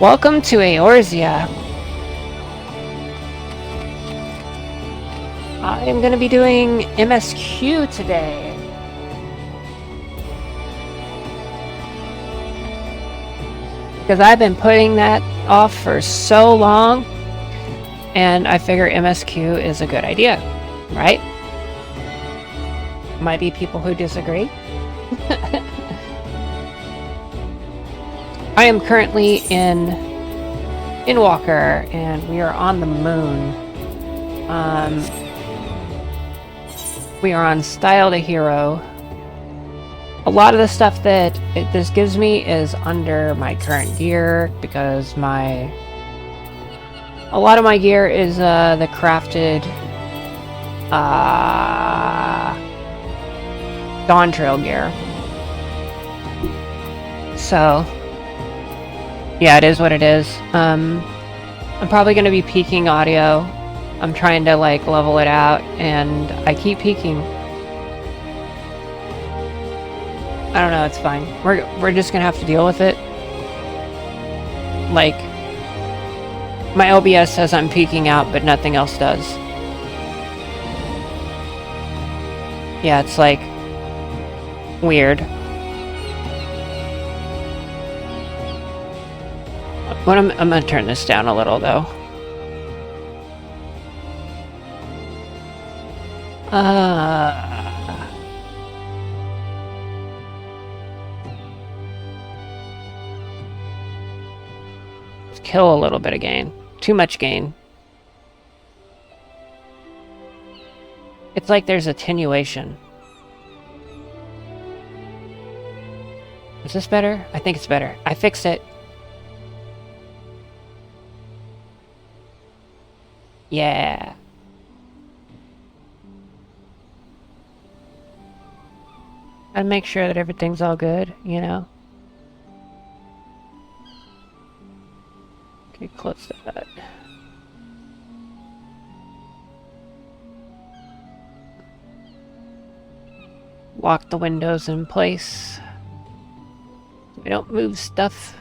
Welcome to Eorzea. I'm going to be doing MSQ today. Because I've been putting that off for so long, and I figure MSQ is a good idea, right? Might be people who disagree. I am currently in Walker, and we are on the moon. We are on Style to Hero. A lot of the stuff that this gives me is under my current gear, because a lot of my gear is the crafted Dawntrail gear. So yeah, it is what it is. I'm probably going to be peaking audio. I'm trying to level it out, and I keep peaking. I don't know, it's fine. We're just gonna have to deal with it. My OBS says I'm peaking out, but nothing else does. Yeah, it's weird. I'm gonna turn this down a little though. Let's kill a little bit of gain. Too much gain. It's like there's attenuation. Is this better? I think it's better. I fixed it. Yeah. I'd make sure that everything's all good, you know? Okay, close to that. Lock the windows in place so we don't move stuff.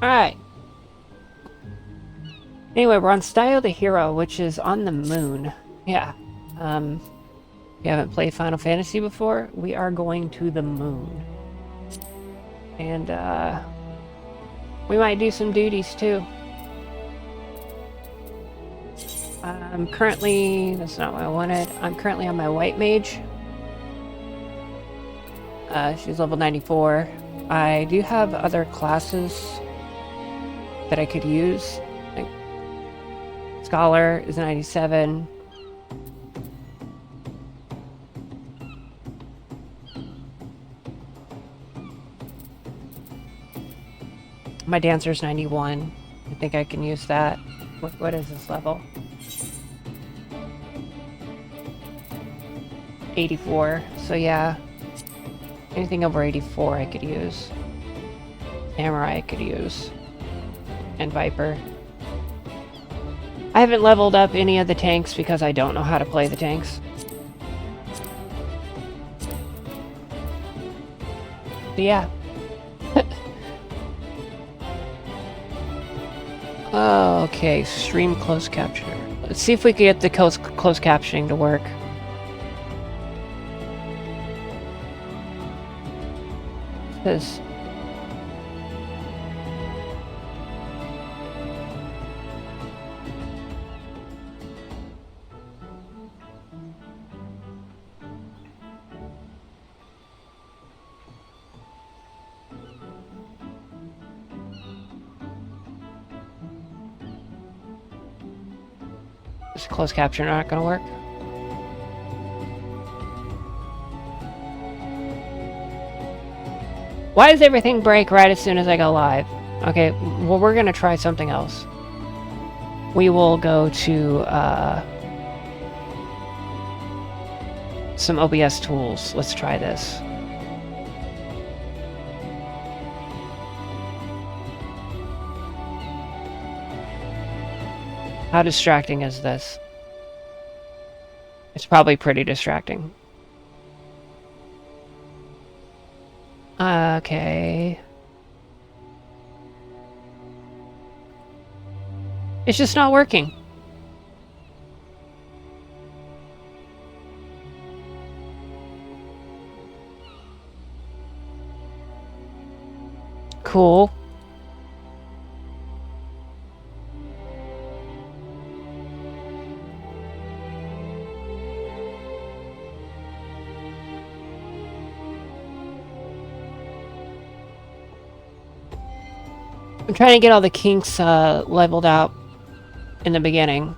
Alright. Anyway, we're on Style the Hero, which is on the moon. Yeah. If you haven't played Final Fantasy before, we are going to the moon. And, we might do some duties, too. I'm currently... That's not what I wanted. I'm currently on my White Mage. She's level 94. I do have other classes that I could use. Scholar is 97. My Dancer's 91. I think I can use that. What is this level? 84. So yeah. Anything over 84 I could use. Samurai I could use. And Viper. I haven't leveled up any of the tanks because I don't know how to play the tanks. So yeah. Okay, stream closed capture. Let's see if we can get the closed captioning to work. This. Is closed caption not gonna work? Why does everything break right as soon as I go live? Okay, well, we're gonna try something else. We will go to some OBS tools. Let's try this. How distracting is this? It's probably pretty distracting. Okay. It's just not working. Cool. I'm trying to get all the kinks leveled out in the beginning.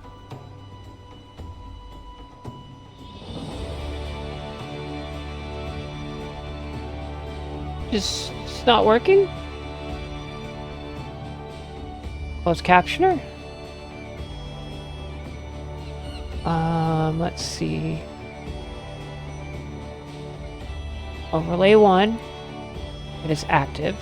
Just it's not working? Closed captioner? Let's see. Overlay 1. It is active.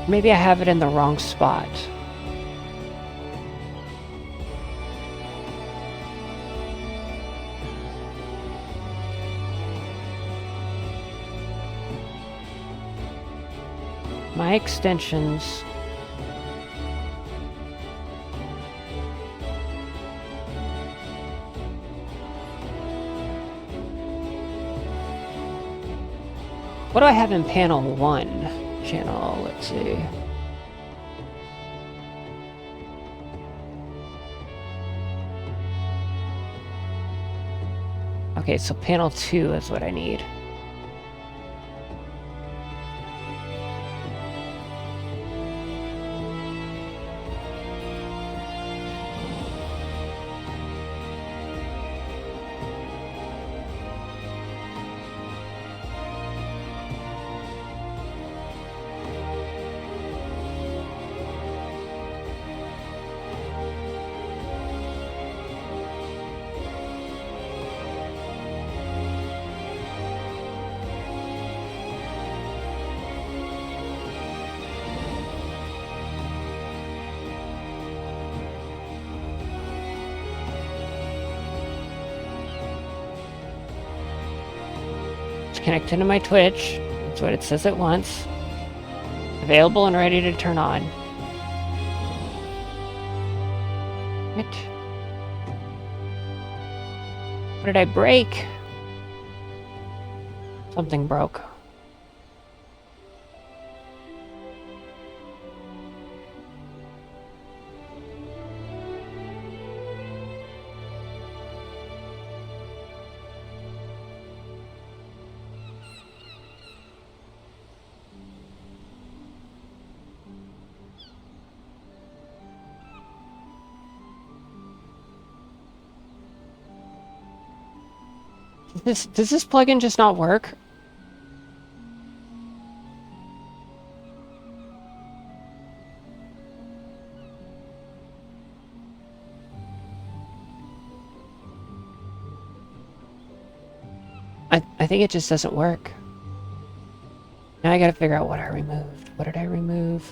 Maybe I have it in the wrong spot. My extensions. What do I have in panel 1 channel? Let's see. Okay, so panel 2 is what I need. Connected to my Twitch. That's what it says it wants. Available and ready to turn on. What did I break? Something broke. Does this plugin just not work? I think it just doesn't work. Now I gotta figure out what I removed. What did I remove?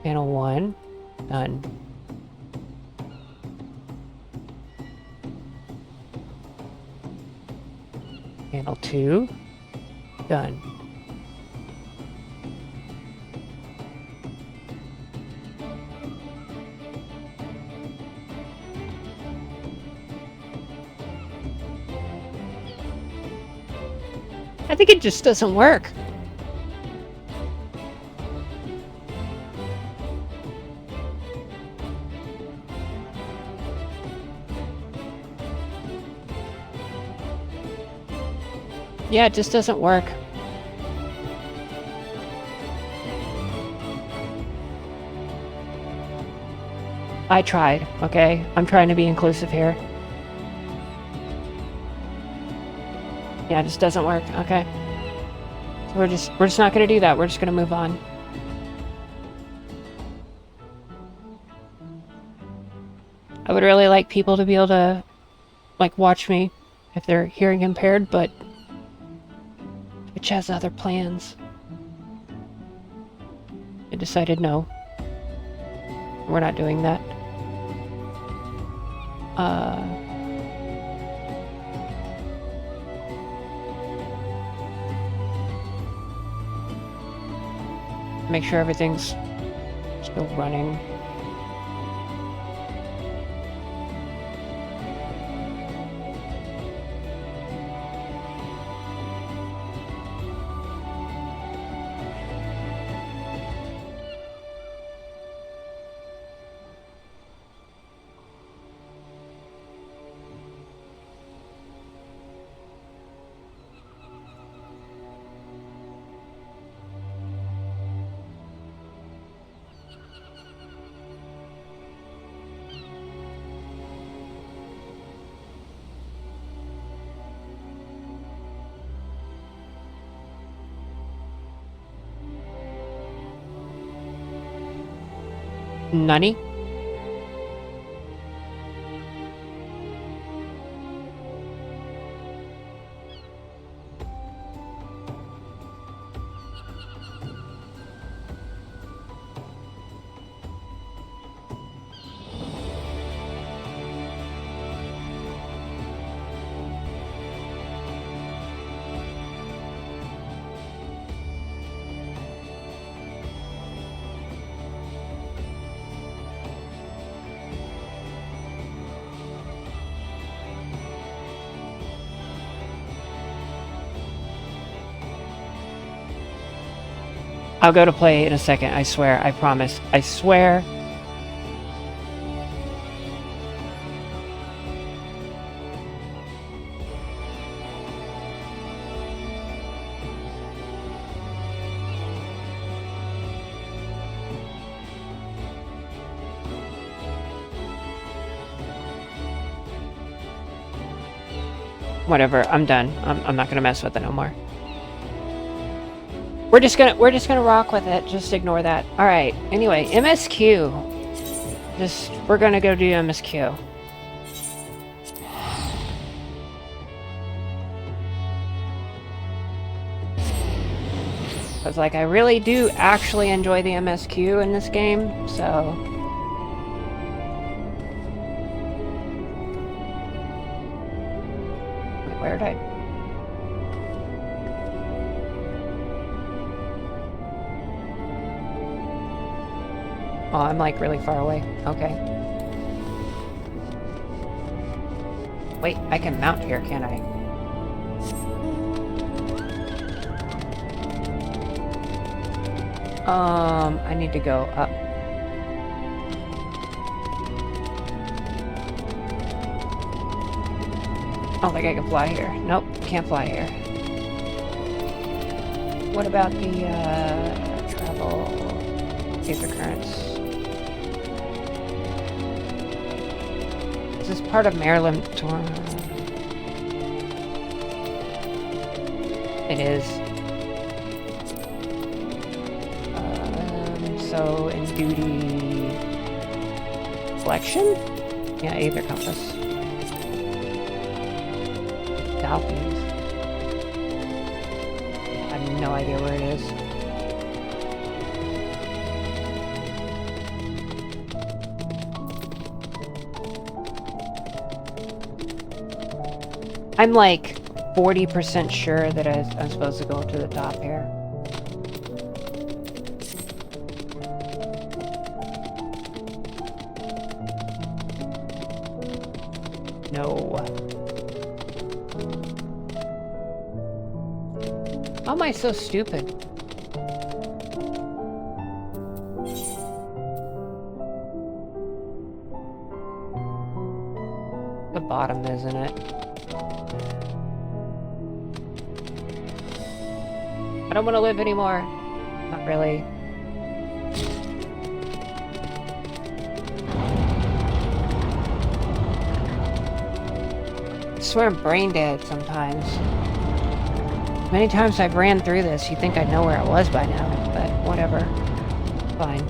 Panel 1, done. Panel 2, done. I think it just doesn't work. Yeah, it just doesn't work. I tried, okay? I'm trying to be inclusive here. Yeah, it just doesn't work, okay? So we're just not gonna do that. We're just gonna move on. I would really like people to be able to, like, watch me if they're hearing impaired, but Twitch has other plans. I decided no. We're not doing that. Make sure everything's still running. Nani? I'll go to play in a second, I swear, I promise. I swear. Whatever, I'm done. I'm not gonna mess with it no more. We're just gonna rock with it. Just ignore that. All right. Anyway, MSQ. We're gonna go do MSQ. I was like, I really do actually enjoy the MSQ in this game, so. Wait, where did I? Oh, I'm like really far away. Okay. Wait, I can mount here, can't I? I need to go up. I don't think I can fly here. Nope, can't fly here. What about the, travel ether currents? Is this part of Maryland? It is. So in duty selection? Yeah, either compass. Dolphins. I have no idea where it is. I'm like 40% sure that I'm supposed to go up to the top here. No. How am I so stupid? The bottom, isn't it? I don't want to live anymore. Not really. swear I'm brain dead sometimes. Many times I've ran through this, you'd think I'd know where it was by now, but whatever. Fine.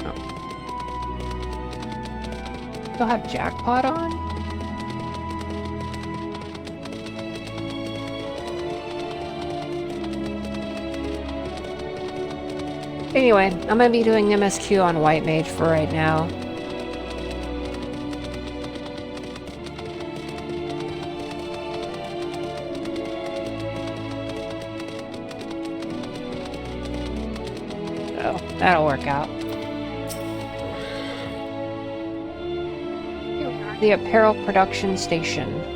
Oh. Still have Jackpot on? Anyway, I'm gonna be doing MSQ on White Mage for right now. So, that'll work out. The Apparel Production Station.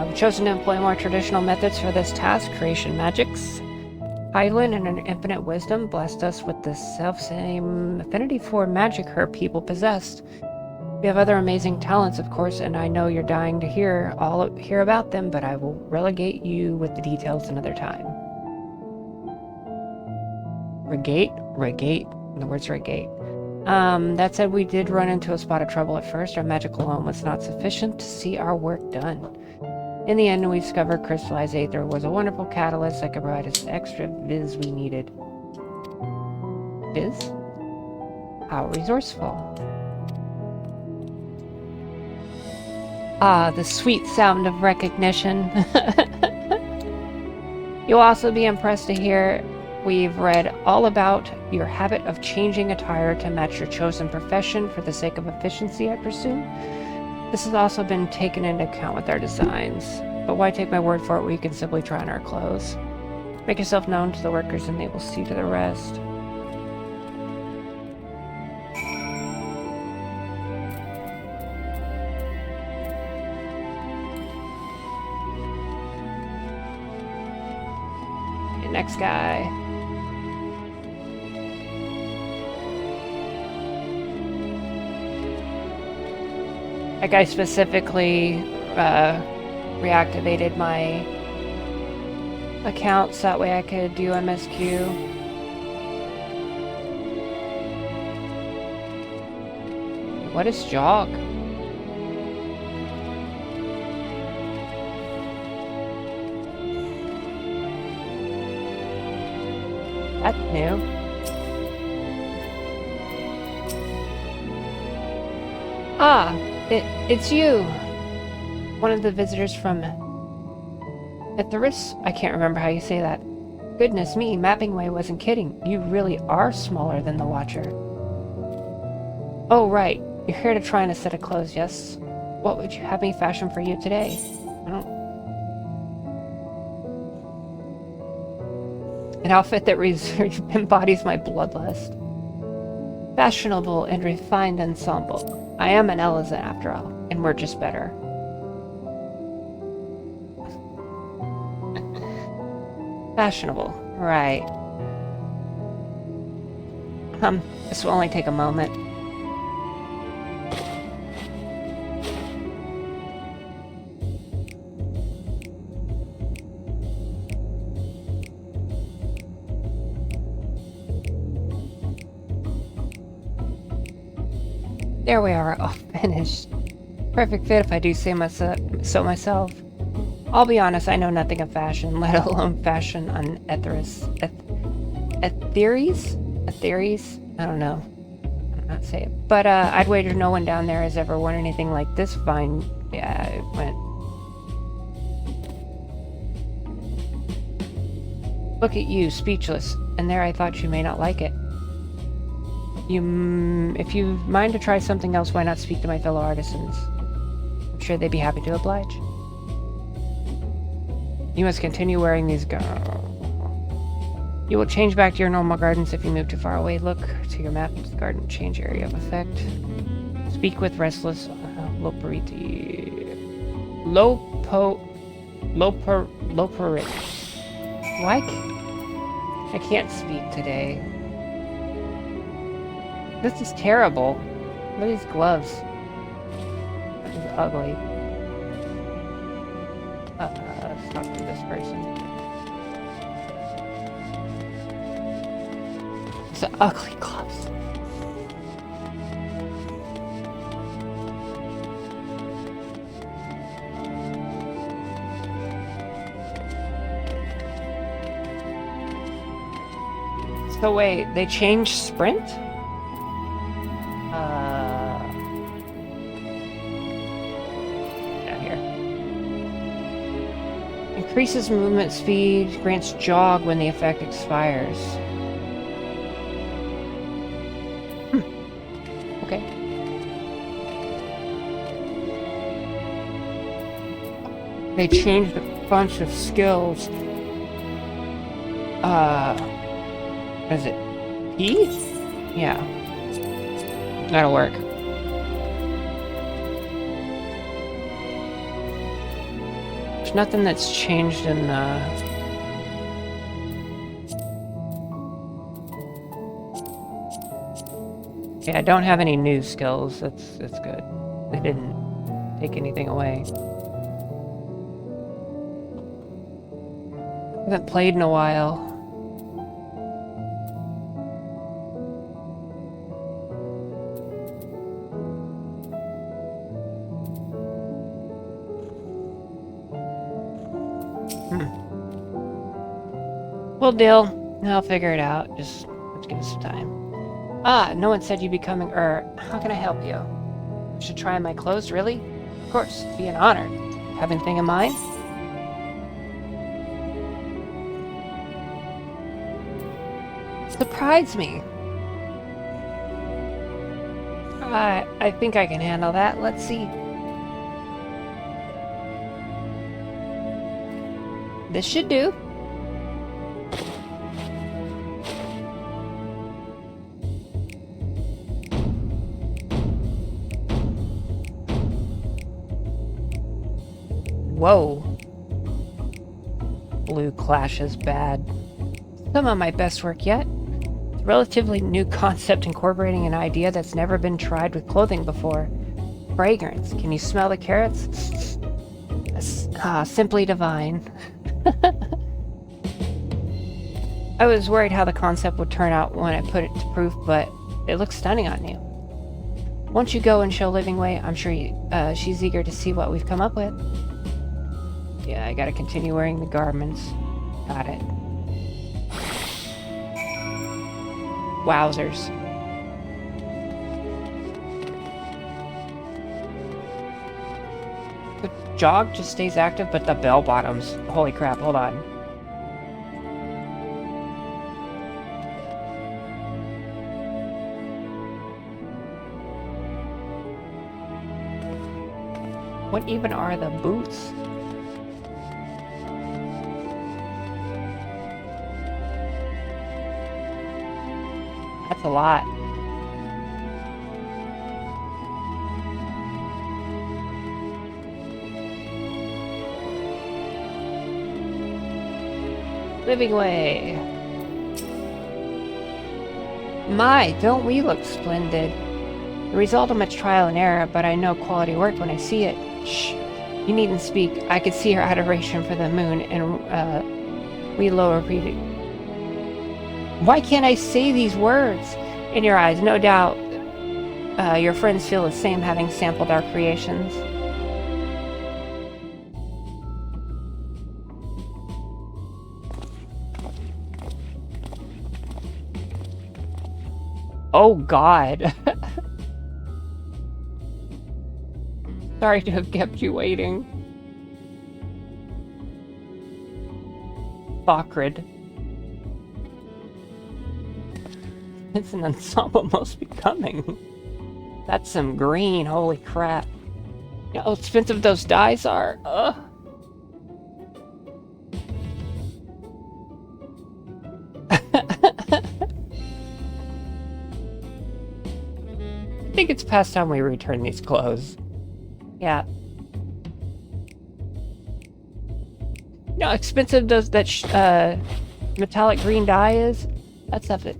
We've chosen to employ more traditional methods for this task, creation magics. Hylan and her infinite wisdom blessed us with the self-same affinity for magic her people possessed. We have other amazing talents, of course, and I know you're dying to hear about them, but I will relegate you with the details another time. Regate? The word's regate. That said, we did run into a spot of trouble at first. Our magic alone was not sufficient to see our work done. In the end, we discovered crystallized aether was a wonderful catalyst that could provide us the extra viz we needed. Viz? How resourceful. Ah, the sweet sound of recognition. You'll also be impressed to hear we've read all about your habit of changing attire to match your chosen profession for the sake of efficiency, I presume. This has also been taken into account with our designs. But why take my word for it when you can simply try on our clothes? Make yourself known to the workers and they will see to the rest. Okay, next guy. That guy specifically reactivated my account so that way I could do MSQ. What is jog? That's new. Ah, it's you. One of the visitors from Ithyrus? I can't remember how you say that. Goodness me, Mappingway wasn't kidding. You really are smaller than the Watcher. Oh, right. You're here to try on a set of clothes, yes? What would you have me fashion for you today? I don't... An outfit that embodies my bloodlust. Fashionable and refined ensemble. I am an Elezen after all, and we're just better. Fashionable, right. This will only take a moment. There we are, all finished. Perfect fit if I do say so myself. I'll be honest, I know nothing of fashion, let alone fashion on Ithyrus. Ethyrus? I don't know. I don't know how to say it. But I'd wager no one down there has ever worn anything like this fine. Yeah, it went. Look at you, speechless. And there I thought you may not like it. If you mind to try something else, why not speak to my fellow artisans? I'm sure they'd be happy to oblige. You must continue wearing these You will change back to your normal gardens if you move too far away. Look to your map. Garden change area of effect. Speak with restless Loporiti. Loporit. Why? I can't speak today. This is terrible. Look at these gloves. This is ugly. Let's talk to this person. It's the ugly gloves. So wait, they changed sprint? Yeah, here. Increases movement speed, grants jog when the effect expires. Okay. They changed a bunch of skills. Is it P? Yeah. That'll work. There's nothing that's changed in the... Yeah, I don't have any new skills. That's good. They didn't take anything away. Haven't played in a while. We'll deal. I'll figure it out. Just let's give us some time. Ah, no one said you'd be coming, how can I help you? I should try on my clothes, really? Of course, it'd be an honor. Have anything in mind? Surprise me. I think I can handle that. Let's see. This should do. Whoa. Blue clash is bad. Some of my best work yet. It's a relatively new concept incorporating an idea that's never been tried with clothing before. Fragrance. Can you smell the carrots? Simply divine. I was worried how the concept would turn out when I put it to proof, but it looks stunning on you. Won't you go and show Living Way? I'm sure she's eager to see what we've come up with. Yeah, I gotta continue wearing the garments. Got it. Wowzers. The jog just stays active, but the bell bottoms. Holy crap, hold on. What even are the boots? That's a lot. Living Way. My, don't we look splendid? The result of much trial and error, but I know quality work when I see it. Shh. You needn't speak. I could see her adoration for the moon, and we lower reading. Why can't I say these words? In your eyes, no doubt your friends feel the same having sampled our creations. Oh God. Sorry to have kept you waiting. Bakrid. It's an ensemble most becoming. That's some green, holy crap. You know how expensive those dyes are. Ugh. I think it's past time we return these clothes. Yeah. You know how expensive that metallic green dye is? That stuff it.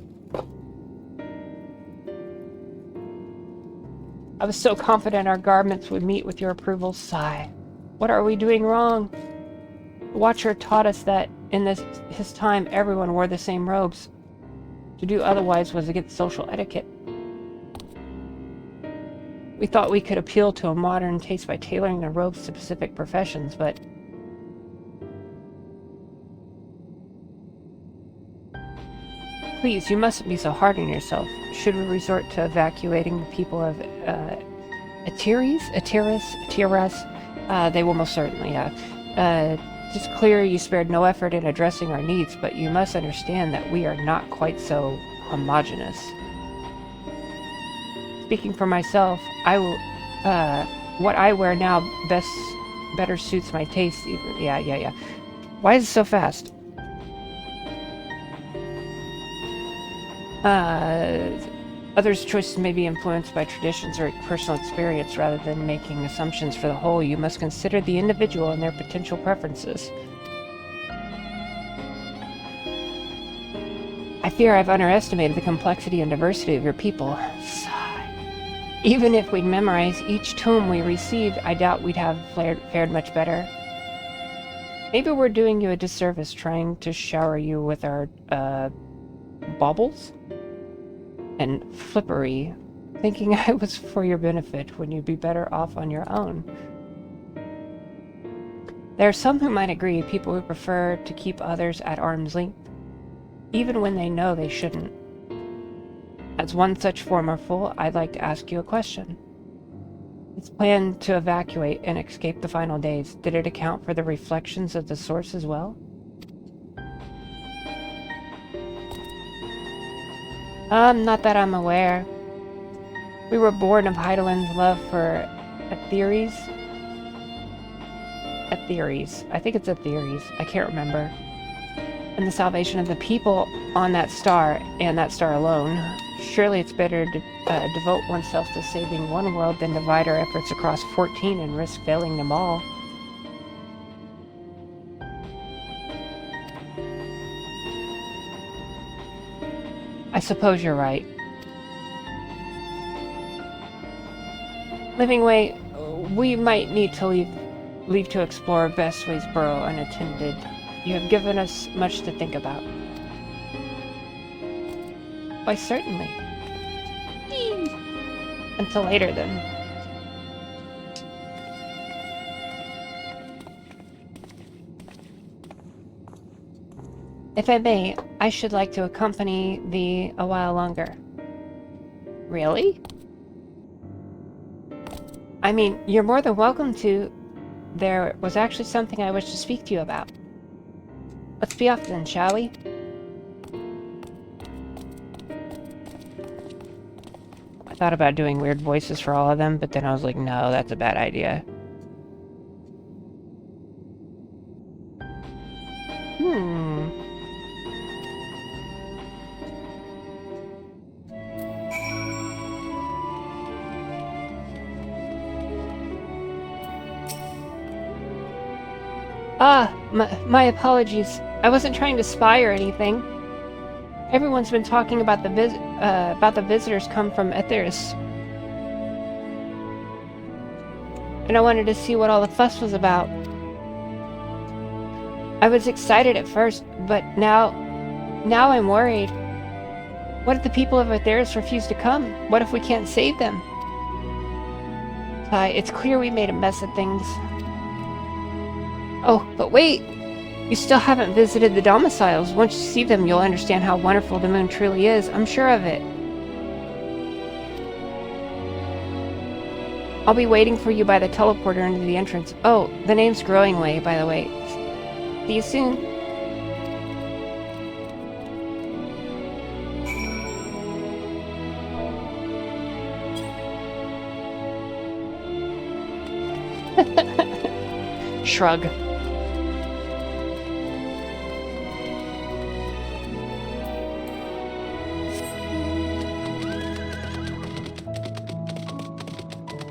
I was so confident our garments would meet with your approval. Sigh. What are we doing wrong? The Watcher taught us that in his time everyone wore the same robes. To do otherwise was against social etiquette. We thought we could appeal to a modern taste by tailoring the robes to specific professions, but... Please, you mustn't be so hard on yourself. Should we resort to evacuating the people of Atiras? They will most certainly, it's clear you spared no effort in addressing our needs, but you must understand that we are not quite so homogeneous. Speaking for myself, what I wear now better suits my taste. Yeah. Why is it so fast? Others' choices may be influenced by traditions or personal experience rather than making assumptions for the whole. You must consider the individual and their potential preferences. I fear I've underestimated the complexity and diversity of your people. Sigh. Even if we'd memorize each tome we received, I doubt we'd have fared much better. Maybe we're doing you a disservice trying to shower you with our, baubles? And flippery, thinking I was for your benefit when you'd be better off on your own. There are some who might agree, people who prefer to keep others at arm's length, even when they know they shouldn't. As one such former fool, I'd like to ask you a question. Its plan to evacuate and escape the final days, did it account for the reflections of the source as well? Not that I'm aware. We were born of Heidelin's love for Atheres. I think it's Atheres. I can't remember. And the salvation of the people on that star, and that star alone. Surely it's better to devote oneself to saving one world than divide our efforts across 14 and risk failing them all. I suppose you're right. Livingway, we might need to leave to explore Bestway's burrow unattended. You have given us much to think about. Why, certainly. Until later, then. If I may, I should like to accompany thee a while longer. Really? I mean, you're more than welcome to. There was actually something I wish to speak to you about. Let's be off then, shall we? I thought about doing weird voices for all of them, but then I was like, no, that's a bad idea. My apologies. I wasn't trying to spy or anything. Everyone's been talking about the visitors come from Atheris. And I wanted to see what all the fuss was about. I was excited at first, but now I'm worried. What if the people of Atheris refuse to come? What if we can't save them? It's clear we made a mess of things. Oh, but wait! You still haven't visited the domiciles. Once you see them, you'll understand how wonderful the moon truly is. I'm sure of it. I'll be waiting for you by the teleporter into the entrance. Oh, the name's Growingway, by the way. See you soon. Shrug.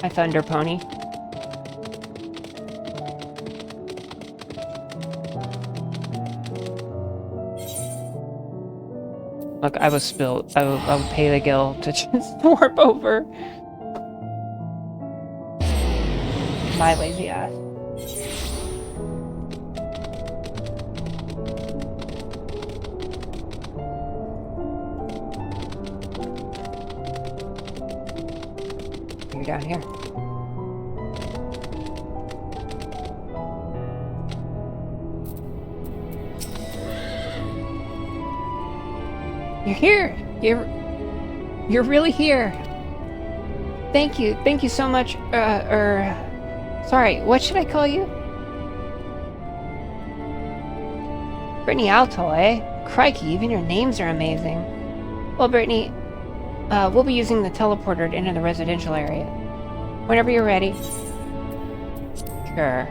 My thunder pony. Look, I was spilled. I will pay the gill to just warp over. My lazy ass. down here. You're here! You're really here! Thank you so much, sorry, what should I call you? Brittany Alto, eh? Crikey, even your names are amazing. Well, Brittany, we'll be using the teleporter to enter the residential area. Whenever you're ready. Sure.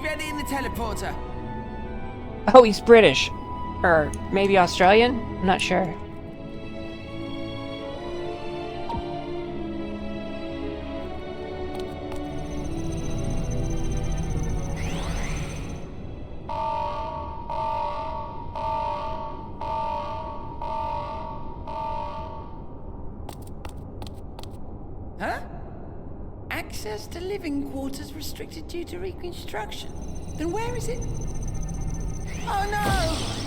Ready in the teleporter. Oh, he's British. Or maybe Australian? I'm not sure. Huh? Access to living quarters restricted due to reconstruction. Then where is it? Oh no!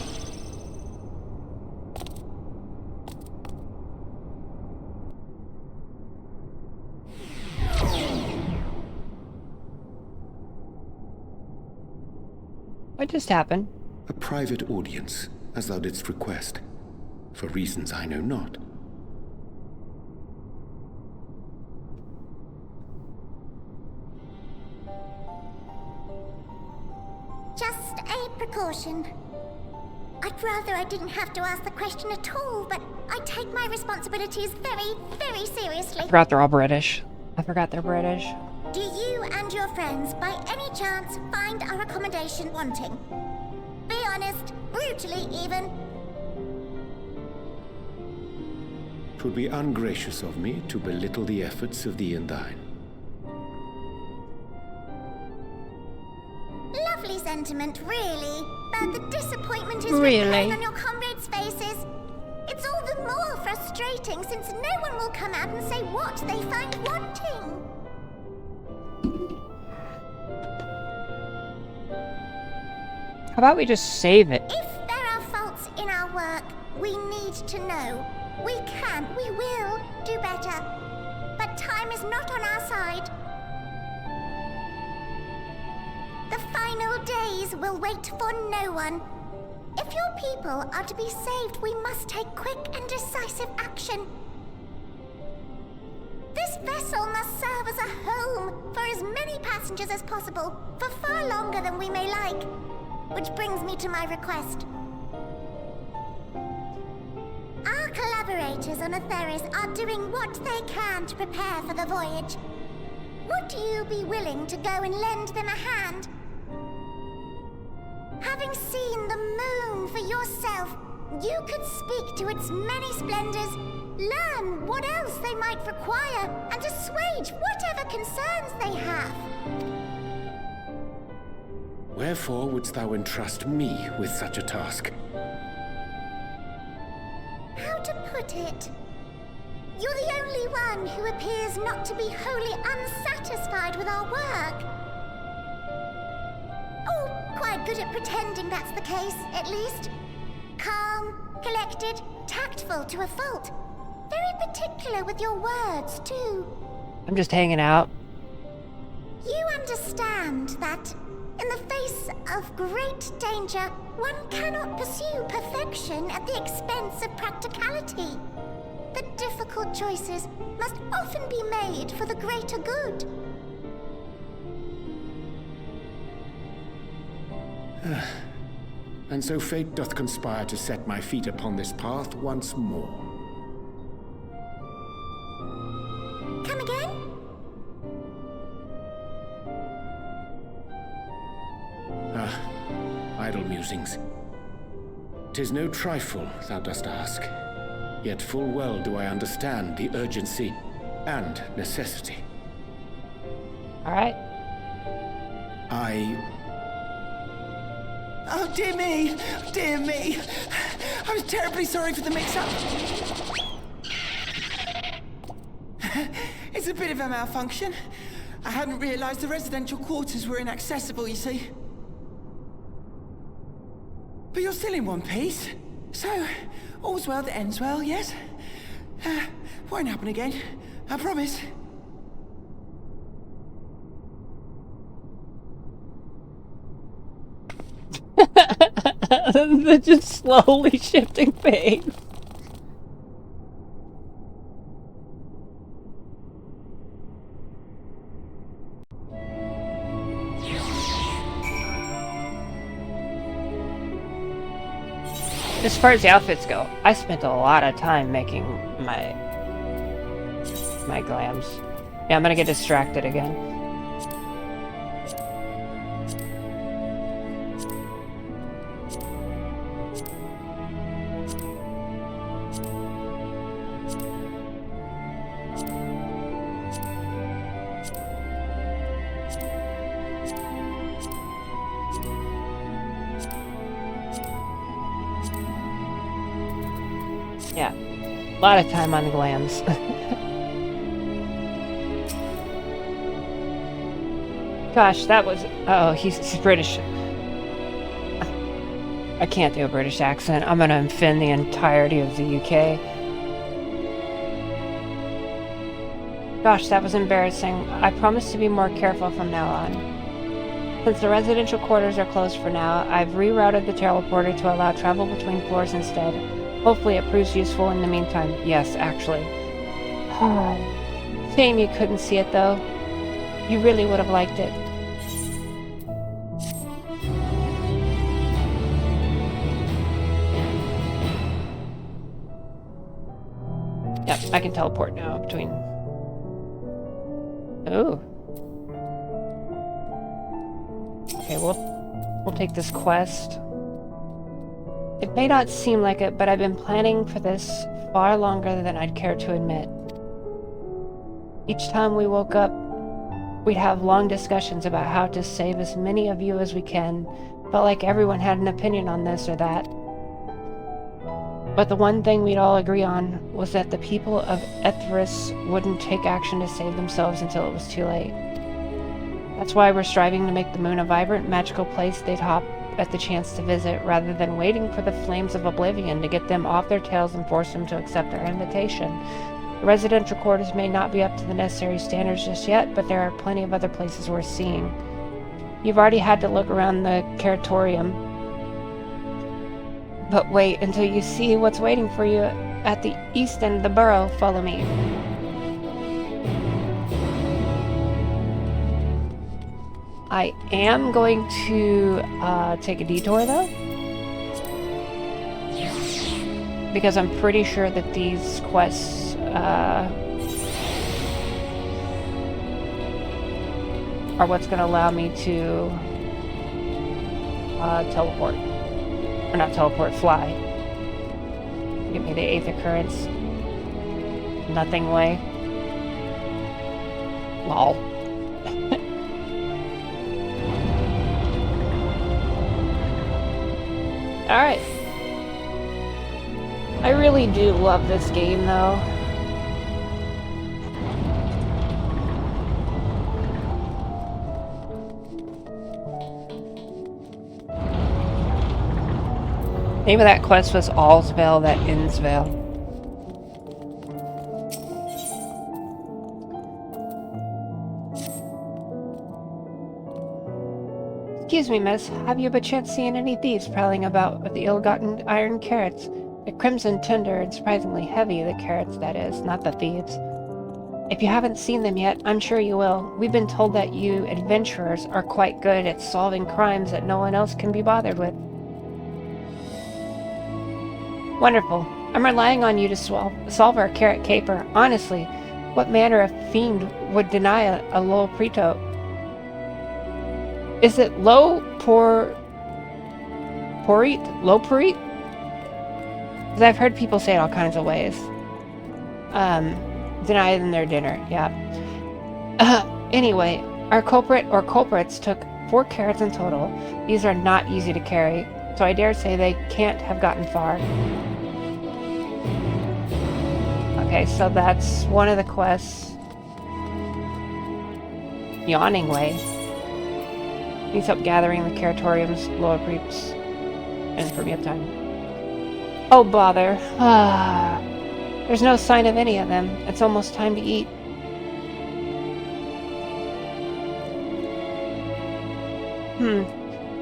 What just happened? A private audience, as thou didst request, for reasons I know not. Just a precaution. I'd rather I didn't have to ask the question at all, but I take my responsibilities very, very seriously. I forgot they're all British. I forgot they're British. Do you and your friends, by any chance, find our accommodation wanting? Be honest, brutally even. 'Twould be ungracious of me to belittle the efforts of thee and thine. Lovely sentiment, really. But the disappointment is Really? written on your comrades' faces. It's all the more frustrating since no one will come out and say what they find wanting. How about we just save it? If there are faults in our work, we need to know. We can, we will do better. But time is not on our side. The final days will wait for no one. If your people are to be saved, we must take quick and decisive action. This vessel must serve as a home for as many passengers as possible, for far longer than we may like. Which brings me to my request. Our collaborators on Atheris are doing what they can to prepare for the voyage. Would you be willing to go and lend them a hand? Having seen the moon for yourself, you could speak to its many splendors, learn what else they might require, and assuage whatever concerns they have. Wherefore wouldst thou entrust me with such a task? How to put it? You're the only one who appears not to be wholly unsatisfied with our work. Oh, quite good at pretending that's the case, at least. Calm, collected, tactful to a fault. Very particular with your words, too. I'm just hanging out. You understand that, in the face of great danger, one cannot pursue perfection at the expense of practicality. The difficult choices must often be made for the greater good. And so fate doth conspire to set my feet upon this path once more. Come again? Idle musings. 'Tis no trifle thou dost ask, yet full well do I understand the urgency and necessity. Alright. Oh, dear me! Dear me! I'm terribly sorry for the mix-up. It's a bit of a malfunction. I hadn't realized the residential quarters were inaccessible, you see. But you're still in one piece. So, All's well that ends well, yes? Won't happen again. I promise. They're just slowly shifting face. As far as the outfits go, I spent a lot of time making my glams. Yeah, I'm gonna get distracted again. Yeah, a lot of time on the glams. Gosh, that was... Oh, he's British. I can't do a British accent. I'm gonna offend the entirety of the UK. Gosh, that was embarrassing. I promise to be more careful from now on. Since the residential quarters are closed for now, I've rerouted the teleporter to allow travel between floors instead. Hopefully it proves useful in the meantime. Yes, actually. Shame you couldn't see it, though. You really would have liked it. Yep, I can teleport now between... Ooh. Okay, we'll take this quest. It may not seem like it, but I've been planning for this far longer than I'd care to admit. Each time we woke up, we'd have long discussions about how to save as many of you as we can. Felt like everyone had an opinion on this or that. But the one thing we'd all agree on was that the people of Ethris wouldn't take action to save themselves until it was too late. That's why we're striving to make the moon a vibrant, magical place they'd hop at the chance to visit, rather than waiting for the flames of oblivion to get them off their tails and force them to accept our invitation. The residential quarters may not be up to the necessary standards just yet, but there are plenty of other places worth seeing. You've already had to look around the Curatorium, but wait until you see what's waiting for you at the east end of the borough. Follow me. I am going to take a detour, though, because I'm pretty sure that these quests are what's going to allow me to teleport. Or not teleport, fly. Give me the 8th occurrence. Nothing way. Lol. Alright. I really do love this game, though. Name of that quest was Allsvale That Innsvale. Excuse me, miss. Have you by chance seen any thieves prowling about with the ill-gotten iron carrots? They're crimson tender and surprisingly heavy, the carrots, that is, not the thieves. If you haven't seen them yet, I'm sure you will. We've been told that you adventurers are quite good at solving crimes that no one else can be bothered with. Wonderful. I'm relying on you to solve our carrot caper. Honestly, what manner of fiend would deny a Lo Prito? Is it Lo Porit? Lo Porit? Because I've heard people say it all kinds of ways. Deny them their dinner, yeah. Anyway, our culprit or culprits took 4 carrots in total. These are not easy to carry, so I dare say they can't have gotten far. Okay, so that's one of the quests. Yawning Way. Needs help gathering the Curatorium's lower creeps and for me up time. Oh, bother. There's no sign of any of them. It's almost time to eat.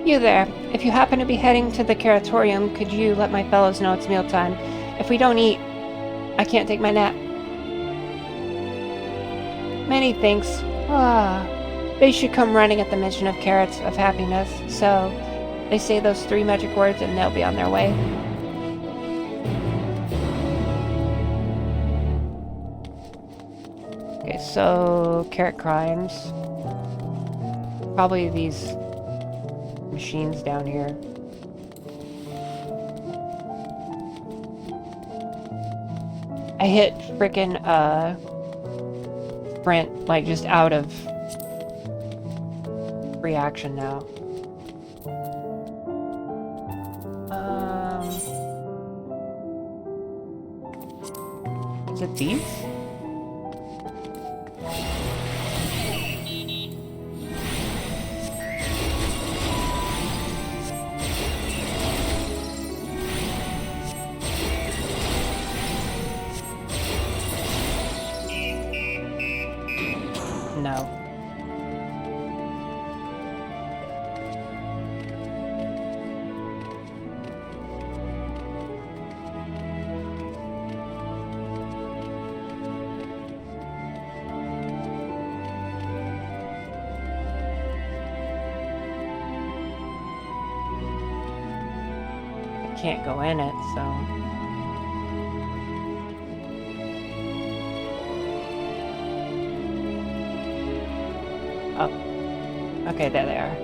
You there. If you happen to be heading to the Curatorium, could you let my fellows know it's mealtime? If we don't eat, I can't take my nap. Many thanks. They should come running at the mention of carrots of happiness. So, they say those 3 magic words and they'll be on their way. Okay, so carrot crimes. Probably these machines down here. I hit frickin' sprint, like, just out of reaction now. Is it these? No. I can't go in it, so... Okay, there they are.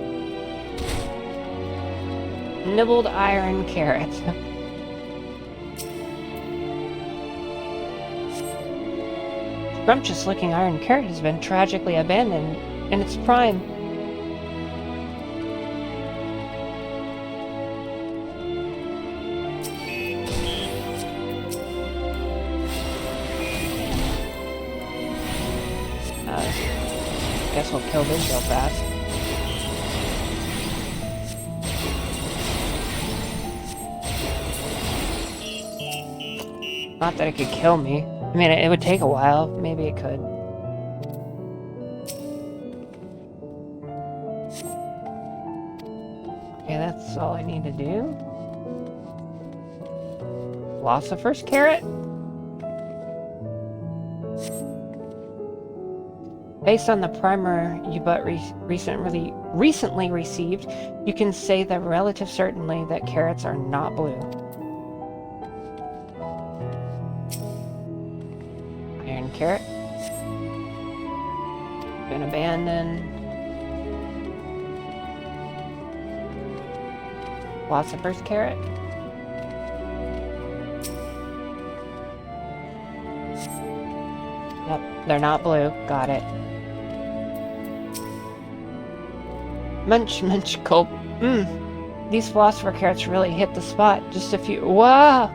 Nibbled iron carrot. Scrumptious looking iron carrot has been tragically abandoned in its prime. Guess we'll kill this real fast. Not that it could kill me. I mean, it would take a while. Maybe it could. Okay, that's all I need to do. Lost the first carrot? Based on the primer you but recently received, you can say that relative certainly that carrots are not blue. Iron carrot. Been abandoned. Lost the first carrot. Yep, they're not blue. Got it. Munch, munch, gulp. These philosopher carrots really hit the spot. Just a few. Wow!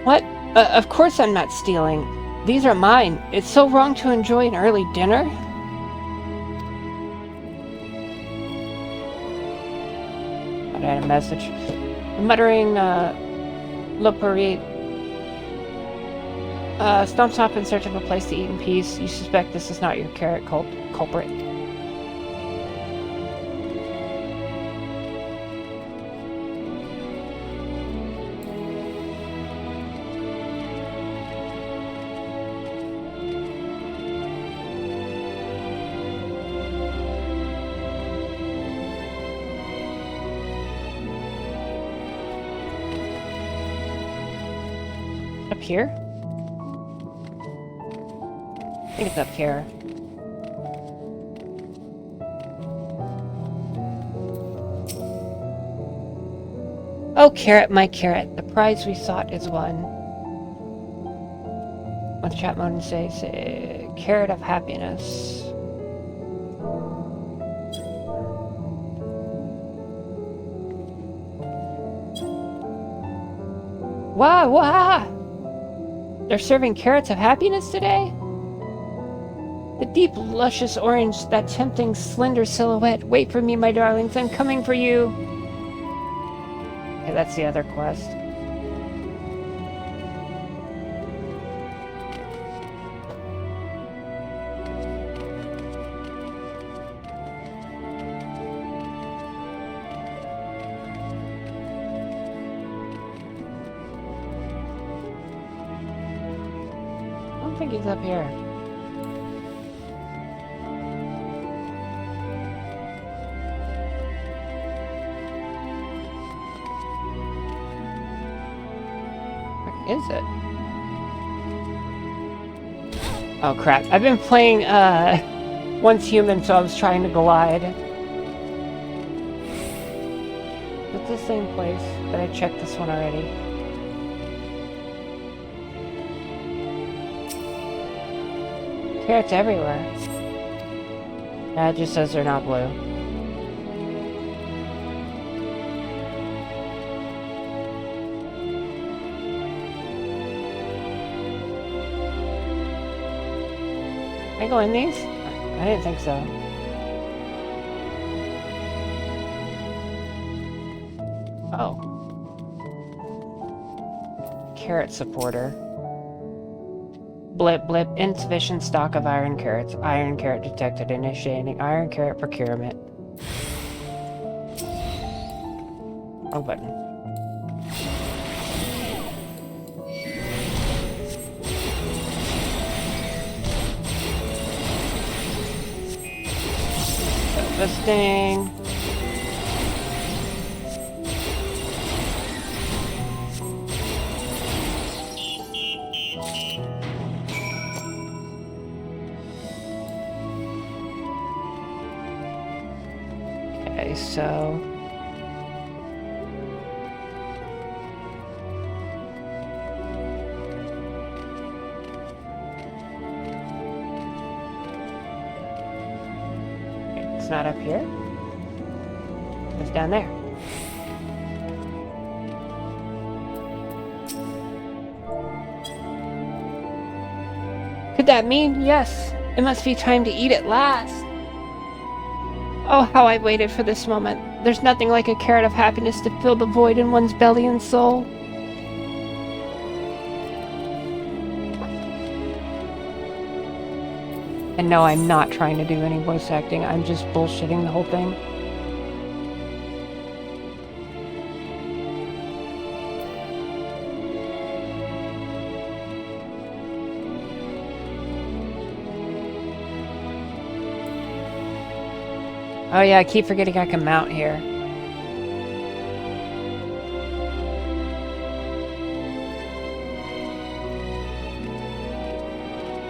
What? Of course I'm not stealing. These are mine. It's so wrong to enjoy an early dinner. I had a message. Muttering, Loperit. Stomps off in search of a place to eat in peace. You suspect this is not your carrot culprit. Up here? I think it's up here. Oh, carrot, my carrot. The prize we sought is won. What the chat mode says, carrot of happiness. Wow, wow! They're serving carrots of happiness today? The deep, luscious orange, that tempting, slender silhouette. Wait for me, my darlings. I'm coming for you. Okay, that's the other quest. I don't think he's up here. Where is it? Oh crap. I've been playing Once Human, so I was trying to glide. It's the same place, but I checked this one already. Carrots everywhere. Yeah, it just says they're not blue. Can I go in these? I didn't think so. Oh. Carrot supporter. Blip, blip, insufficient stock of iron carrots. Iron carrot detected, initiating iron carrot procurement. Wrong button. Harvesting. Okay, so it's not up here. It's down there. Could that mean? Yes. It must be time to eat at last. Oh, how I waited for this moment. There's nothing like a carrot of happiness to fill the void in one's belly and soul. And no, I'm not trying to do any voice acting. I'm just bullshitting the whole thing. Oh yeah, I keep forgetting I can mount here.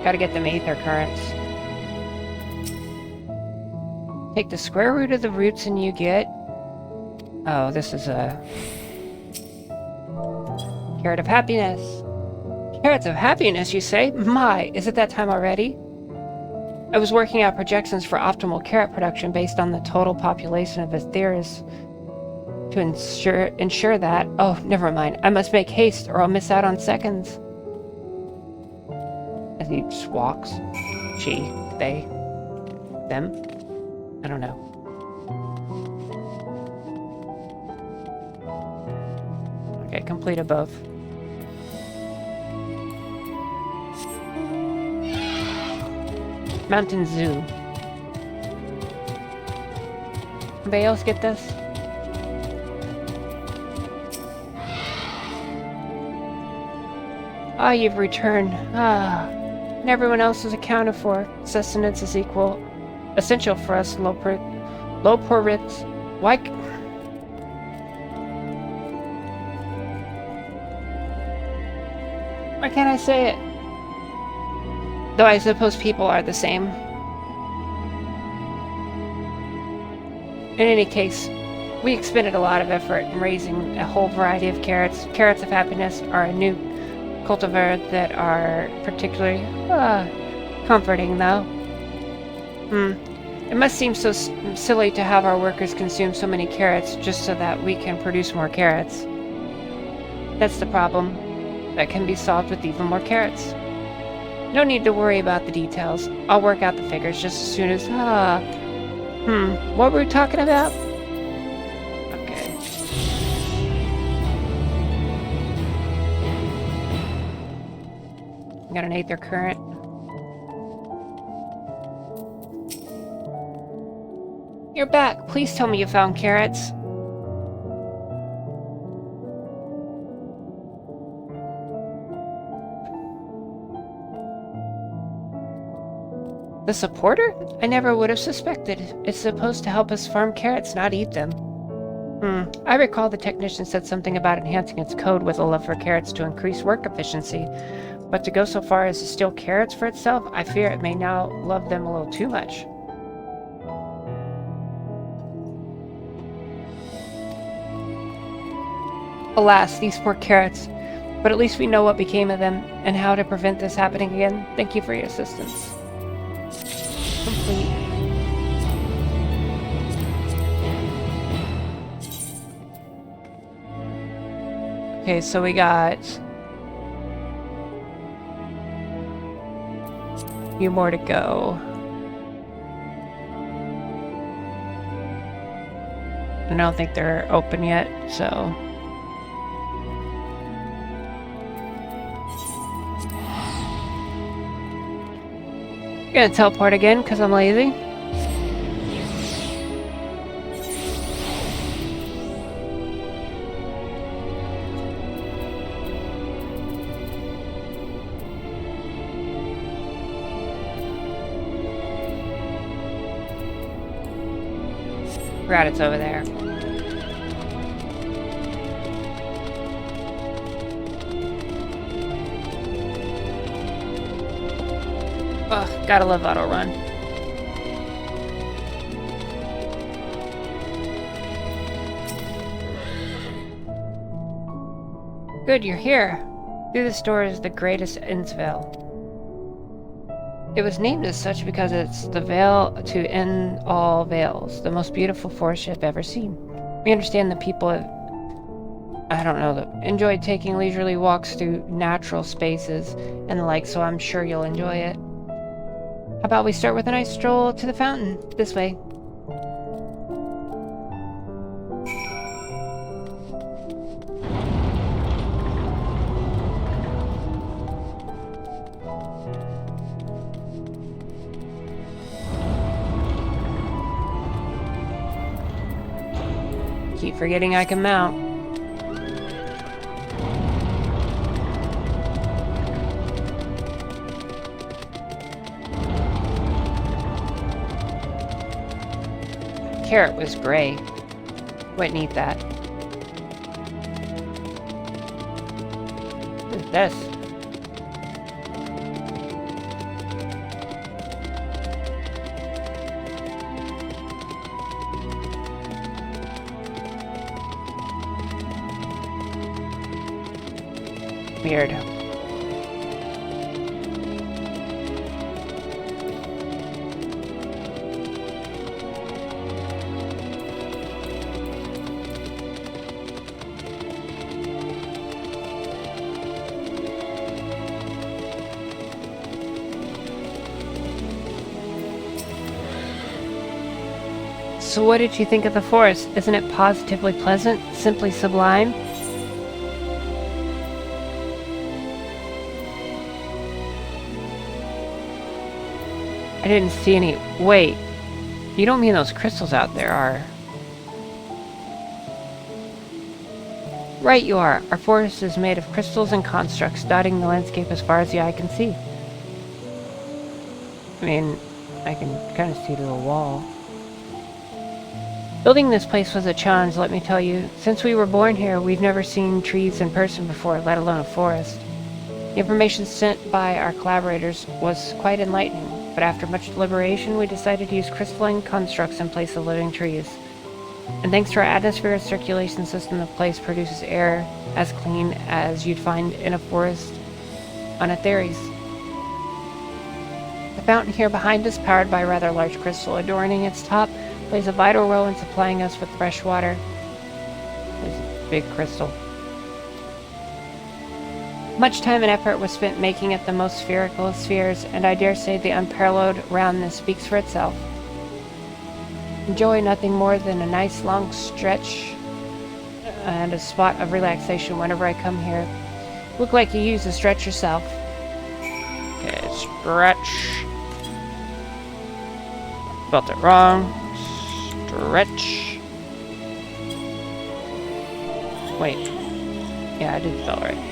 Gotta get them aether currents. Take the square root of the roots and you get... Oh, this is a... Carrot of happiness. Carrots of happiness, you say? My, is it that time already? I was working out projections for optimal carrot production based on the total population of Aetheris to ensure that... Oh, never mind. I must make haste or I'll miss out on seconds. As he just walks. She, they, them. I don't know. Okay, complete above. Mountain Zoo. Anybody else get this? Ah, you've returned. Ah. And everyone else is accounted for. Sustenance is essential for us low porits. Why can't I say it? Though I suppose people are the same. In any case, we expended a lot of effort in raising a whole variety of carrots. Carrots of happiness are a new cultivar that are particularly comforting, though. It must seem so silly to have our workers consume so many carrots just so that we can produce more carrots. That's the problem. That can be solved with even more carrots. No need to worry about the details. I'll work out the figures just as soon as... what were we talking about? Okay. Got an Aether Current. You're back. Please tell me you found carrots. The supporter? I never would have suspected. It's supposed to help us farm carrots, not eat them. I recall the technician said something about enhancing its code with a love for carrots to increase work efficiency. But to go so far as to steal carrots for itself, I fear it may now love them a little too much. Alas, these poor carrots. But at least we know what became of them and how to prevent this happening again. Thank you for your assistance. Complete. Okay, so we got a few more to go. I don't think they're open yet, so... I'm gonna teleport again because I'm lazy. Forgot it's over there. Ugh, gotta love auto run. Good, you're here. Through this door is the greatest Innsvale. It was named as such because it's the veil to end all veils, the most beautiful forest you've ever seen. We understand that people have, enjoy taking leisurely walks through natural spaces and the like, so I'm sure you'll enjoy it. How about we start with a nice stroll to the fountain? This way. Keep forgetting I can mount. Carrot was gray. Wouldn't eat that. What is this? Weird. So what did you think of the forest? Isn't it positively pleasant? Simply sublime? I didn't see any... Wait. You don't mean those crystals out there are... Right you are. Our forest is made of crystals and constructs, dotting the landscape as far as the eye can see. I mean, I can kind of see through a wall. Building this place was a challenge, let me tell you. Since we were born here, we've never seen trees in person before, let alone a forest. The information sent by our collaborators was quite enlightening, but after much deliberation, we decided to use crystalline constructs in place of living trees. And thanks to our atmospheric circulation system, the place produces air as clean as you'd find in a forest on Atheres. The fountain here behind us, powered by a rather large crystal adorning its top, plays a vital role in supplying us with fresh water. There's a big crystal. Much time and effort was spent making it the most spherical of spheres, and I dare say the unparalleled roundness speaks for itself. Enjoy nothing more than a nice long stretch and a spot of relaxation whenever I come here. Look like you use the stretch yourself. Okay, stretch. Spelled it wrong. Stretch. Wait. Yeah, I did spell it right.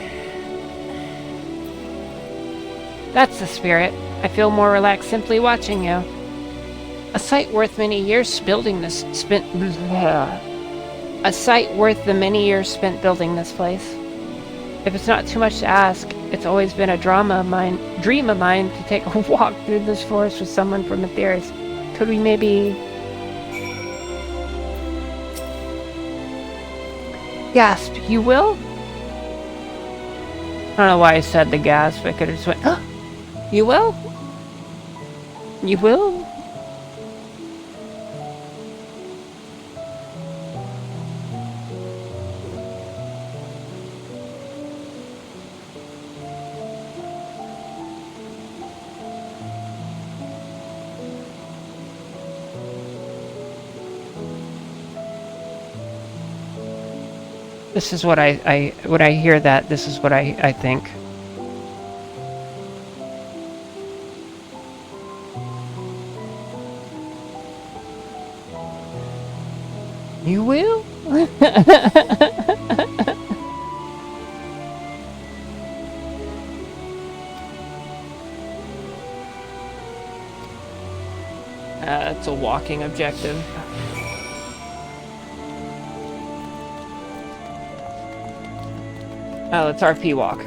That's the spirit. I feel more relaxed simply watching you. A sight worth many years building this A sight worth the many years spent building this place. If it's not too much to ask, it's always been a dream of mine to take a walk through this forest with someone from Aetheris. Could we maybe... Gasp, you will? I don't know why I said the gasp. I could have just went, oh, you will? You will? This is what when I hear that, this is what I think. You will? It's a walking objective. Oh, let's RP walk.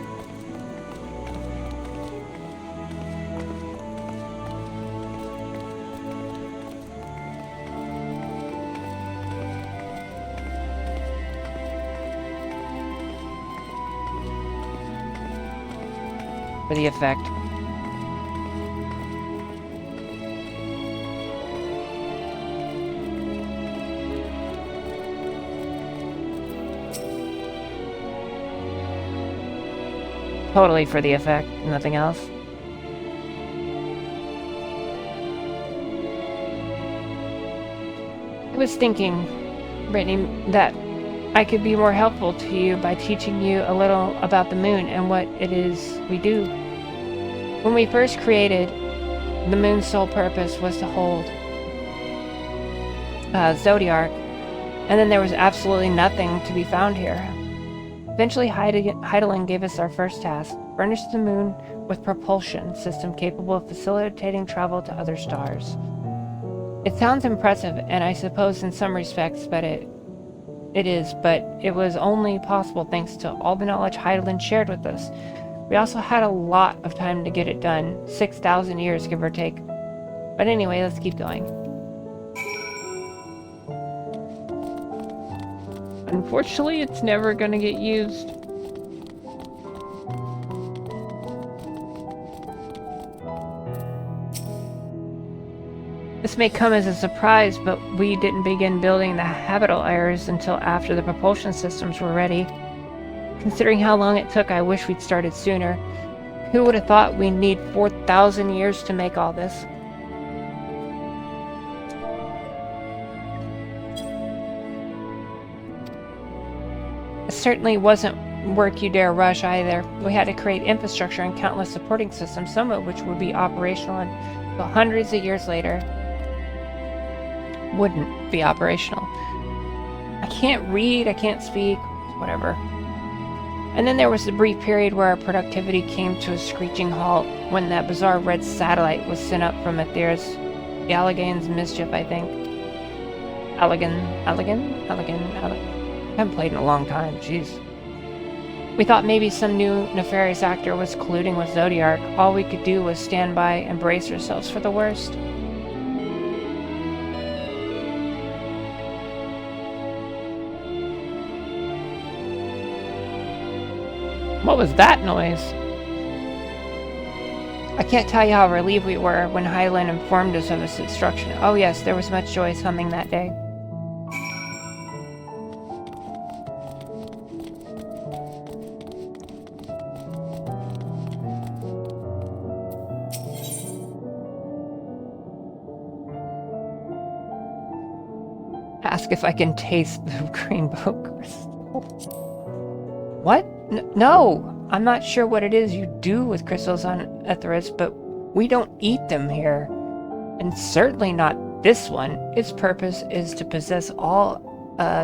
For the effect. Totally for the effect, nothing else. I was thinking, Brittany, that I could be more helpful to you by teaching you a little about the moon and what it is we do. When we first created, the moon's sole purpose was to hold Zodiark, and then there was absolutely nothing to be found here. Eventually, Hydaelyn gave us our first task: furnish the moon with propulsion system capable of facilitating travel to other stars. It sounds impressive, and I suppose in some respects, but it was only possible thanks to all the knowledge Hydaelyn shared with us. We also had a lot of time to get it done, 6,000 years give or take. But anyway, let's keep going. Unfortunately, it's never gonna get used. This may come as a surprise, but we didn't begin building the habitable areas until after the propulsion systems were ready. Considering how long it took, I wish we'd started sooner. Who would have thought we'd need 4,000 years to make all this? It certainly wasn't work you dare rush either. We had to create infrastructure and countless supporting systems, some of which would be operational until hundreds of years later wouldn't be operational. I can't read, I can't speak, whatever. And then there was the brief period where our productivity came to a screeching halt when that bizarre red satellite was sent up from Aetheris. The Allagan's mischief, I think. Allagan. I haven't played in a long time, jeez. We thought maybe some new nefarious actor was colluding with Zodiark. All we could do was stand by and brace ourselves for the worst. What was that noise? I can't tell you how relieved we were when Hydaelyn informed us of its destruction. Oh yes, there was much joyous humming that day. Ask if I can taste the rainbow crystal. What? No! I'm not sure what it is you do with crystals on Etheris, but we don't eat them here. And certainly not this one. Its purpose is to possess all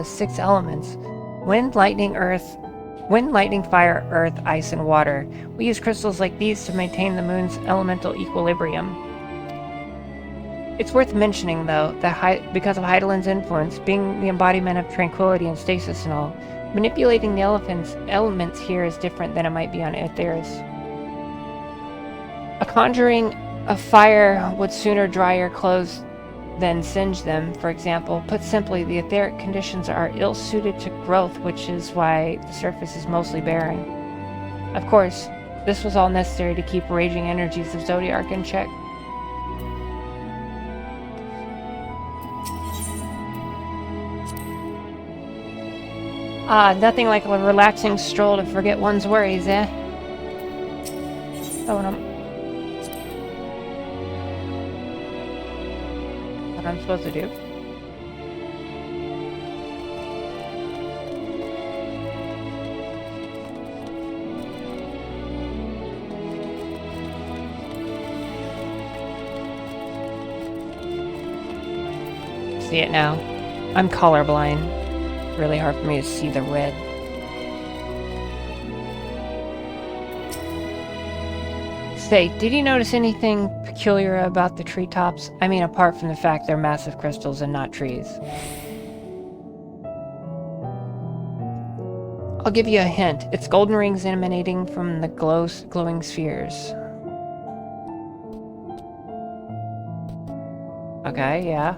6 elements. Wind, lightning, fire, earth, ice, and water. We use crystals like these to maintain the moon's elemental equilibrium. It's worth mentioning, though, that because of Heidelin's influence, being the embodiment of tranquility and stasis and all, manipulating the elements here is different than it might be on Aetheris. A conjuring of fire would sooner dry your clothes than singe them, for example. Put simply, the etheric conditions are ill-suited to growth, which is why the surface is mostly barren. Of course, this was all necessary to keep raging energies of Zodiark in check. Nothing like a relaxing stroll to forget one's worries, eh? Oh, what I'm supposed to do? See it now. I'm colorblind. Really hard for me to see the red. Say, did you notice anything peculiar about the treetops? I mean, apart from the fact they're massive crystals and not trees. I'll give you a hint. It's golden rings emanating from the glowing spheres. Okay, yeah.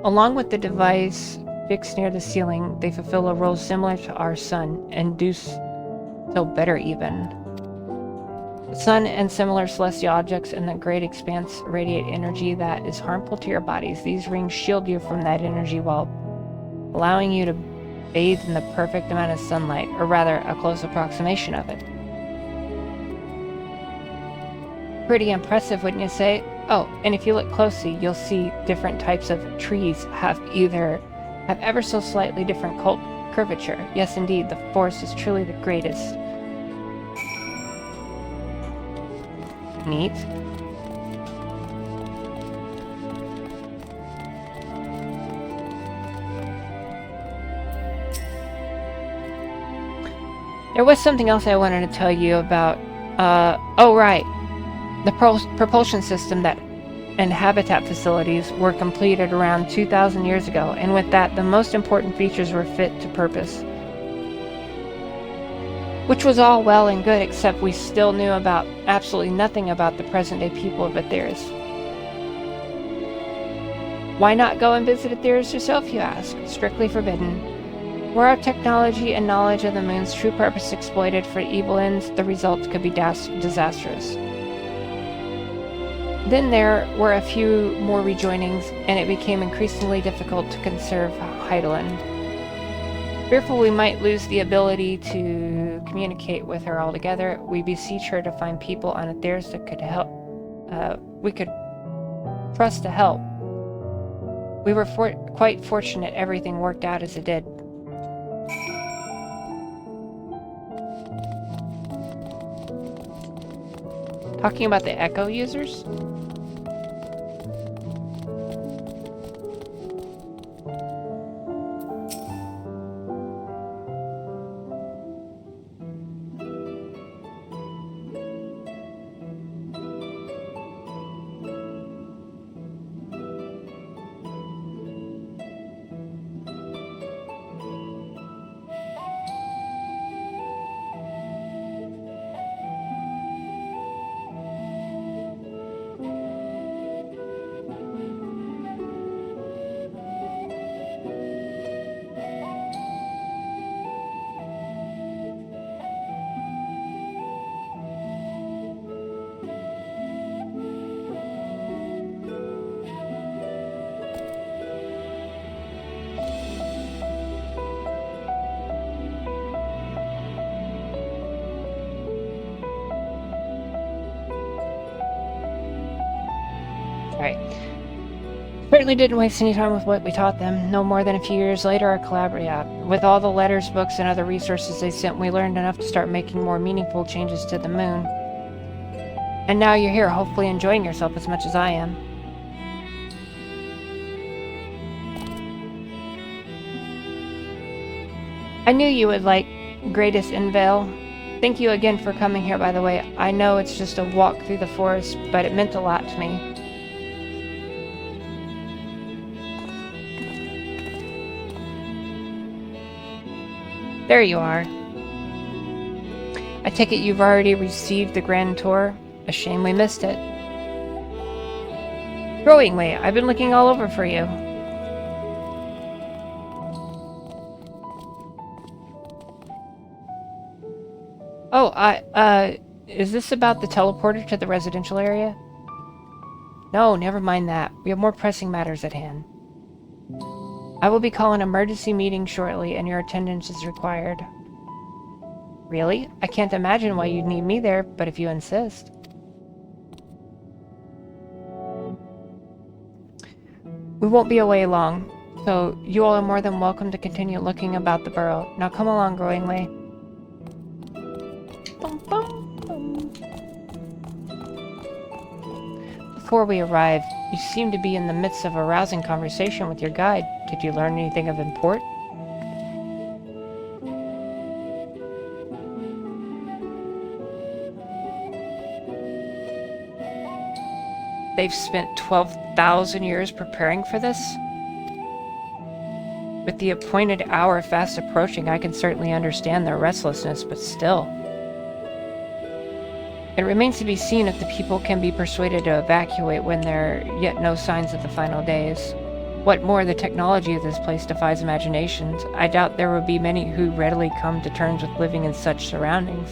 Along with the device fixed near the ceiling, they fulfill a role similar to our sun, and do so better even. The sun and similar celestial objects in the great expanse radiate energy that is harmful to your bodies. These rings shield you from that energy while allowing you to bathe in the perfect amount of sunlight, or rather, a close approximation of it. Pretty impressive, wouldn't you say? Oh, and if you look closely, you'll see different types of trees have ever so slightly different curvature. Yes, indeed, the forest is truly the greatest. Neat. There was something else I wanted to tell you about. Oh right. The propulsion system and habitat facilities were completed around 2,000 years ago, and with that, the most important features were fit to purpose. Which was all well and good, except we still knew absolutely nothing about the present-day people of Aetheris. Why not go and visit Aetheris yourself, you ask? Strictly forbidden. Were our technology and knowledge of the moon's true purpose exploited for evil ends, the results could be disastrous. Then there were a few more rejoinings, and it became increasingly difficult to conserve Heidelin. Fearful we might lose the ability to communicate with her altogether, we beseech her to find people on Aetheris that could help. We could trust to help. We were quite fortunate everything worked out as it did. Talking about the Echo users? Right. Certainly didn't waste any time with what we taught them. No more than a few years later, our with all the letters, books, and other resources they sent, we learned enough to start making more meaningful changes to the moon. And now you're here, hopefully enjoying yourself as much as I am. I knew you would like Greatest Invale. Thank you again for coming here, by the way. I know it's just a walk through the forest, but it meant a lot to me. There you are. I take it you've already received the Grand Tour? A shame we missed it. Growing Way, I've been looking all over for you. Oh, is this about the teleporter to the residential area? No, never mind that. We have more pressing matters at hand. I will be calling an emergency meeting shortly, and your attendance is required. Really? I can't imagine why you'd need me there, but if you insist. We won't be away long, so you all are more than welcome to continue looking about the borough. Now come along, Growing Way. Before we arrived, you seemed to be in the midst of a rousing conversation with your guide. Did you learn anything of import? They've spent 12,000 years preparing for this? With the appointed hour fast approaching, I can certainly understand their restlessness, but still. It remains to be seen if the people can be persuaded to evacuate when there are yet no signs of the final days. What more, the technology of this place defies imaginations. I doubt there will be many who readily come to terms with living in such surroundings.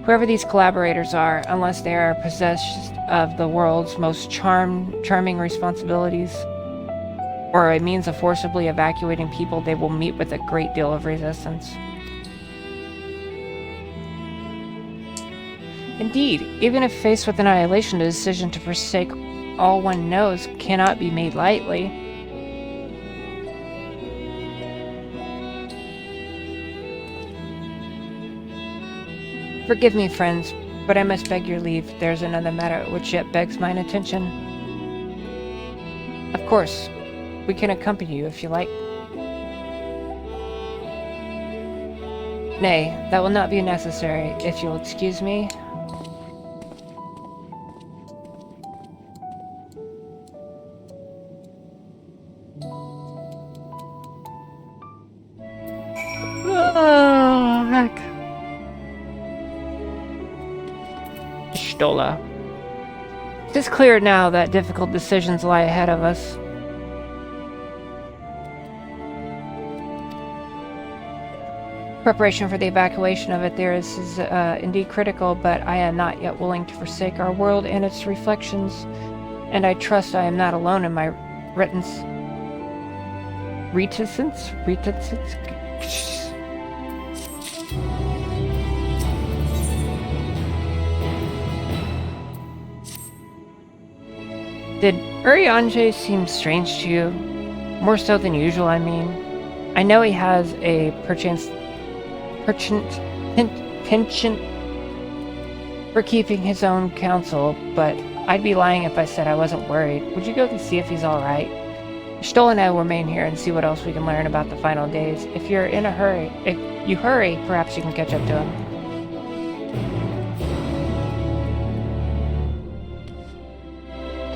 Whoever these collaborators are, unless they are possessed of the world's most charming responsibilities, or a means of forcibly evacuating people, they will meet with a great deal of resistance. Indeed, even if faced with annihilation, the decision to forsake all one knows cannot be made lightly. Forgive me, friends, but I must beg your leave. There's another matter which yet begs mine attention. Of course, we can accompany you if you like. Nay, that will not be necessary, if you'll excuse me. Oh, heck. Y'shtola. It is clear now that difficult decisions lie ahead of us. Preparation for the evacuation of Aetheris is indeed critical, but I am not yet willing to forsake our world and its reflections, and I trust I am not alone in my reticence? Did Urianger seem strange to you? More so than usual, I mean. I know he has a penchant for keeping his own counsel, but I'd be lying if I said I wasn't worried. Would you go and see if he's alright? Y'shtola and I will remain here and see what else we can learn about the final days. If you hurry, perhaps you can catch up to him.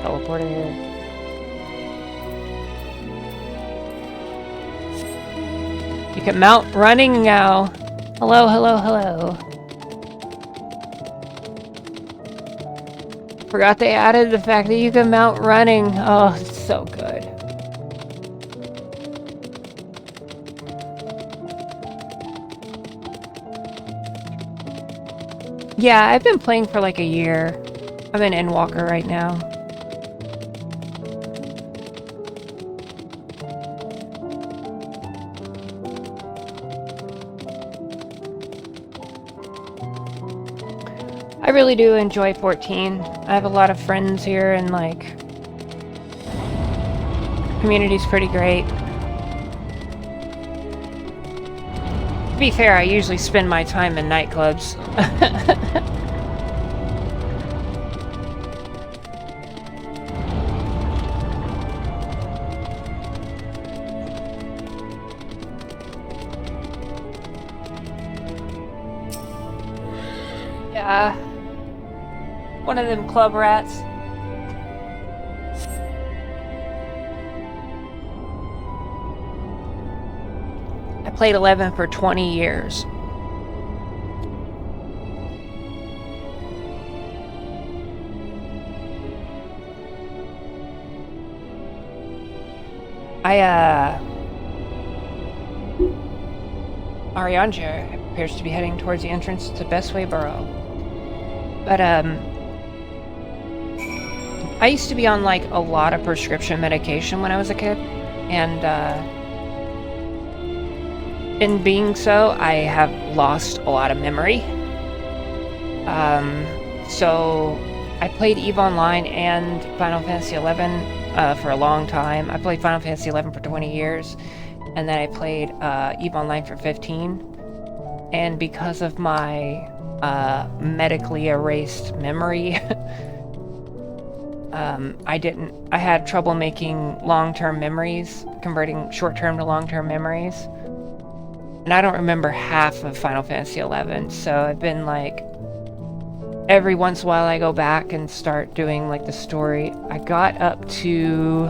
Teleporter here. You can mount running now. Hello, hello, hello. Forgot they added the fact that you can mount running. Oh, it's so good. Yeah, I've been playing for like a year. I'm an Endwalker right now. I really do enjoy 14. I have a lot of friends here, and like, Community's pretty great. To be fair, I usually spend my time in nightclubs. Yeah. One of them club rats. I played 11 for 20 years. Arianja appears to be heading towards the entrance to Bestway Burrow. But, I used to be on, like, a lot of prescription medication when I was a kid, and, in being so, I have lost a lot of memory. So I played EVE Online and Final Fantasy XI for a long time. I played Final Fantasy XI for 20 years, and then I played EVE Online for 15. And because of my medically erased memory, I had trouble making long-term memories, converting short-term to long-term memories. And I don't remember half of Final Fantasy XI, so I've been like, every once in a while I go back and start doing like the story. I got up to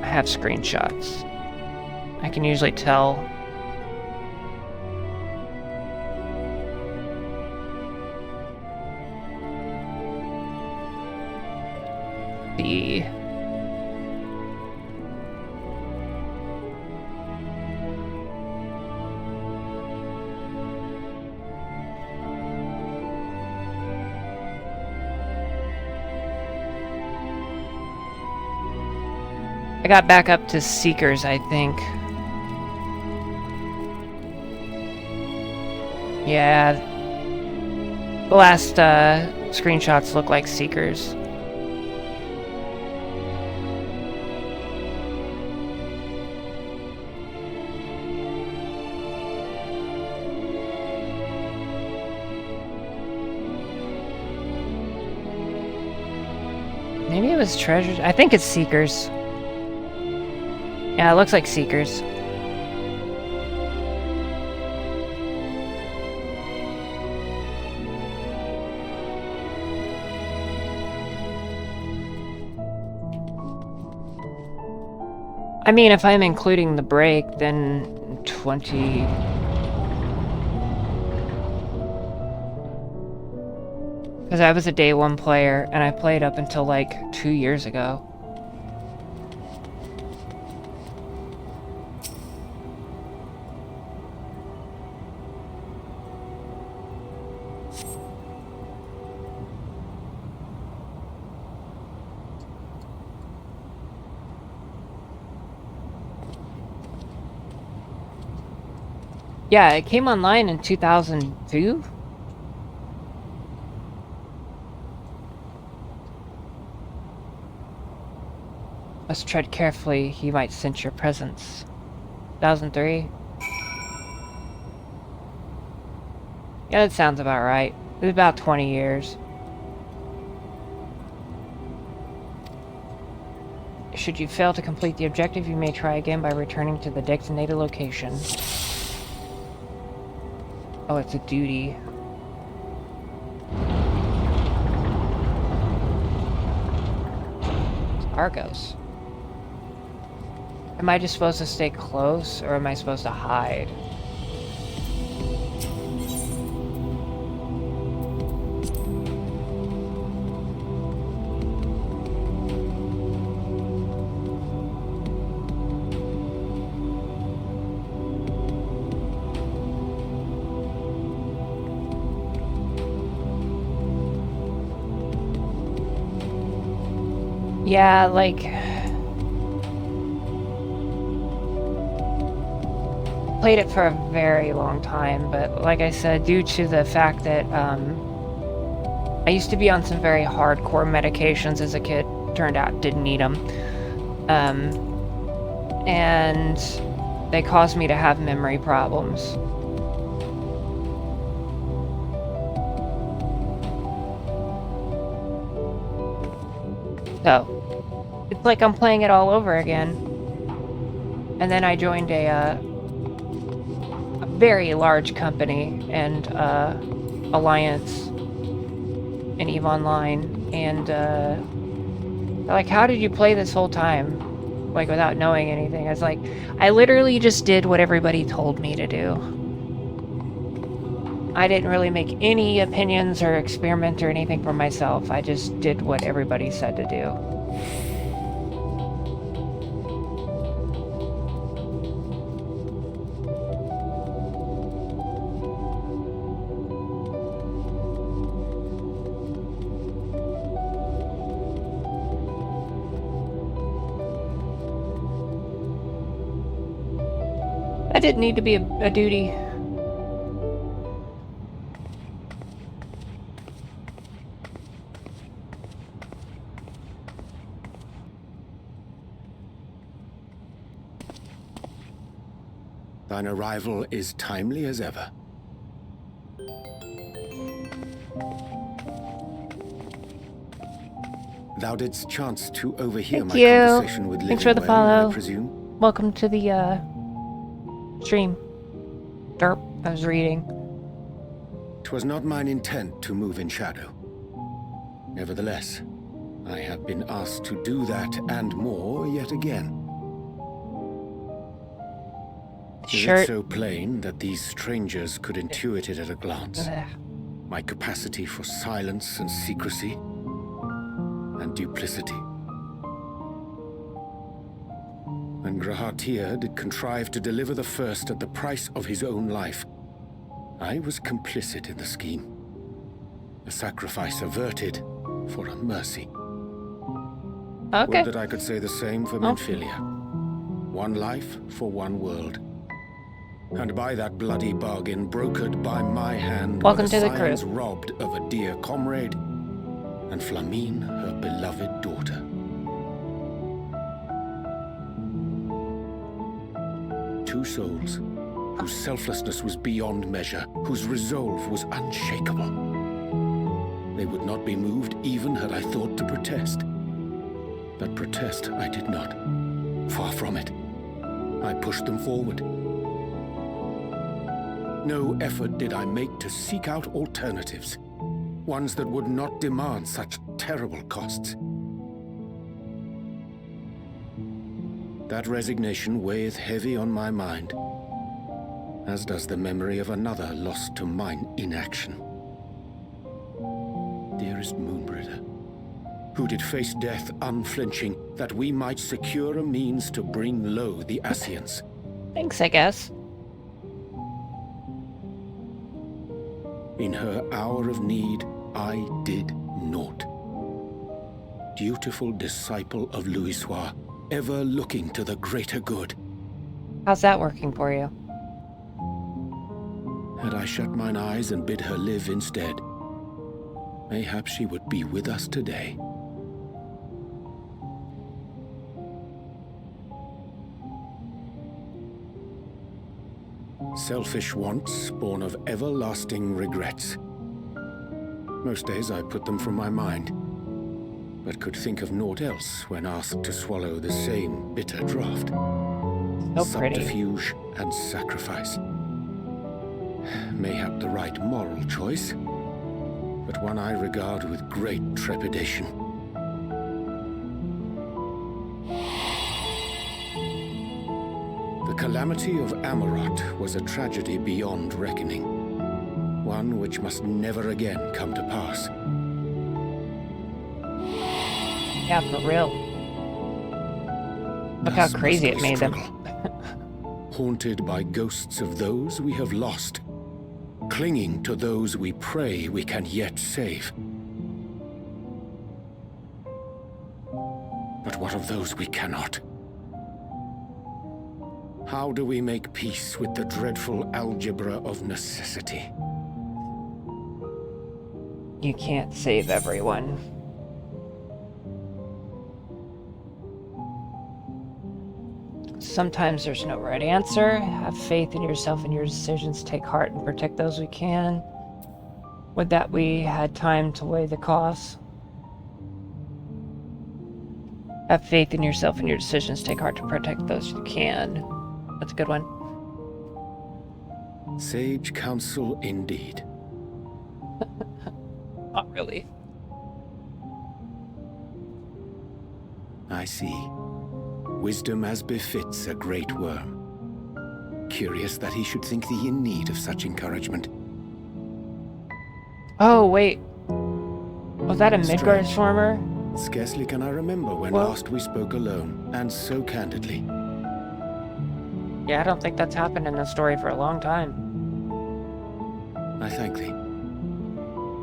I have screenshots. I can usually tell. I got back up to Seekers, I think. Yeah. The last screenshots look like Seekers. Maybe it was Treasures. I think it's Seekers. Yeah, it looks like Seekers. I mean, if I'm including the break, then 20... Because I was a day one player, and I played up until like 2 years ago. Yeah, it came online in 2002? Must tread carefully, he might sense your presence. 2003? Yeah, that sounds about right. It's about 20 years. Should you fail to complete the objective, you may try again by returning to the designated location. Oh, it's a duty. It's Argos. Am I just supposed to stay close, or am I supposed to hide? Yeah, like... played it for a very long time, but like I said, due to the fact that I used to be on some very hardcore medications as a kid, turned out didn't need them, and they caused me to have memory problems. So, it's like I'm playing it all over again. And then I joined a very large company and alliance in EVE Online, and they're like, how did you play this whole time, like, without knowing anything? I was like, I literally just did what everybody told me to do. I didn't really make any opinions or experiment or anything for myself. I just did what everybody said to do. That didn't need to be a duty. Thine arrival is timely as ever. Thou didst chance to overhear Thank my you. conversation with Thanks for the Livingwell, follow. I presume. Welcome to the stream. Derp, I was reading. 'Twas not mine intent to move in shadow. Nevertheless, I have been asked to do that and more yet again. Is Shirt. it so plain that these strangers could intuit it at a glance? Ugh. My capacity for silence and secrecy and duplicity. When Grahar did contrive to deliver the first at the price of his own life, I was complicit in the scheme. A sacrifice averted for a mercy. Okay. Would that I could say the same for Minfilia. One life for one world. And by that bloody bargain brokered by my hand, Welcome were to the crew. Scions robbed of a dear comrade, and Flamine her beloved daughter. Two souls, whose selflessness was beyond measure, whose resolve was unshakable. They would not be moved even had I thought to protest. But protest I did not. Far from it. I pushed them forward. No effort did I make to seek out alternatives, ones that would not demand such terrible costs. That resignation weigheth heavy on my mind, as does the memory of another lost to mine inaction. Dearest Moonbringer, who did face death unflinching, that we might secure a means to bring low the Ascians. Thanks, I guess. In her hour of need, I did naught. Dutiful disciple of Louisoix, ever looking to the greater good. How's that working for you? Had I shut mine eyes and bid her live instead, mayhap she would be with us today. Selfish wants born of everlasting regrets. Most days I put them from my mind, but could think of naught else when asked to swallow the same bitter draught. So pretty. Subterfuge and sacrifice. Mayhap the right moral choice, but one I regard with great trepidation. The calamity of Amarot was a tragedy beyond reckoning, one which must never again come to pass. Yeah, for real. Look how Thus crazy must it we made them. struggle, haunted by ghosts of those we have lost, clinging to those we pray we can yet save. But what of those we cannot? How do we make peace with the dreadful algebra of necessity? You can't save everyone. Sometimes there's no right answer. Have faith in yourself and your decisions. Take heart and protect those we can. Would that we had time to weigh the costs. Have faith in yourself and your decisions. Take heart to protect those you can. That's a good one. Sage counsel indeed. Not really. I see. Wisdom as befits a great worm. Curious that he should think thee in need of such encouragement. Oh, wait. Was that a Midgard farmer? Scarcely can I remember when Well- last we spoke alone, and so candidly. Yeah, I don't think that's happened in the story for a long time. I thank thee.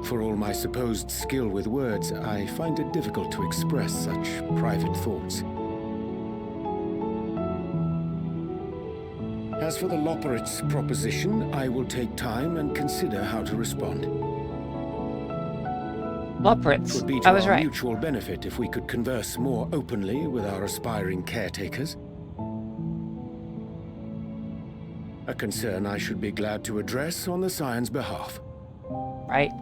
For all my supposed skill with words, I find it difficult to express such private thoughts. As for the Loporrit's proposition, I will take time and consider how to respond. It Loporrits. would be to I was our right. mutual benefit if we could converse more openly with our aspiring caretakers. A concern I should be glad to address on the Scion's behalf. Right.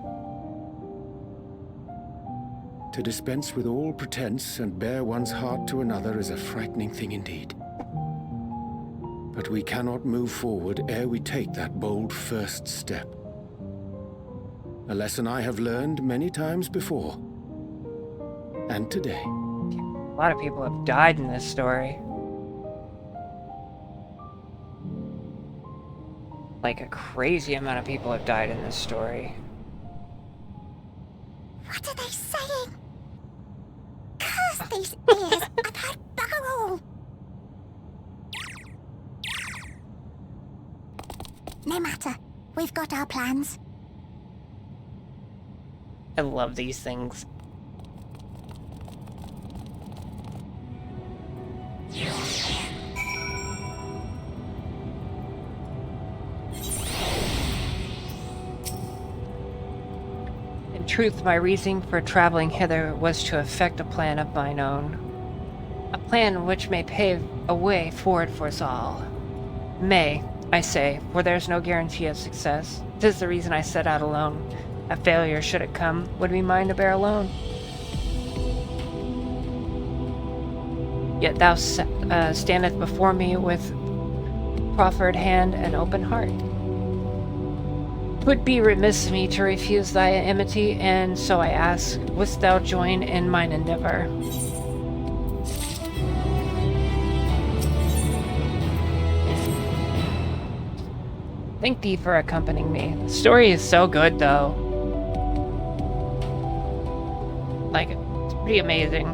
To dispense with all pretense and bare one's heart to another is a frightening thing indeed. But we cannot move forward ere we take that bold first step. A lesson I have learned many times before. And today. A lot of people have died in this story. Like a crazy amount of people have died in this story. What are they saying? Curse these ears! I've heard bugger all! No matter. We've got our plans. I love these things. In truth, my reasoning for traveling hither was to effect a plan of mine own. A plan which may pave a way forward for us all. May, I say, for there's no guarantee of success. 'Tis the reason I set out alone. A failure, should it come, would be mine to bear alone. Yet thou standeth before me with proffered hand and open heart. 'Twould be remiss of me to refuse thy enmity, and so I ask, wouldst thou join in mine endeavor? Thank thee for accompanying me. The story is so good, though. Like, it's pretty amazing.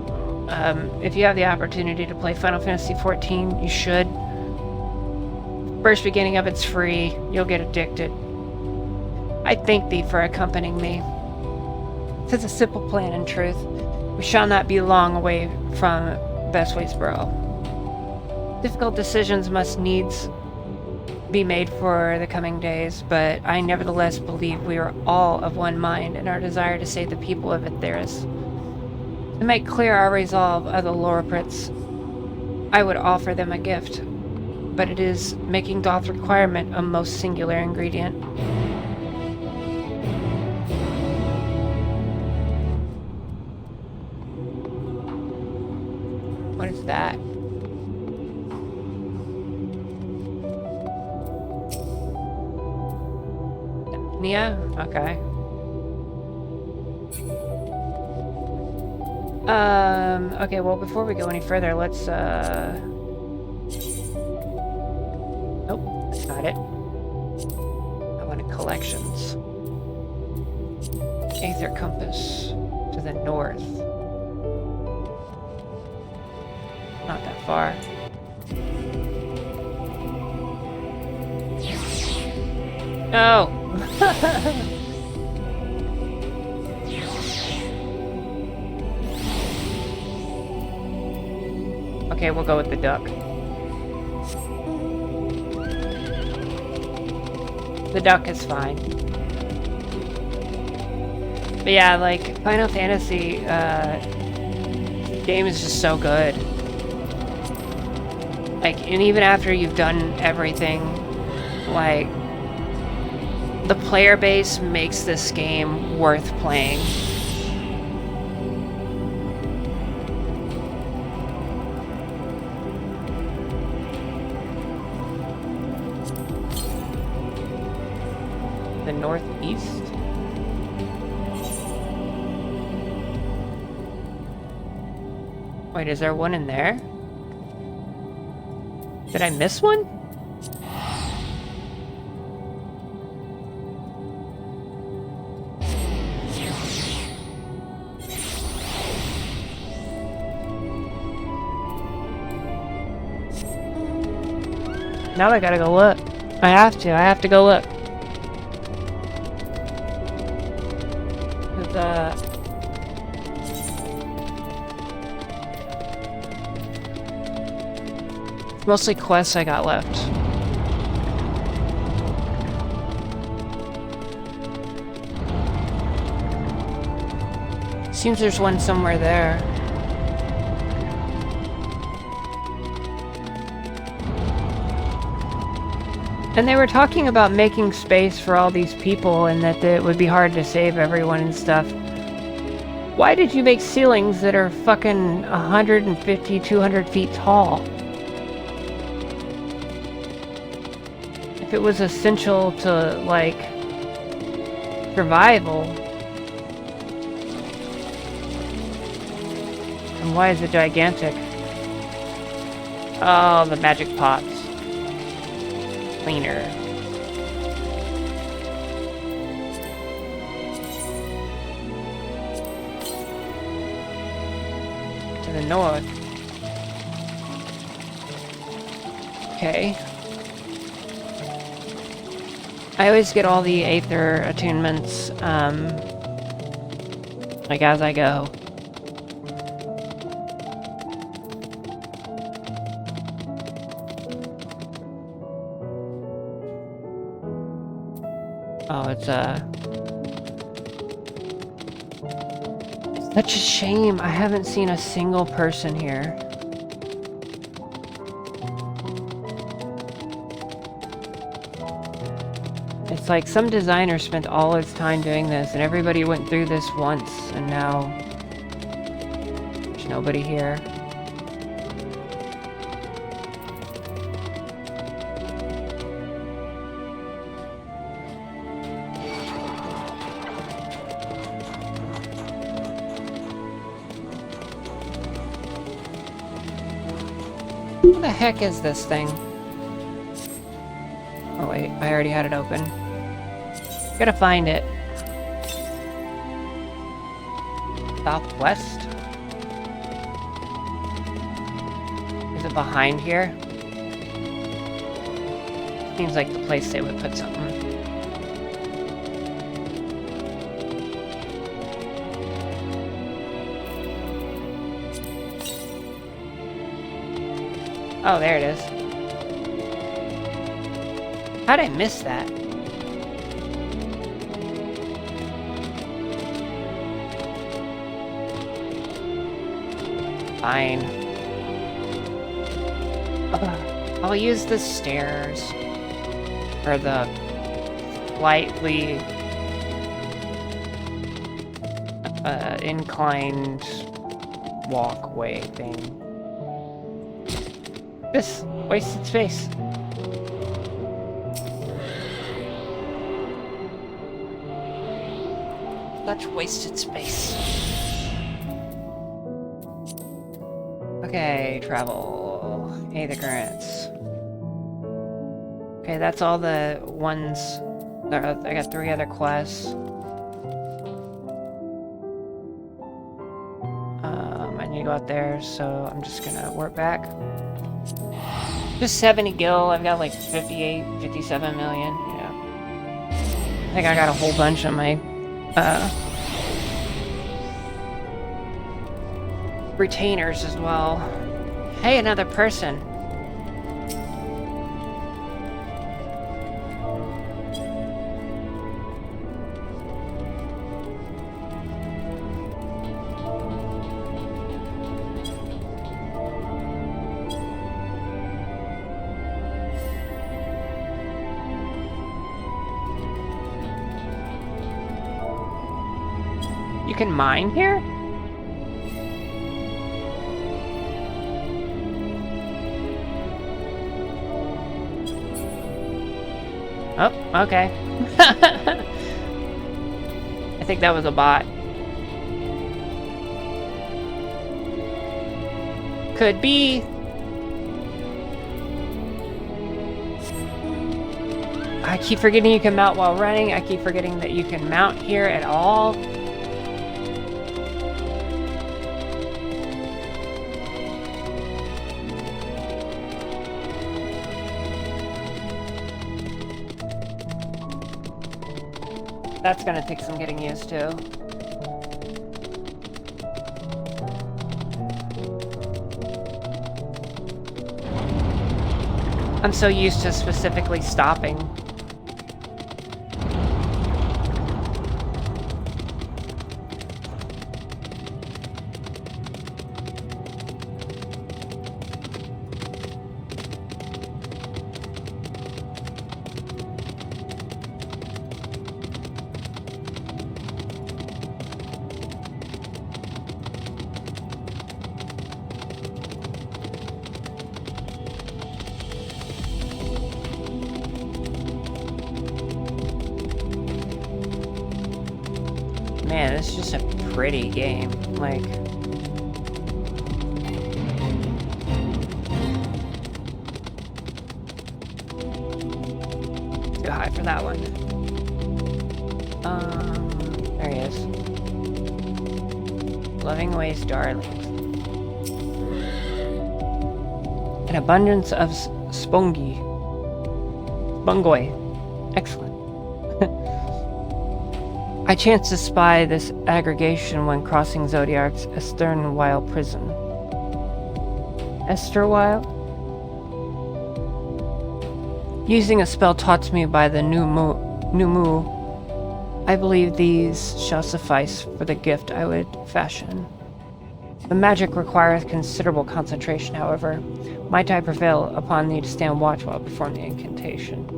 If you have the opportunity to play Final Fantasy XIV, you should. First beginning of it's free. You'll get addicted. I thank thee for accompanying me. 'Tis a simple plan, in truth. We shall not be long away from Bestwaysboro. Difficult decisions must needs be made for the coming days, but I nevertheless believe we are all of one mind in our desire to save the people of Aetheris. To make clear our resolve of the Loporrits, I would offer them a gift, but it is making doth requirement a most singular ingredient. What is that? Nia? Okay. Okay, well, before we go any further, let's, Nope, that's not it. I wanted collections. Aether Compass to the north. Not that far. No! Okay, we'll go with the duck. The duck is fine. But yeah, like, Final Fantasy, game is just so good. Like, and even after you've done everything, like, the player base makes this game worth playing. The northeast? Wait, is there one in there? Did I miss one? Now I gotta go look. I have to go look. It's mostly quests I got left. Seems there's one somewhere there. And they were talking about making space for all these people and that it would be hard to save everyone and stuff. Why did you make ceilings that are fucking 150, 200 feet tall? If it was essential to, like, survival. And why is it gigantic? Oh, the magic pots. Cleaner. To the north. Okay. I always get all the Aether attunements, like as I go. Oh, it's such a shame. I haven't seen a single person here. It's like some designer spent all his time doing this, and everybody went through this once, and now there's nobody here. What the heck is this thing? Oh wait, I already had it open. Gotta find it. Southwest? Is it behind here? Seems like the place they would put something. Oh, there it is. How'd I miss that? Fine. I'll use the stairs. Or the slightly inclined walkway thing. This wasted space. Such wasted space. Okay, travel. Aether currents. Okay, that's all the ones. I got 3 other quests. I need to go out there, so I'm just gonna warp back. Just 70 gil, I've got like 58, 57 million, yeah. I think I got a whole bunch on my, retainers as well. Hey, another person. You can mine here? Oh, okay. I think that was a bot. Could be. I keep forgetting you can mount while running. I keep forgetting that you can mount here at all. That's gonna take some getting used to. I'm so used to specifically stopping. Man, it's just a pretty game. Like, too high for that one. There he is. Loving ways, darlings. An abundance of spongoi. Excellent. I chanced to spy this aggregation when crossing Zodiark's Esternwile prison. Esterwile? Using a spell taught to me by the Numu, I believe these shall suffice for the gift I would fashion. The magic requires considerable concentration, however. Might I prevail upon thee to stand watch while I perform the incantation?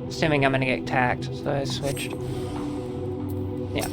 Assuming I'm gonna get attacked, so I switched. Yeah.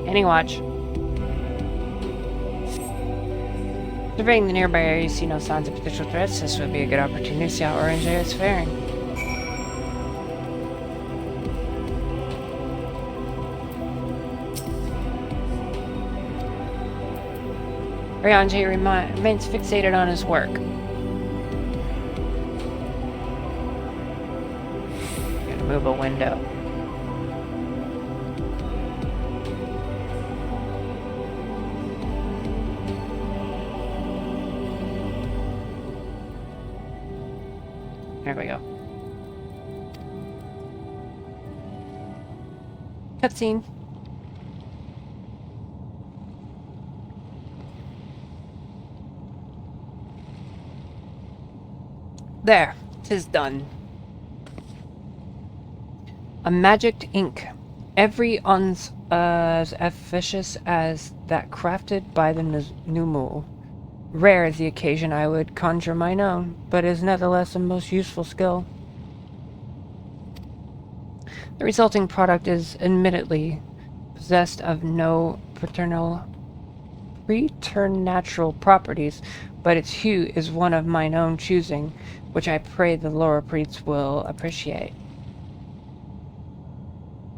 Any watch. Surveying the nearby area, you see no signs of potential threats. This would be a good opportunity to see how Orange is faring. Ryanje remains fixated on his work. Gonna move a window. There we go. Cutscene. There, 'tis done. A magicked ink, every ounce as efficacious as that crafted by the Numu. Rare is the occasion I would conjure mine own, but is nevertheless a most useful skill. The resulting product is admittedly possessed of no preternatural properties, but its hue is one of mine own choosing, which I pray the Laura Priest will appreciate.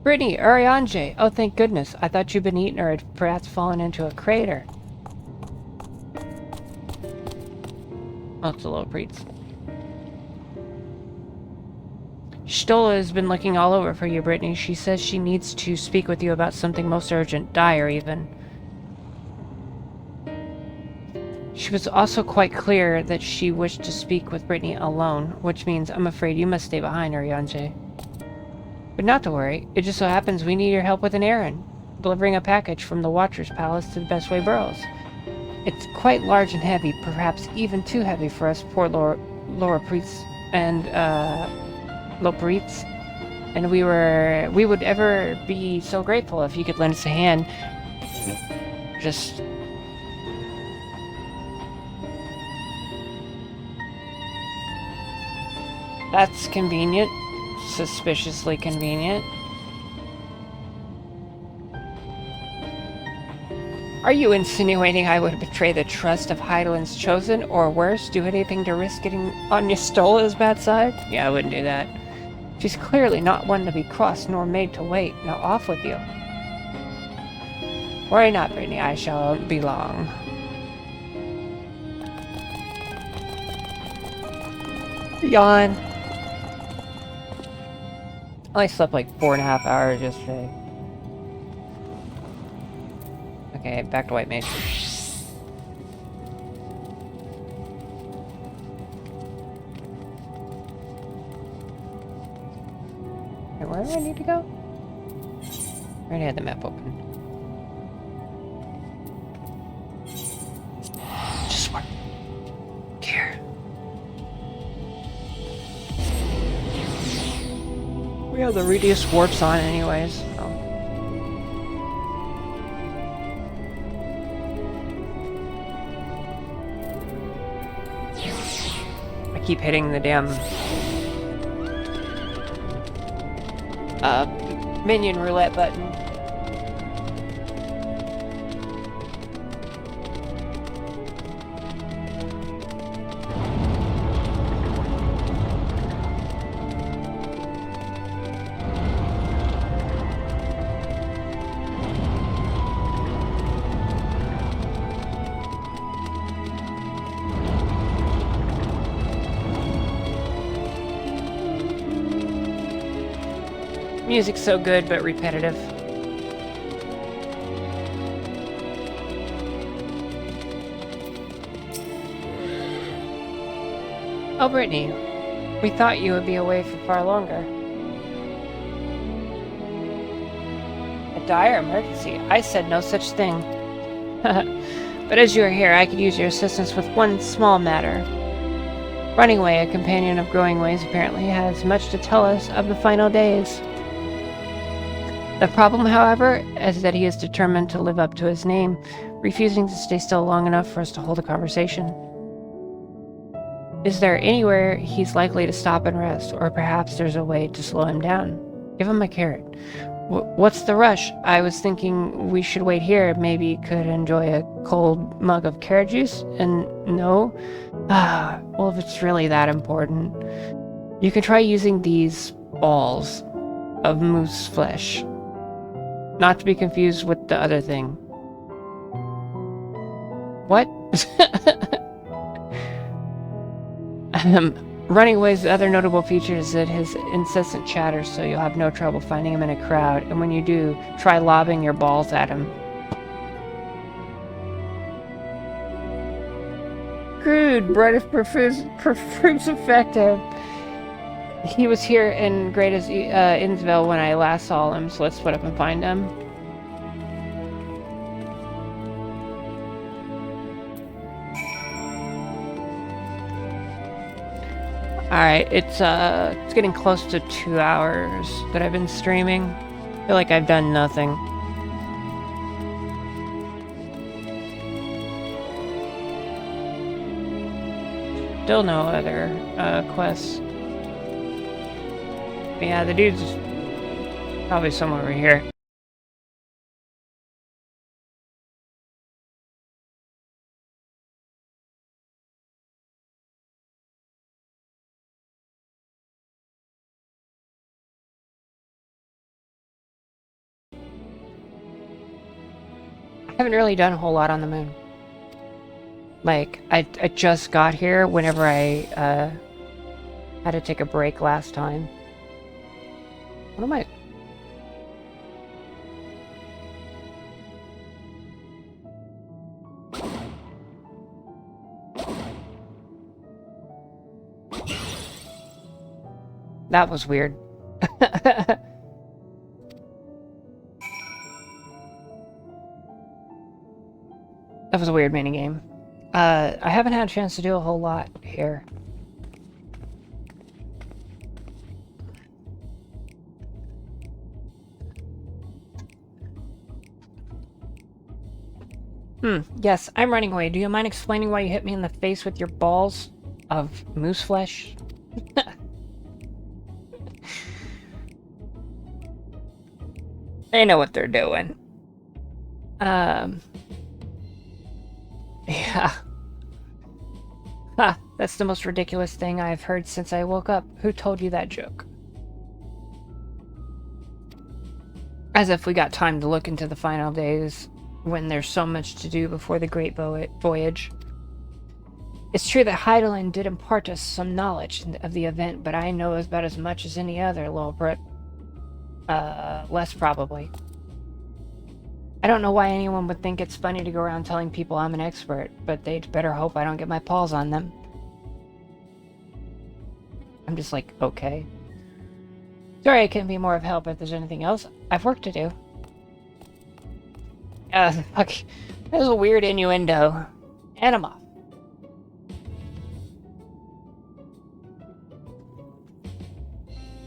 Brittany, Urianger! Oh, thank goodness. I thought you'd been eaten or had perhaps fallen into a crater. Oh, it's a little priest. Stola has been looking all over for you, Brittany. She says she needs to speak with you about something most urgent, dire even. She was also quite clear that she wished to speak with Brittany alone, which means I'm afraid you must stay behind, Urianger. But not to worry, it just so happens we need your help with an errand, delivering a package from the Watcher's Palace to the Bestway Burrows. It's quite large and heavy, perhaps even too heavy for us poor Laura priests and, Loprites. And we would ever be so grateful if you could lend us a hand. Just... That's convenient. Suspiciously convenient. Are you insinuating I would betray the trust of Heidelin's Chosen, or worse, do anything to risk getting Anya Stola's bad side? Yeah, I wouldn't do that. She's clearly not one to be crossed nor made to wait. Now off with you. Worry not, Brittany, I shall be long. Yawn. I slept like 4.5 hours yesterday. Okay, back to White Mage. Okay, where do I need to go? I already had the map open. Just one. Here. We have the Radius warps on anyways. So. I keep hitting the damn minion roulette button. Music's so good, but repetitive. Oh, Brittany. We thought you would be away for far longer. A dire emergency? I said no such thing. But as you are here, I could use your assistance with one small matter. Running Way, a companion of Growing Ways, apparently has much to tell us of the final days. The problem, however, is that he is determined to live up to his name, refusing to stay still long enough for us to hold a conversation. Is there anywhere he's likely to stop and rest, or perhaps there's a way to slow him down? Give him a carrot. What's the rush? I was thinking we should wait here, maybe could enjoy a cold mug of carrot juice, and no? Well, if it's really that important. You can try using these balls of moose flesh. Not to be confused with the other thing. What? Running Away's other notable feature is that his incessant chatter, so you'll have no trouble finding him in a crowd, and when you do, try lobbing your balls at him. Crude, but if proves effective. He was here in Greatest Innsville when I last saw him, so let's split up and find him. Alright, it's getting close to 2 hours that I've been streaming. I feel like I've done nothing. Still no other quests. Yeah, the dude's probably somewhere over here. haven't really done a whole lot on the moon. Like, I just got here whenever I had to take a break last time. What am I... That was weird. That was a weird minigame. I haven't had a chance to do a whole lot here. Yes, I'm running away. Do you mind explaining why you hit me in the face with your balls of moose flesh? They know what they're doing. Yeah. Ha, that's the most ridiculous thing I've heard since I woke up. Who told you that joke? As if we got time to look into the final days, when there's so much to do before the Great Voyage. It's true that Hydaelyn did impart us some knowledge of the event, but I know about as much as any other Lilbrit. Less probably. I don't know why anyone would think it's funny to go around telling people I'm an expert, but they'd better hope I don't get my paws on them. I'm just like, okay. Sorry I couldn't be more of help if there's anything else. I've work to do. Fuck. That was a weird innuendo. And I'm off.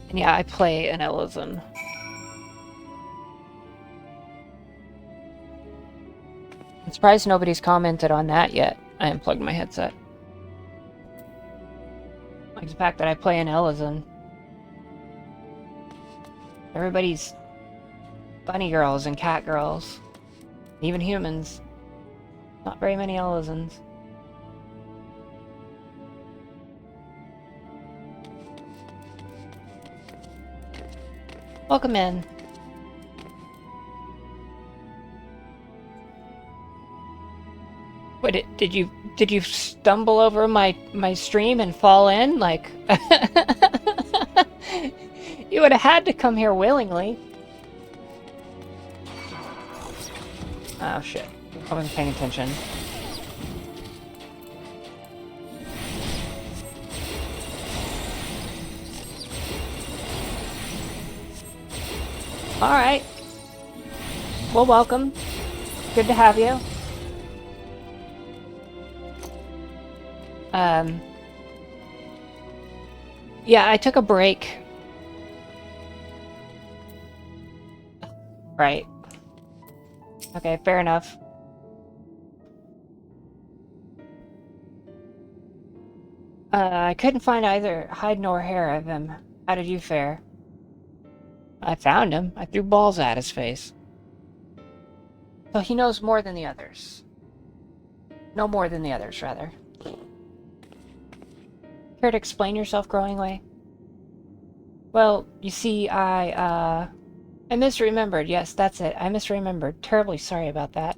And yeah, I play an Elysian. I'm surprised nobody's commented on that yet. I unplugged my headset. Like the fact that I play an Elysian. Everybody's bunny girls and cat girls. Even humans. Not very many Elysians. Welcome in. What, did you stumble over my stream and fall in? Like, you would have had to come here willingly. Oh shit, I wasn't paying attention. Alright. Well, welcome. Good to have you. Yeah, I took a break. Right. Okay, fair enough. I couldn't find either hide nor hair of him. How did you fare? I found him. I threw balls at his face. So he knows more than the others. No more than the others, rather. Care to explain yourself, Growingway? Well, you see, I misremembered. Yes, that's it. I misremembered. Terribly sorry about that.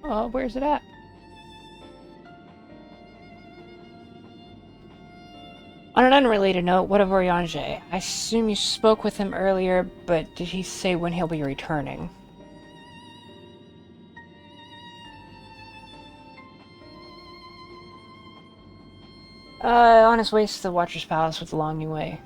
Oh, where's it at? On an unrelated note, what of Urianger? I assume you spoke with him earlier, but did he say when he'll be returning? On his way to the Watcher's Palace with the Longing Way.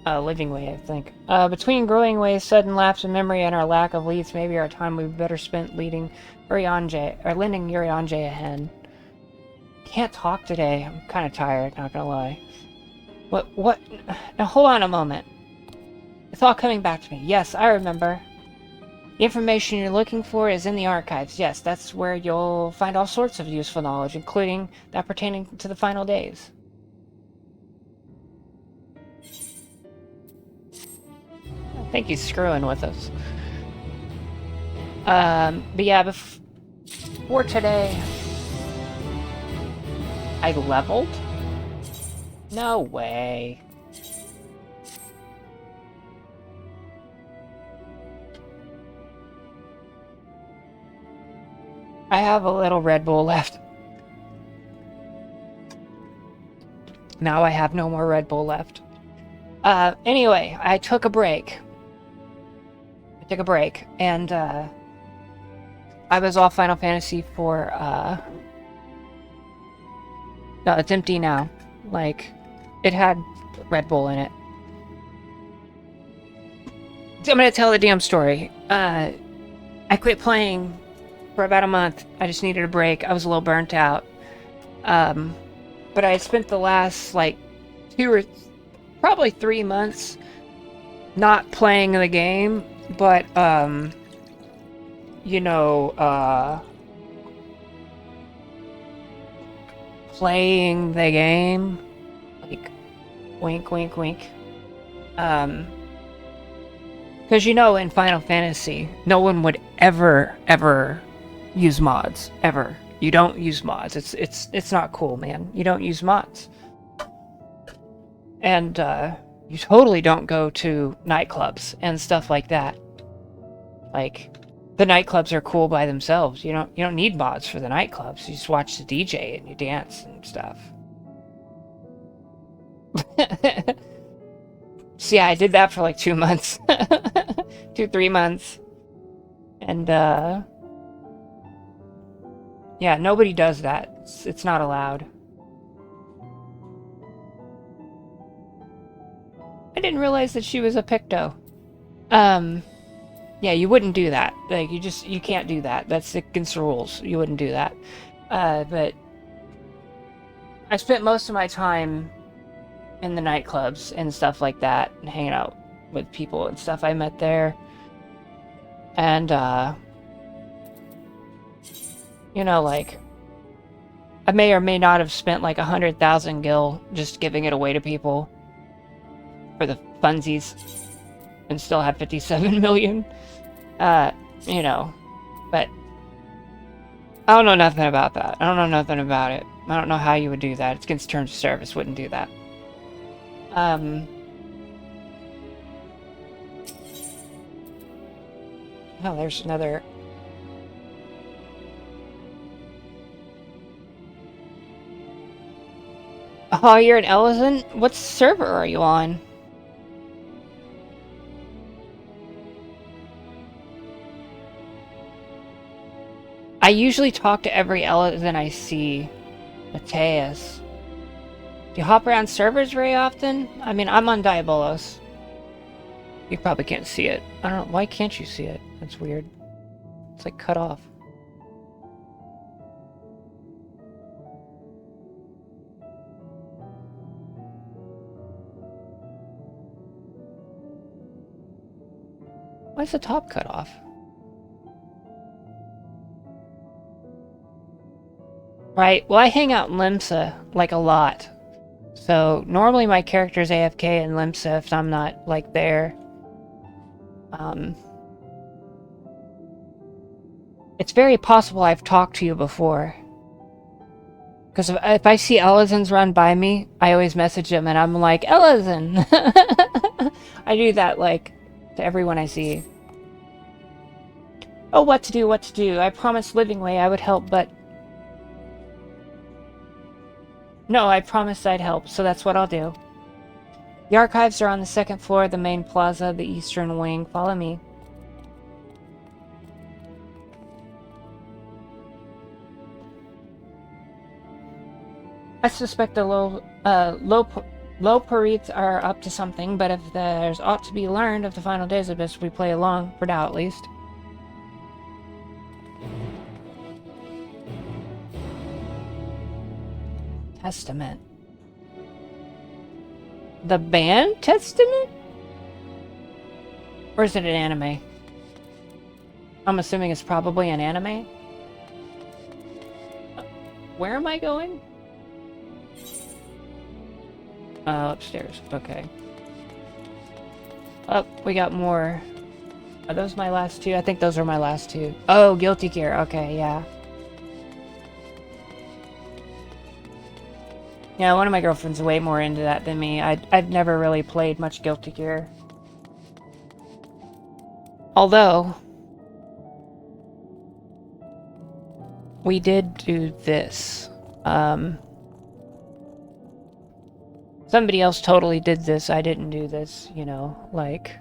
Living Way, I think. Between Growing Way's sudden lapse in memory and our lack of leads, maybe our time would be better spent leading Urianger, or lending Urianger a hand. Can't talk today. I'm kind of tired, not gonna lie. What? Now hold on a moment. It's all coming back to me. Yes, I remember. The information you're looking for is in the archives. Yes, that's where you'll find all sorts of useful knowledge, including that pertaining to the final days. I think he's screwing with us. But yeah, before today, I leveled. No way. I have a little Red Bull left. Now I have no more Red Bull left. Anyway, I took a break. And, I was off Final Fantasy for, no, it's empty now. Like, it had Red Bull in it. So I'm gonna tell the damn story. I quit playing for about a month. I just needed a break. I was a little burnt out. But I spent the last, like, 2 or probably 3 months not playing the game, but, you know, playing the game. Like, wink, wink, wink. Because, you know, in Final Fantasy, no one would ever use mods. Ever. You don't use mods. It's not cool, man. You don't use mods. And, you totally don't go to nightclubs and stuff like that. Like, the nightclubs are cool by themselves. You don't need mods for the nightclubs. You just watch the DJ and you dance and stuff. So yeah, I did that for like 2 months. 2-3 months. And, yeah, nobody does that. It's not allowed. I didn't realize that she was a Picto. Yeah, you wouldn't do that. Like, you can't do that. That's against the rules. You wouldn't do that. But I spent most of my time in the nightclubs and stuff like that, and hanging out with people and stuff I met there. And, you know, like, I may or may not have spent like 100,000 gil just giving it away to people for the funsies and still have 57 million. You know, but I don't know nothing about that. I don't know nothing about it. I don't know how you would do that. It's against terms of service. Wouldn't do that. Oh, there's another. Oh, you're an Ellison? What server are you on? I usually talk to every Ellison I see. Mateus. Do you hop around servers very often? I mean, I'm on Diabolos. You probably can't see it. I don't know. Why can't you see it? That's weird. It's like cut off. Why is the top cut off? Right, well I hang out in Limsa, like, a lot. So, normally my character's AFK in Limsa if I'm not, like, there. It's very possible I've talked to you before. Because if I see Elizons run by me, I always message them and I'm like, Elizon! I do that, like, to everyone I see. Oh, what to do. I promised Livingway I would help, but... No, I promised I'd help, so that's what I'll do. The archives are on the 2nd floor of the main plaza, the eastern wing. Follow me. I suspect the Low-Parites are up to something, but if there's aught to be learned of the final days of this, we play along, for now at least. Testament. The band Testament? Or is it an anime? I'm assuming it's probably an anime. Where am I going? Upstairs. Okay. Oh, we got more. Are those my last two? I think those are my last two. Oh, Guilty Gear. Okay, yeah. Yeah, one of my girlfriends is way more into that than me. I've never really played much Guilty Gear. Although, we did do this. Somebody else totally did this. I didn't do this, you know, like,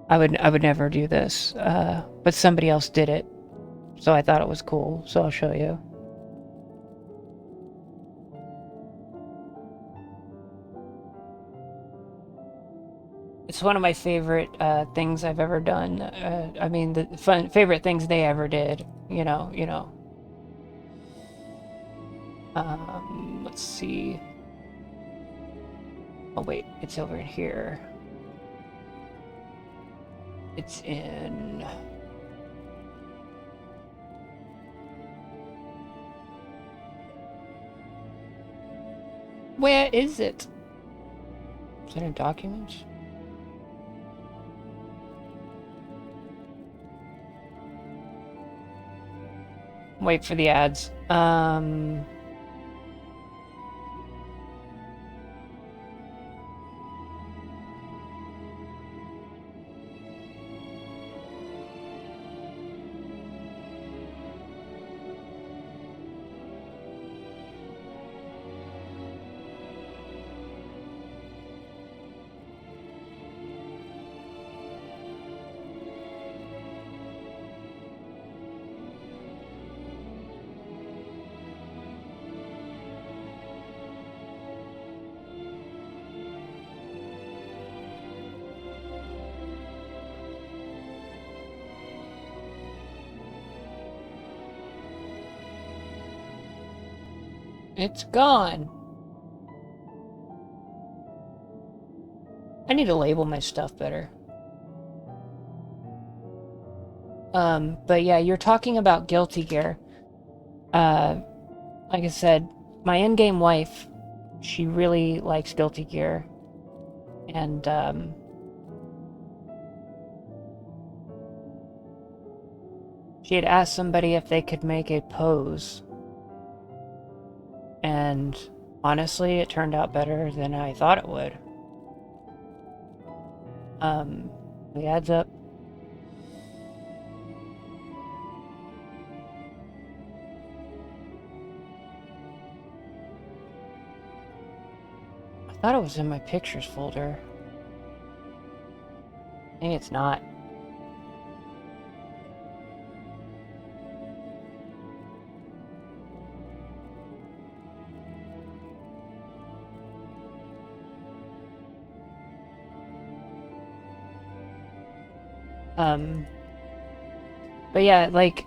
I would never do this. But somebody else did it. So I thought it was cool, so I'll show you. It's one of my favorite things I've ever done. I mean, the favorite things they ever did. You know. Let's see. Oh wait, it's over here. It's in. Where is it? Is it in documents? Wait for the ads. It's gone. I need to label my stuff better. But yeah, you're talking about Guilty Gear. Like I said, my in-game wife, she really likes Guilty Gear. And, she had asked somebody if they could make a pose. And honestly, it turned out better than I thought it would. The ads up. I thought it was in my pictures folder. Maybe it's not. But yeah, like,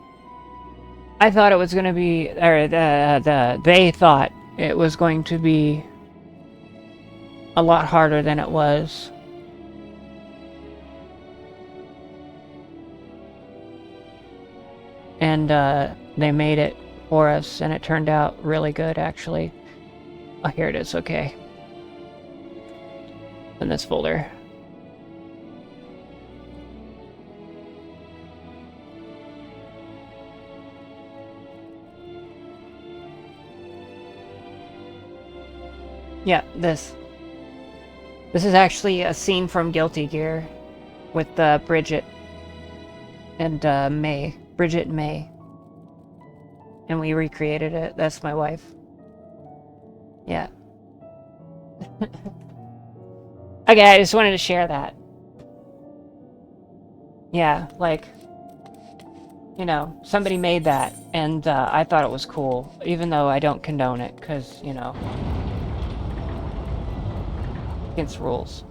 I thought it was gonna be, or they thought it was going to be a lot harder than it was. And, they made it for us, and it turned out really good, actually. Oh, here it is, okay. In this folder. Yeah, this is actually a scene from Guilty Gear with Bridget and May. Bridget and May. And we recreated it. That's my wife. Yeah. Okay, I just wanted to share that. Yeah, like, you know, somebody made that, and I thought it was cool, even though I don't condone it, because, you know, against rules.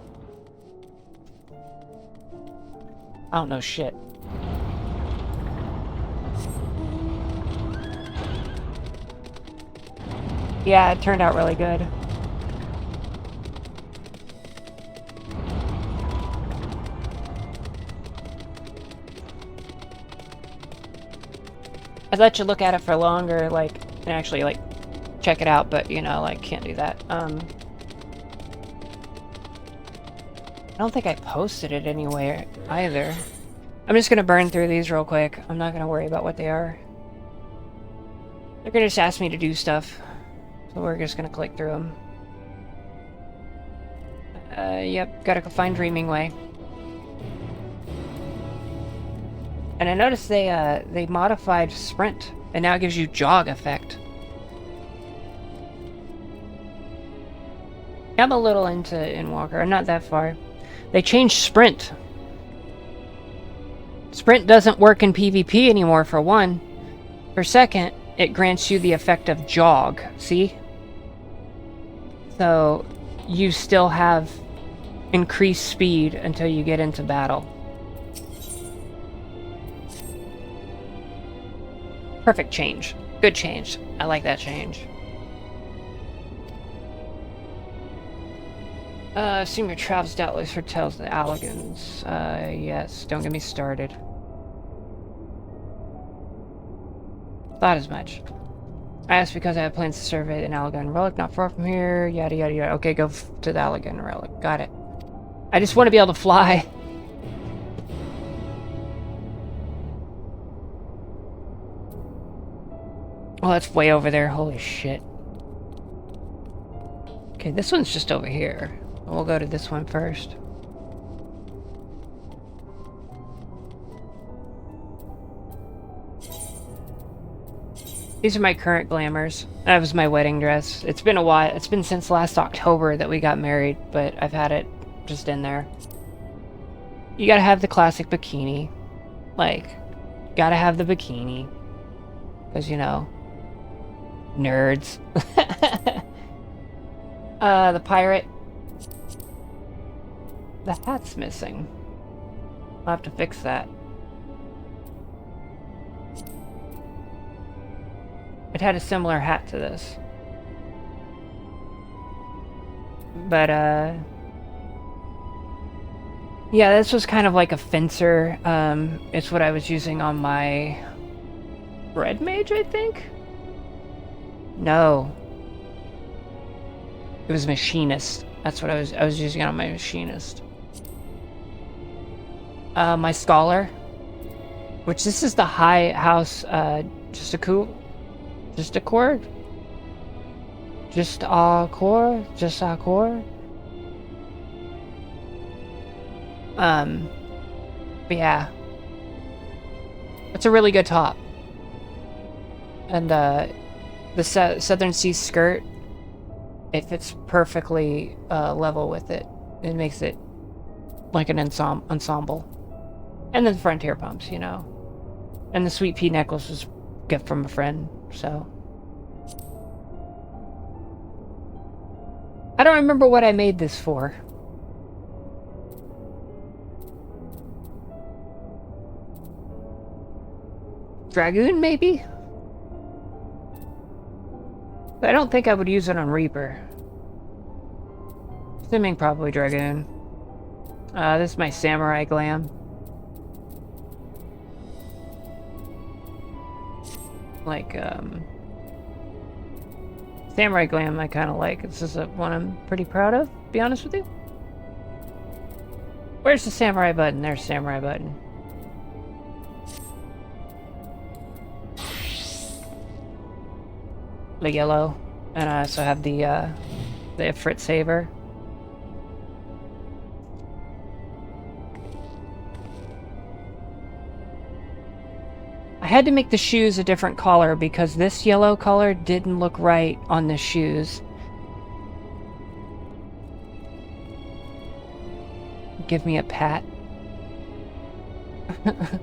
I don't know shit. Yeah, it turned out really good. I'd let you look at it for longer, like, and actually, like, check it out, but, you know, like, can't do that. I don't think I posted it anywhere either. I'm just gonna burn through these real quick. I'm not gonna worry about what they are. They're gonna just ask me to do stuff. So we're just gonna click through them. Yep, gotta go find Dreaming Way. And I noticed they modified sprint, and now it gives you jog effect. I'm a little into Endwalker. I'm not that far. They changed sprint. Sprint doesn't work in PvP anymore, for one. For second, it grants you the effect of jog. See? So you still have increased speed until you get into battle. Perfect change. Good change. I like that change. Assume your travels doubtless foretells the Allagans. Yes. Don't get me started. Thought as much. I asked because I have plans to survey an Allagan relic not far from here. Yada yada yada. Okay, go to the Allagan relic. Got it. I just want to be able to fly. Oh, that's way over there. Holy shit. Okay, this one's just over here. We'll go to this one first. These are my current glamours. That was my wedding dress. It's been a while. It's been since last October that we got married, but I've had it just in there. You gotta have the classic bikini. Like, gotta have the bikini. Because, you know, nerds. The pirate. The hat's missing. I'll have to fix that. It had a similar hat to this. But, yeah, this was kind of like a fencer. It's what I was using on my Red Mage, I think? No. It was Machinist. That's what I was using it on my Machinist. My Scholar. Which this is the High House, Just a core? Just a core? But yeah. It's a really good top. And, the Southern Sea skirt, it fits perfectly, level with it. It makes it like an ensemble. And then the frontier pumps, you know. And the Sweet Pea necklace was a gift from a friend, so. I don't remember what I made this for. Dragoon, maybe? I don't think I would use it on Reaper. Assuming probably Dragoon. This is my Samurai Glam. Like, Samurai Glam I kind of like. This is one I'm pretty proud of, to be honest with you. Where's the Samurai button? There's Samurai button. The yellow, and I also have the Ifrit Saber. I had to make the shoes a different color because this yellow color didn't look right on the shoes. Give me a pat. But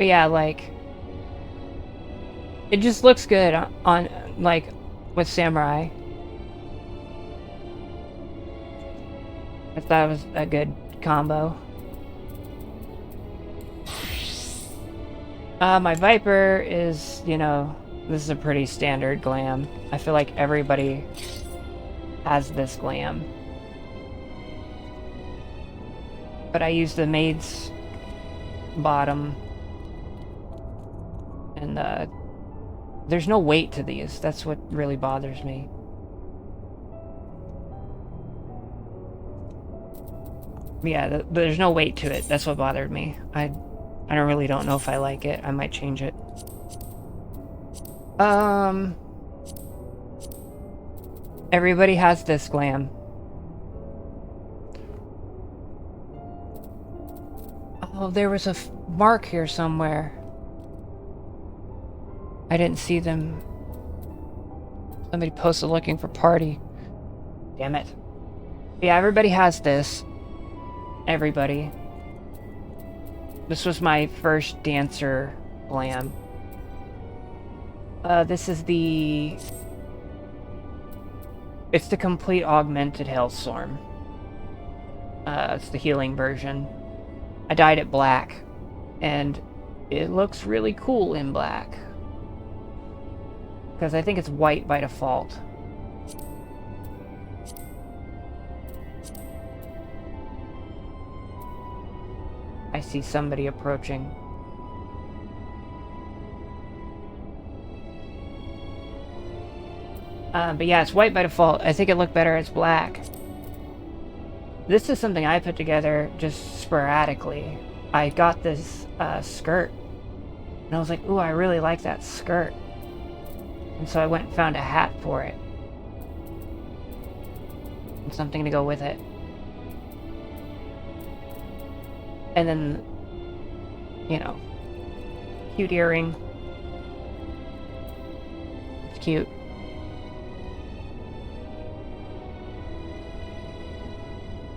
yeah, like, it just looks good on like, with Samurai. I thought it was a good combo. My Viper is, you know, this is a pretty standard glam. I feel like everybody has this glam. But I use the Maid's bottom. And, there's no weight to these. That's what really bothers me. Yeah, there's no weight to it. That's what bothered me. I really don't know if I like it. I might change it. Everybody has this glam. Oh, there was a mark here somewhere. I didn't see them. Somebody posted looking for party. Damn it. Yeah, everybody has this. Everybody. This was my first dancer glam. This is the... It's the complete augmented Hailstorm. It's the healing version. I dyed it black, and it looks really cool in black. Because I think it's white by default. I see somebody approaching. But yeah, it's white by default. I think it looked better as black. This is something I put together just sporadically. I got this skirt, and I was like, ooh, I really like that skirt. And so I went and found a hat for it. And something to go with it. And then, you know, cute earring. It's cute.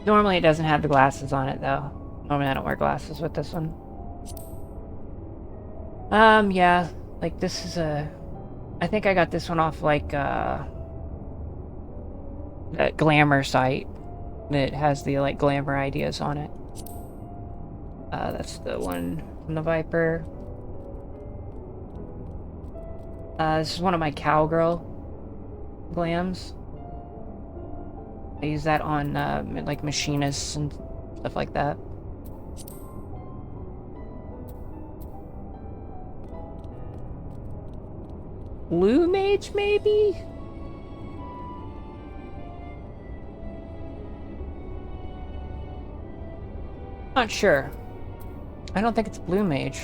Normally it doesn't have the glasses on it, though. Normally I don't wear glasses with this one. Yeah, like this is a... I think I got this one off, like, that Glamour site that has the, like, glamour ideas on it. That's the one from the Viper. This is one of my cowgirl glams. I use that on, like, machinists and stuff like that. Blue Mage, maybe? Not sure. I don't think it's Blue Mage.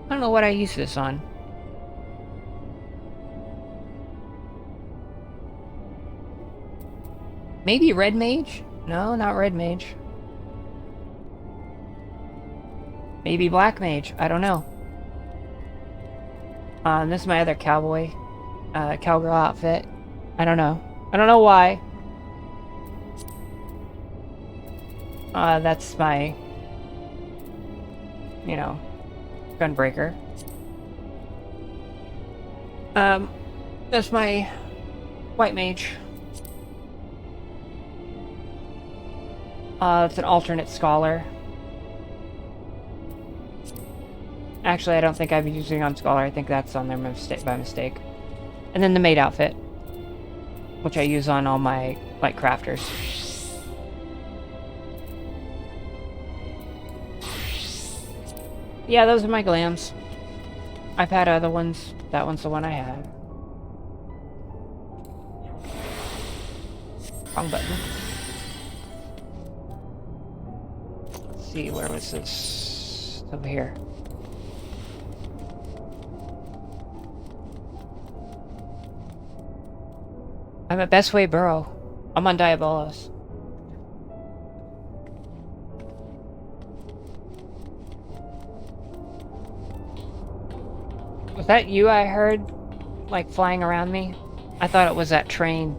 I don't know what I use this on. Maybe Red Mage? No, not Red Mage. Maybe Black Mage. I don't know. This is my other cowboy, cowgirl outfit. I don't know. I don't know why. That's my, you know, gunbreaker. That's my white mage. It's an alternate scholar. Actually, I don't think I've been using it on Scholar. I think that's on there by mistake. And then the maid outfit, which I use on all my, like, crafters. Yeah, those are my glams. I've had other ones. That one's the one I had. Wrong button. Let's see, where was this? Over here. I'm at Bestway Burrow. I'm on Diabolos. Was that you I heard, like, flying around me? I thought it was that train.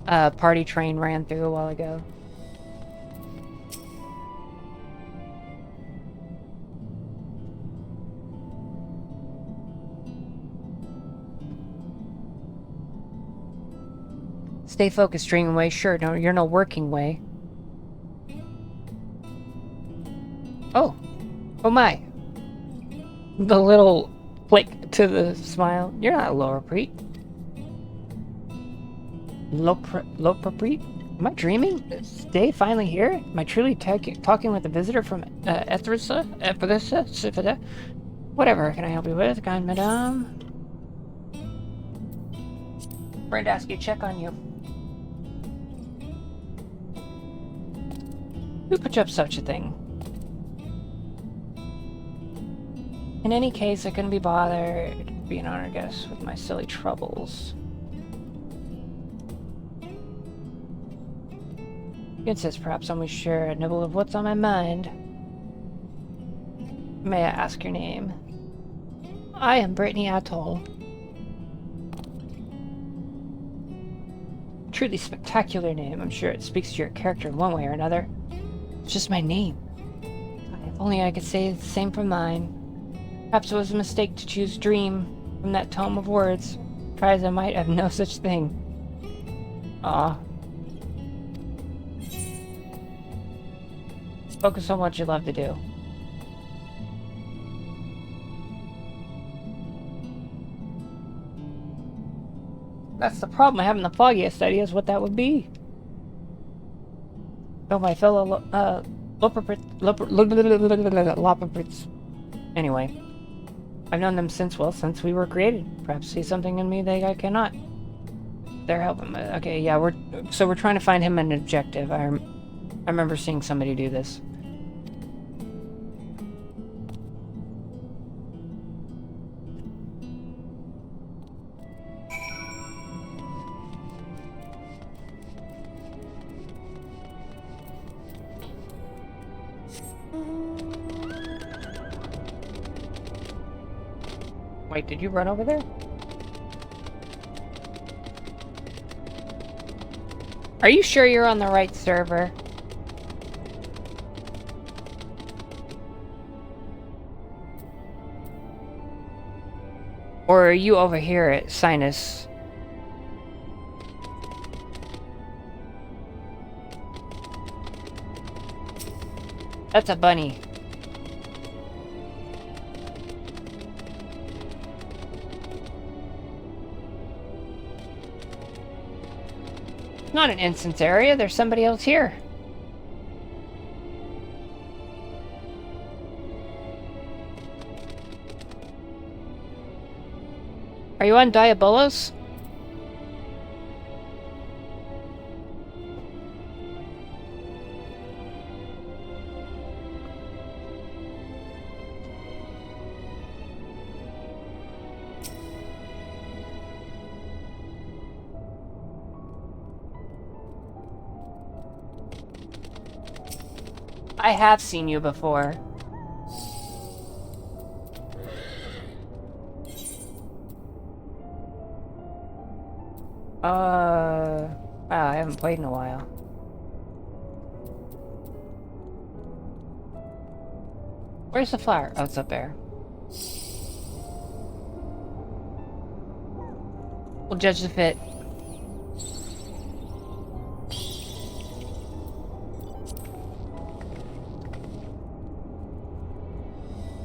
Party train ran through a while ago. Stay focused, Dreaming Way. Sure, no, you're no working way. Oh. Oh my. The little flick to the smile. You're not Lorepreet. Lorepreet? Am I dreaming? Is Dave finally here? Am I truly talking with a visitor from Ethrisa? Whatever can I help you with, kind madame? Friend asked you to check on you. Who put up such a thing? In any case, I couldn't be bothered being an honored guest with my silly troubles. You insist perhaps on me share a nibble of what's on my mind. May I ask your name? I am Brittany Atoll. Truly spectacular name. I'm sure it speaks to your character in one way or another. It's just my name. If only I could say the same for mine. Perhaps it was a mistake to choose Dream from that tome of words. Try as I might, have no such thing. Ah. Focus on what you love to do. That's the problem. I haven't the foggiest idea as what that would be. Oh, my fellow Lopoprits. Anyway, I've known them since we were created. Perhaps see something in me I cannot. They're helping. Okay, yeah, we're trying to find him an objective. I remember seeing somebody do this. Wait, did you run over there? Are you sure you're on the right server? Or are you over here at Sinus? That's a bunny. Not an instance area, there's somebody else here. Are you on Diabolos? I have seen you before. Wow, I haven't played in a while. Where's the flower? Oh, it's up there. We'll judge the fit.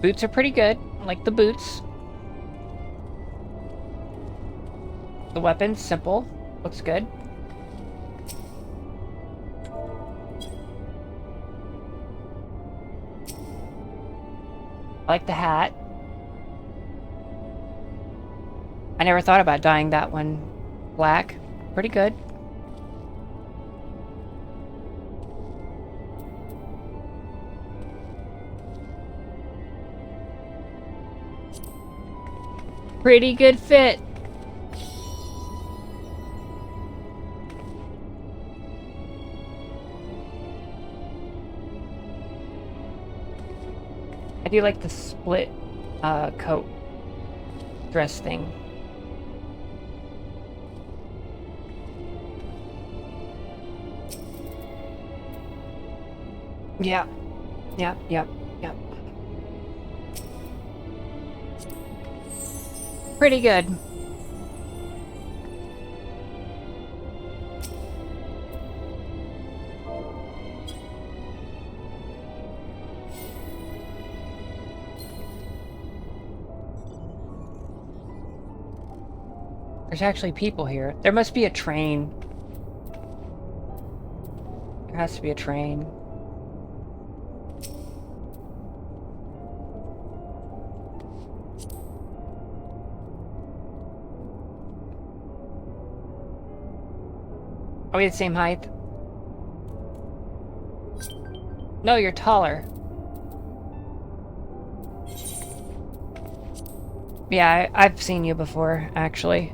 Boots are pretty good. I like the boots. The weapon's simple. Looks good. I like the hat. I never thought about dyeing that one black. Pretty good. Pretty good fit. I do like the split coat dress thing. Yeah. Yep. Pretty good. There's actually people here. There must be a train. There has to be a train. Are we the same height? No, you're taller. Yeah, I've seen you before, actually.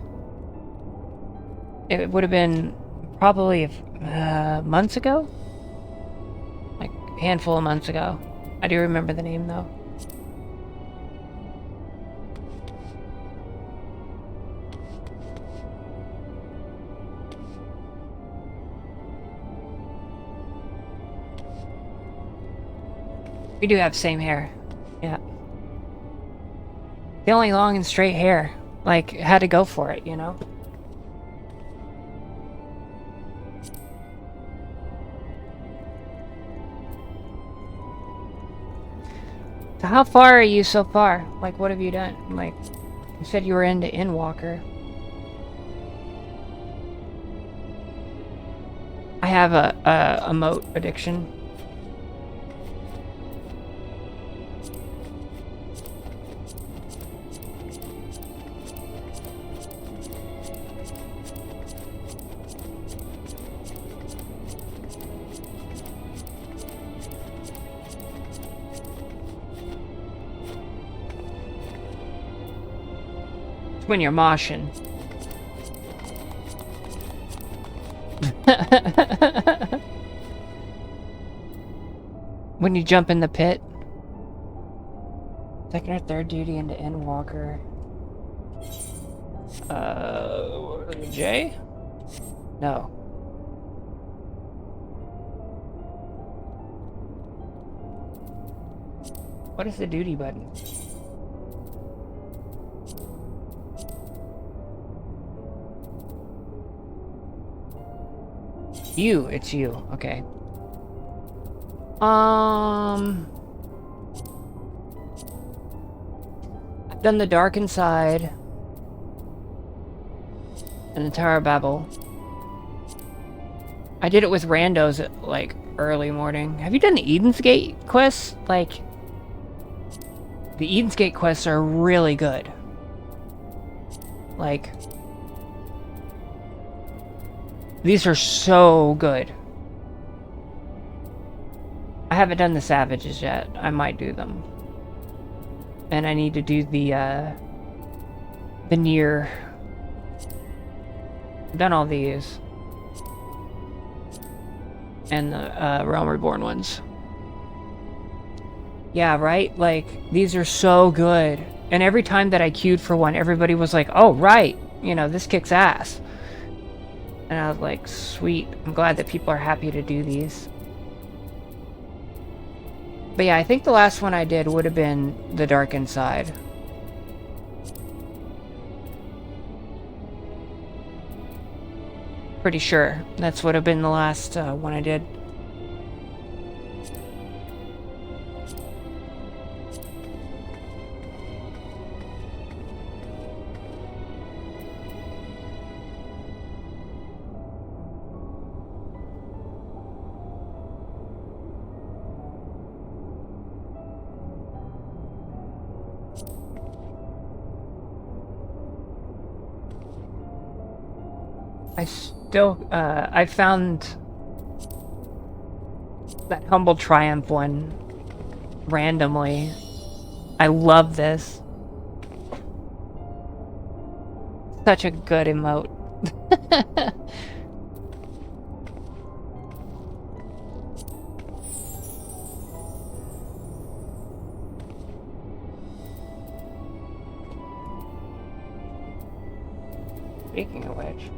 It would have been probably months ago? Like, a handful of months ago. I do remember the name, though. We do have same hair. Yeah. The only long and straight hair. Like, had to go for it, you know? So how far are you so far? Like, what have you done? Like, you said you were into Endwalker. I have a moat addiction. When you're moshing. When you jump in the pit. Second or third duty into Endwalker. Jay? No. What is the duty button? You, it's you. Okay. I've done the Darkened Side and the Tower of Babel. I did it with randos at like early morning. Have you done the Eden's Gate quests? Like, the Eden's Gate quests are really good. Like, these are so good. I haven't done the Savages yet. I might do them. And I need to do the Nier. I've done all these. And the Realm Reborn ones. Yeah, right? Like, these are so good. And every time that I queued for one, everybody was like, oh, right. You know, this kicks ass. And I was like, sweet. I'm glad that people are happy to do these. But yeah, I think the last one I did would have been the Darkened Side. Pretty sure that's would have been the last one I did. I found that Humble Triumph one randomly. I love this. Such a good emote. Speaking of which.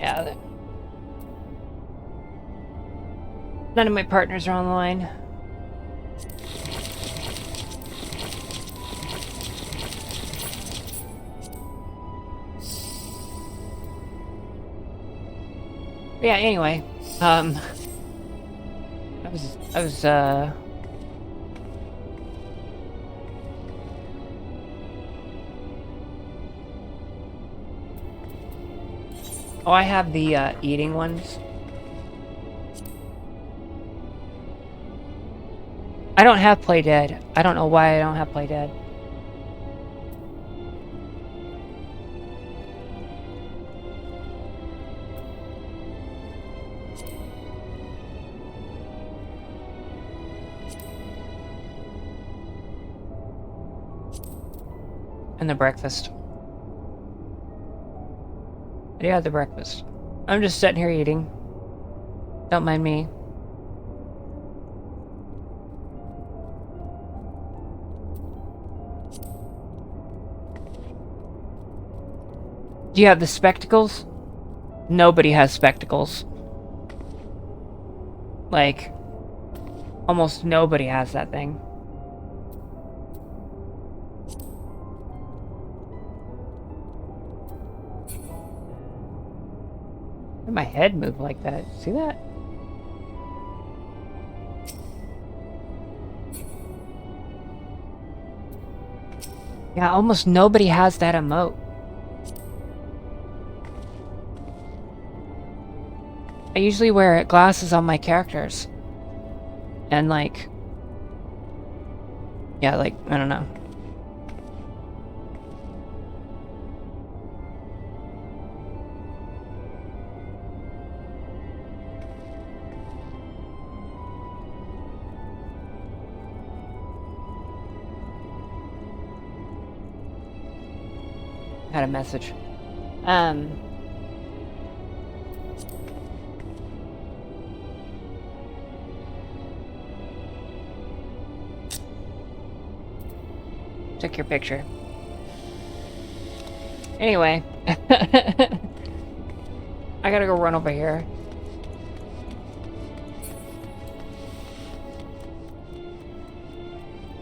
Yeah. None of my partners are on the line. But yeah, anyway, I was oh, I have the eating ones. I don't have Play Dead. I don't know why I don't have Play Dead. And the breakfast. Yeah, the breakfast. I'm just sitting here eating. Don't mind me. Do you have the spectacles? Nobody has spectacles. Like, almost nobody has that thing. Why did my head move like that? See that? Yeah, almost nobody has that emote. I usually wear glasses on my characters. And like... yeah, like, I don't know. Had a message. Took your picture. Anyway. I gotta go run over here.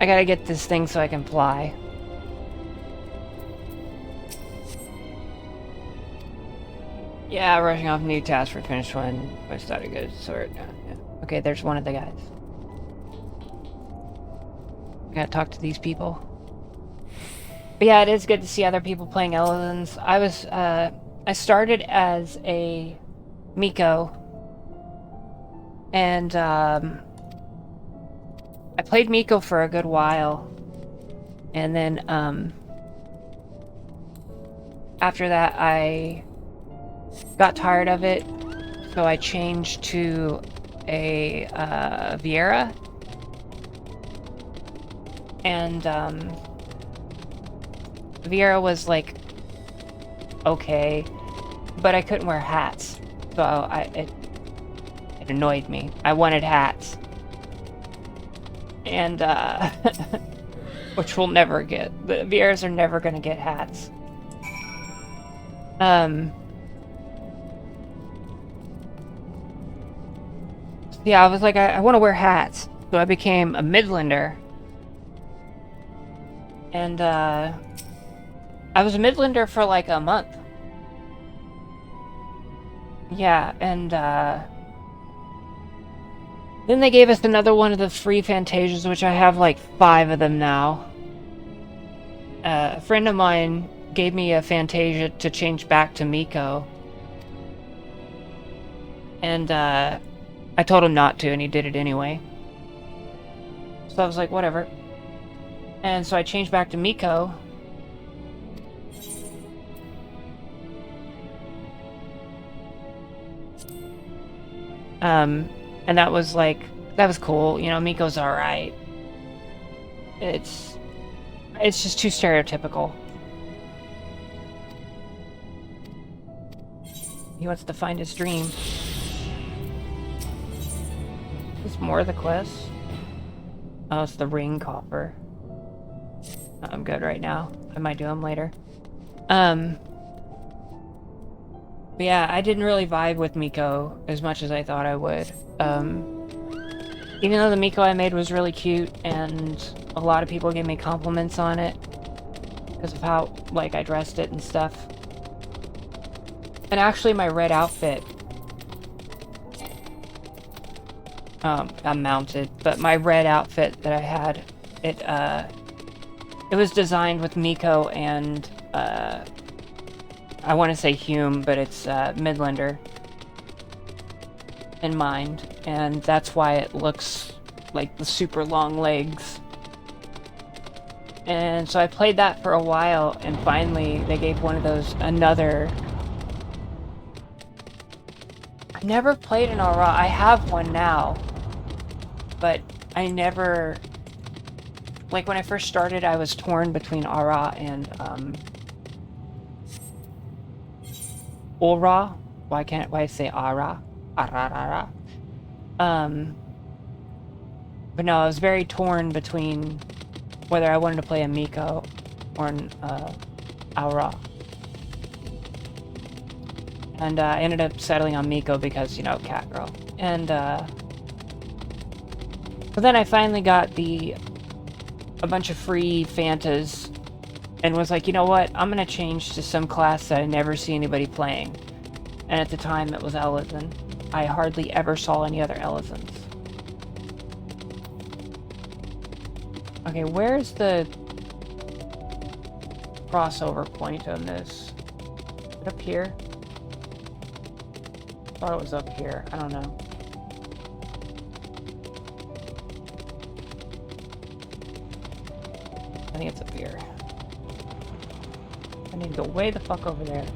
I gotta get this thing so I can fly. Yeah, rushing off new task for finished one. I started good sort. Yeah. Okay, there's one of the guys. I gotta talk to these people. But yeah, it is good to see other people playing Eldens. I started as a Miko. And, I played Miko for a good while. And then, after that, I got tired of it, so I changed to a Viera, and Viera was like okay, but I couldn't wear hats, so it annoyed me. I wanted hats, and which we'll never get. The Vieras are never gonna get hats. Yeah, I was like, I want to wear hats. So I became a Midlander. And, I was a Midlander for like a month. Yeah, and, then they gave us another one of the free Fantasias, which I have like 5 of them now. A friend of mine gave me a Fantasia to change back to Miko. And, I told him not to, and he did it anyway. So I was like, whatever. And so I changed back to Miko. And that was like, that was cool. You know, Miko's alright. It's just too stereotypical. He wants to find his dream. Is more of the quest? Oh, it's the ring coffer. I'm good right now. I might do them later. But yeah, I didn't really vibe with Miko as much as I thought I would. Even though the Miko I made was really cute, and a lot of people gave me compliments on it because of how, like, I dressed it and stuff. And actually, my red outfit, I'm mounted, but my red outfit that I had, it was designed with Miko and, I want to say Hume, but it's, Midlander in mind, and that's why it looks like the super long legs. And so I played that for a while, and finally they gave one of those another. I never played an Aura. I have one now, but I never. Like when I first started, I was torn between Aura and Aura. Why I say Aura? Ararara. But no, I was very torn between whether I wanted to play a Miko or an Aura. And I ended up settling on Miko because, you know, cat girl. And but then I finally got a bunch of free Fantas and was like, you know what, I'm gonna change to some class that I never see anybody playing. And at the time it was Elezen. I hardly ever saw any other Elezens. Okay, where's the crossover point on this? Is it up here? I thought it was up here. I don't know. I think it's up here. I need to go way the fuck over there.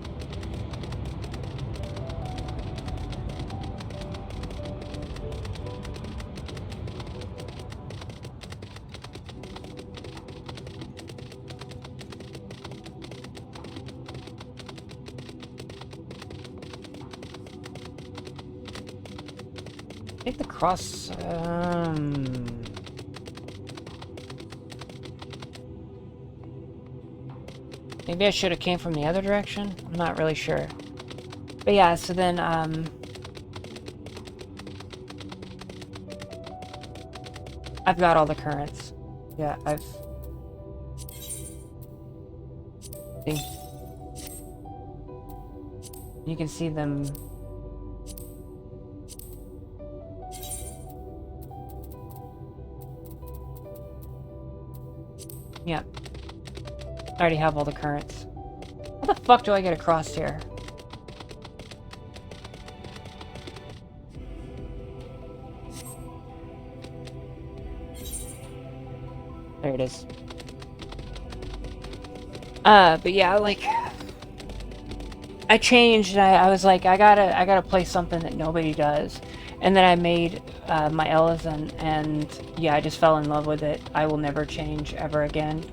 I think the cross, maybe I should have came from the other direction? I'm not really sure. But yeah, so then, I've got all the currents. Yeah, see? You can see them. Yeah. I already have all the currents. How the fuck do I get across here? There it is. But yeah, like, I changed and I was like, I gotta play something that nobody does. And then I made my Elezen, and yeah, I just fell in love with it. I will never change ever again.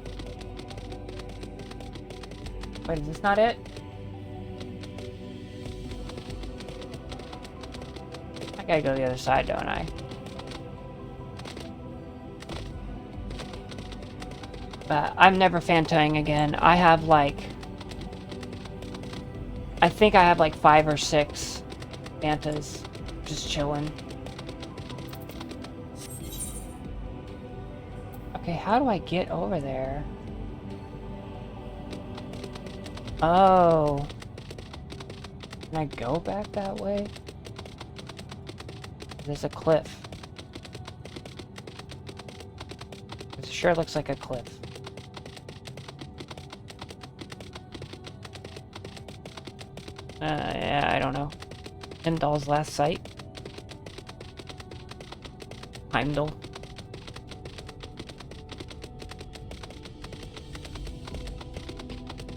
Wait, is this not it? I gotta go the other side, don't I? But I'm never Fantoing again. I have like... I think I have like 5 or 6 Fantas just chilling. Okay, how do I get over there? Oh. Can I go back that way? There's a cliff. It sure looks like a cliff. Yeah, I don't know. Heimdall's last sight. Heimdall.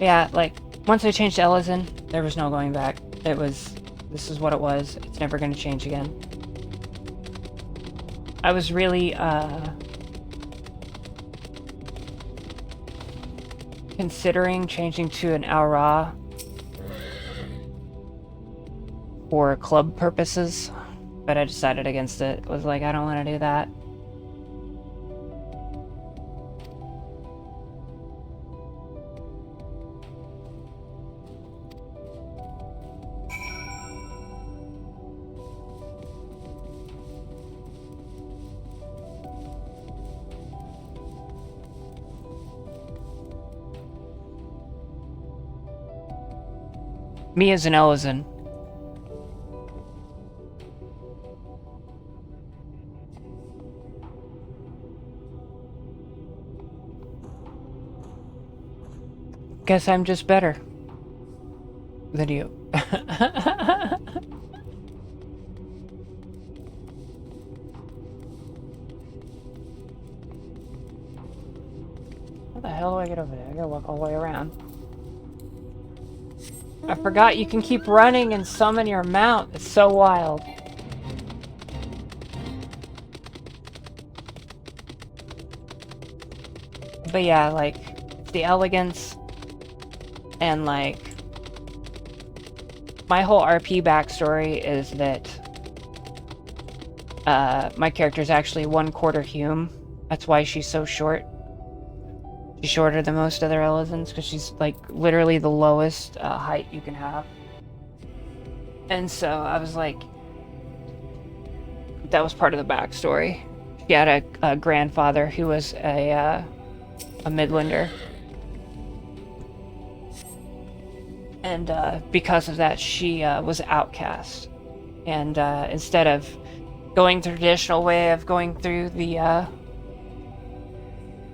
Yeah, like, once I changed to Elezen, there was no going back. It was... This is what it was. It's never gonna change again. I was really, considering changing to an Aura for club purposes, but I decided against it. It was like, I don't want to do that. Me as an Elezen. Guess I'm just better than you. the hell do I get over there? I gotta walk all the way around. I forgot you can keep running and summon your mount. It's so wild. But yeah, like, the elegance and, like, my whole RP backstory is that my character's actually 1/4 Hume. That's why she's so short. She's shorter than most other Elizans, because she's, like, literally the lowest height you can have. And so I was like, that was part of the backstory. She had a grandfather who was a Midlander. And because of that, she was outcast. And instead of going the traditional way of going through the,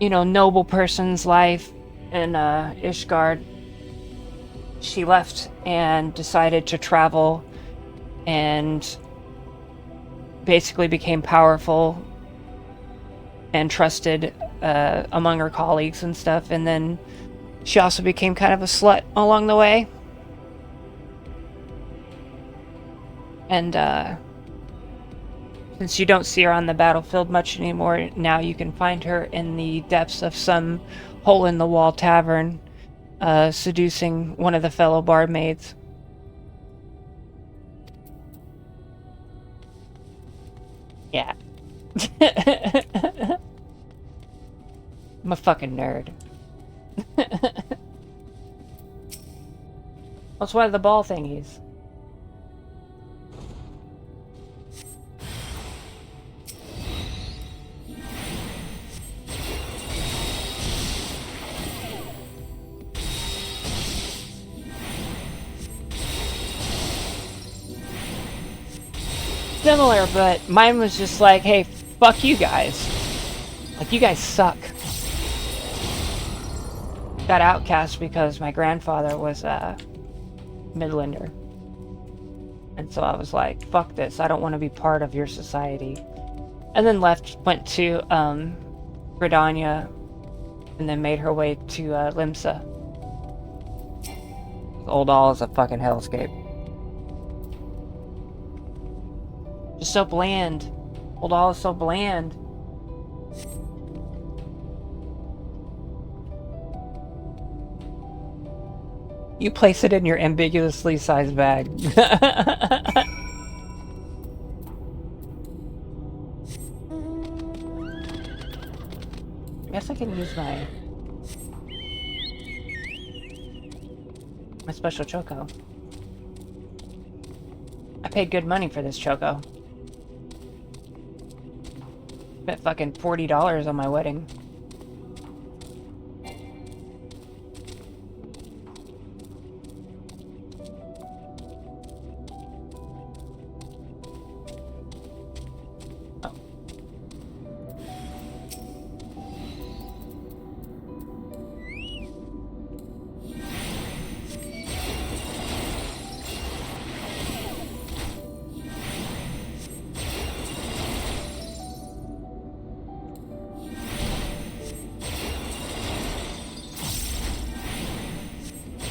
you know, noble person's life in Ishgard, she left and decided to travel and basically became powerful and trusted among her colleagues and stuff. And then she also became kind of a slut along the way. And since you don't see her on the battlefield much anymore, now you can find her in the depths of some hole-in-the-wall tavern, seducing one of the fellow barmaids. Yeah. I'm a fucking nerd. What's one of the ball thingies? Similar, but mine was just like, hey, fuck you guys. Like, you guys suck. Got outcast because my grandfather was a Midlander. And so I was like, fuck this, I don't want to be part of your society. And then went to Gridania, and then made her way to Limsa. Ul'dah is a fucking hellscape. Just so bland. Ul'dah is so bland. You place it in your ambiguously sized bag. I guess I can use my special choco. I paid good money for this choco. Spent fucking $40 on my wedding.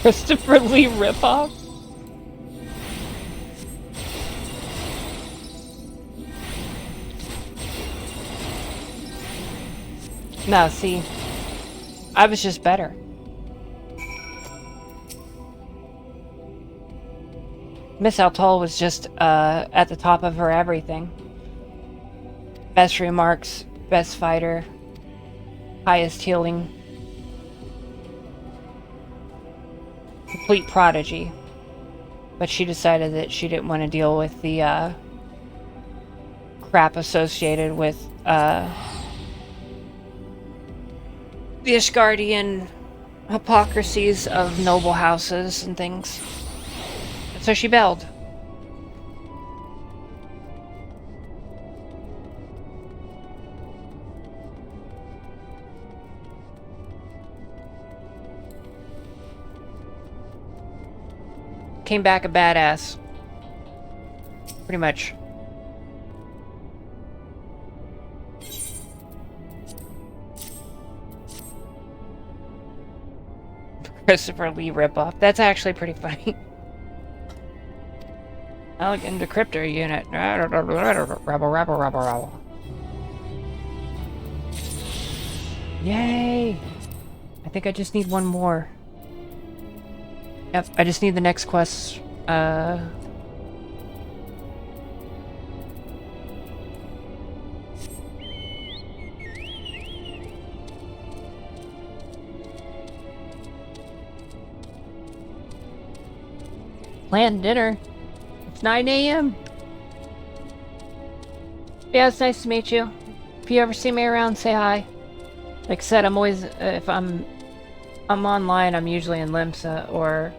Christopher Lee ripoff? No, see, I was just better. Miss Altol was just at the top of her everything. Best remarks, best fighter, highest healing. Complete prodigy. But she decided that she didn't want to deal with the crap associated with the Ishgardian hypocrisies of noble houses and things. So she bailed. Came back a badass. Pretty much. Christopher Lee ripoff. That's actually pretty funny. Elegant decryptor unit. Rabble. Yay! I think I just need one more. Yep, I just need the next quest. Planned dinner. It's 9 a.m. Yeah, it's nice to meet you. If you ever see me around, say hi. Like I said, I'm always, if I'm online, I'm usually in Limsa or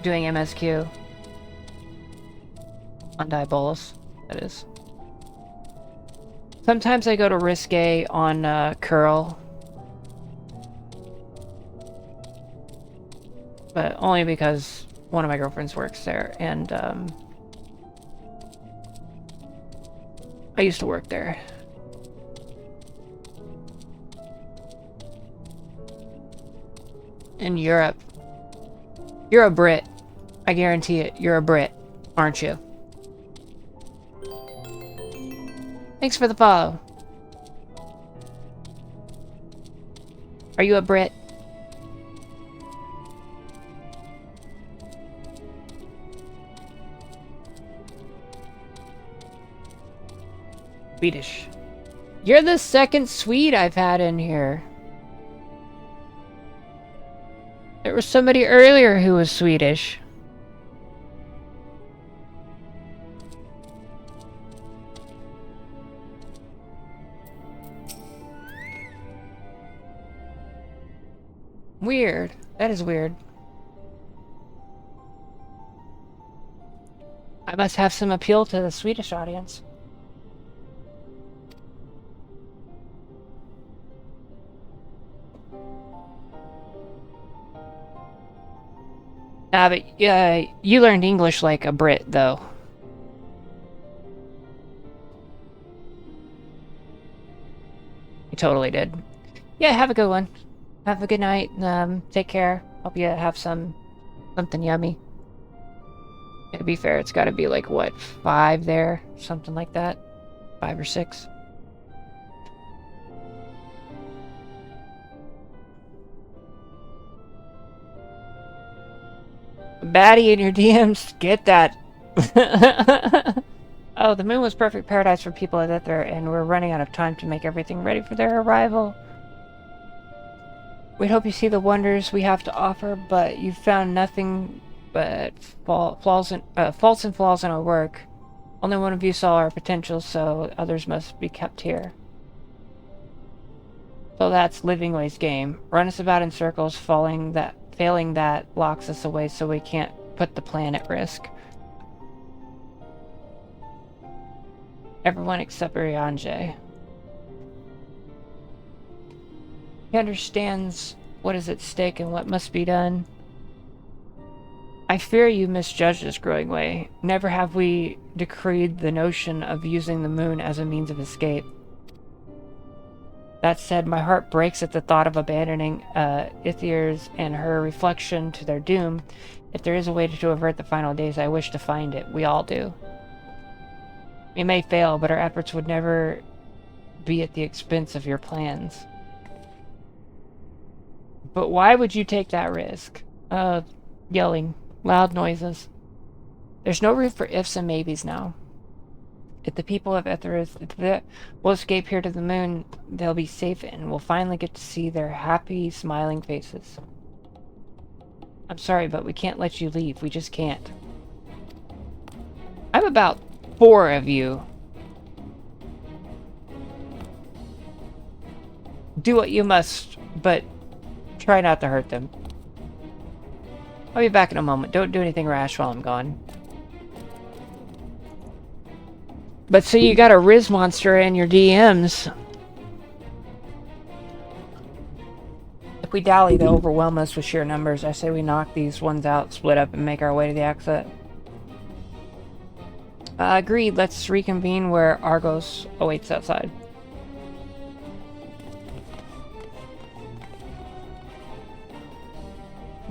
doing MSQ. On Diabolus, that is. Sometimes I go to Risque on Curl. But only because one of my girlfriends works there, and I used to work there. In Europe. You're a Brit. I guarantee it. You're a Brit, aren't you? Thanks for the follow. Are you a Brit? Swedish. You're the second Swede I've had in here. There was somebody earlier who was Swedish. Weird. That is weird. I must have some appeal to the Swedish audience. But you learned English like a Brit, though. You totally did. Yeah, have a good one. Have a good night. Take care. Hope you have something yummy. To be fair, it's got to be like, what, 5 there? Something like that. 5 or 6. Baddie in your DMs, get that. Oh, the moon was perfect paradise for people at Ether, and we're running out of time to make everything ready for their arrival. We'd hope you see the wonders we have to offer, but you've found nothing but faults and flaws in our work. Only one of you saw our potential, so others must be kept here. So that's Livingway's game. Run us about in circles, failing that locks us away so we can't put the plan at risk. Everyone except Urianger. He understands what is at stake and what must be done. I fear you misjudge this growing way. Never have we decreed the notion of using the moon as a means of escape. That said, my heart breaks at the thought of abandoning Ithyr's and her reflection to their doom. If there is a way to avert the final days, I wish to find it. We all do. We may fail, but our efforts would never be at the expense of your plans. But why would you take that risk? Yelling. Loud noises. There's no room for ifs and maybes now. If the people of Ithyr's will escape here to the moon, they'll be safe and we'll finally get to see their happy, smiling faces. I'm sorry, but we can't let you leave. We just can't. I'm about 4 of you. Do what you must, but try not to hurt them. I'll be back in a moment. Don't do anything rash while I'm gone. But so you got a Riz monster in your DMs. If we dally, they'll overwhelm us with sheer numbers. I say we knock these ones out, split up, and make our way to the exit. Agreed. Let's reconvene where Argos awaits outside.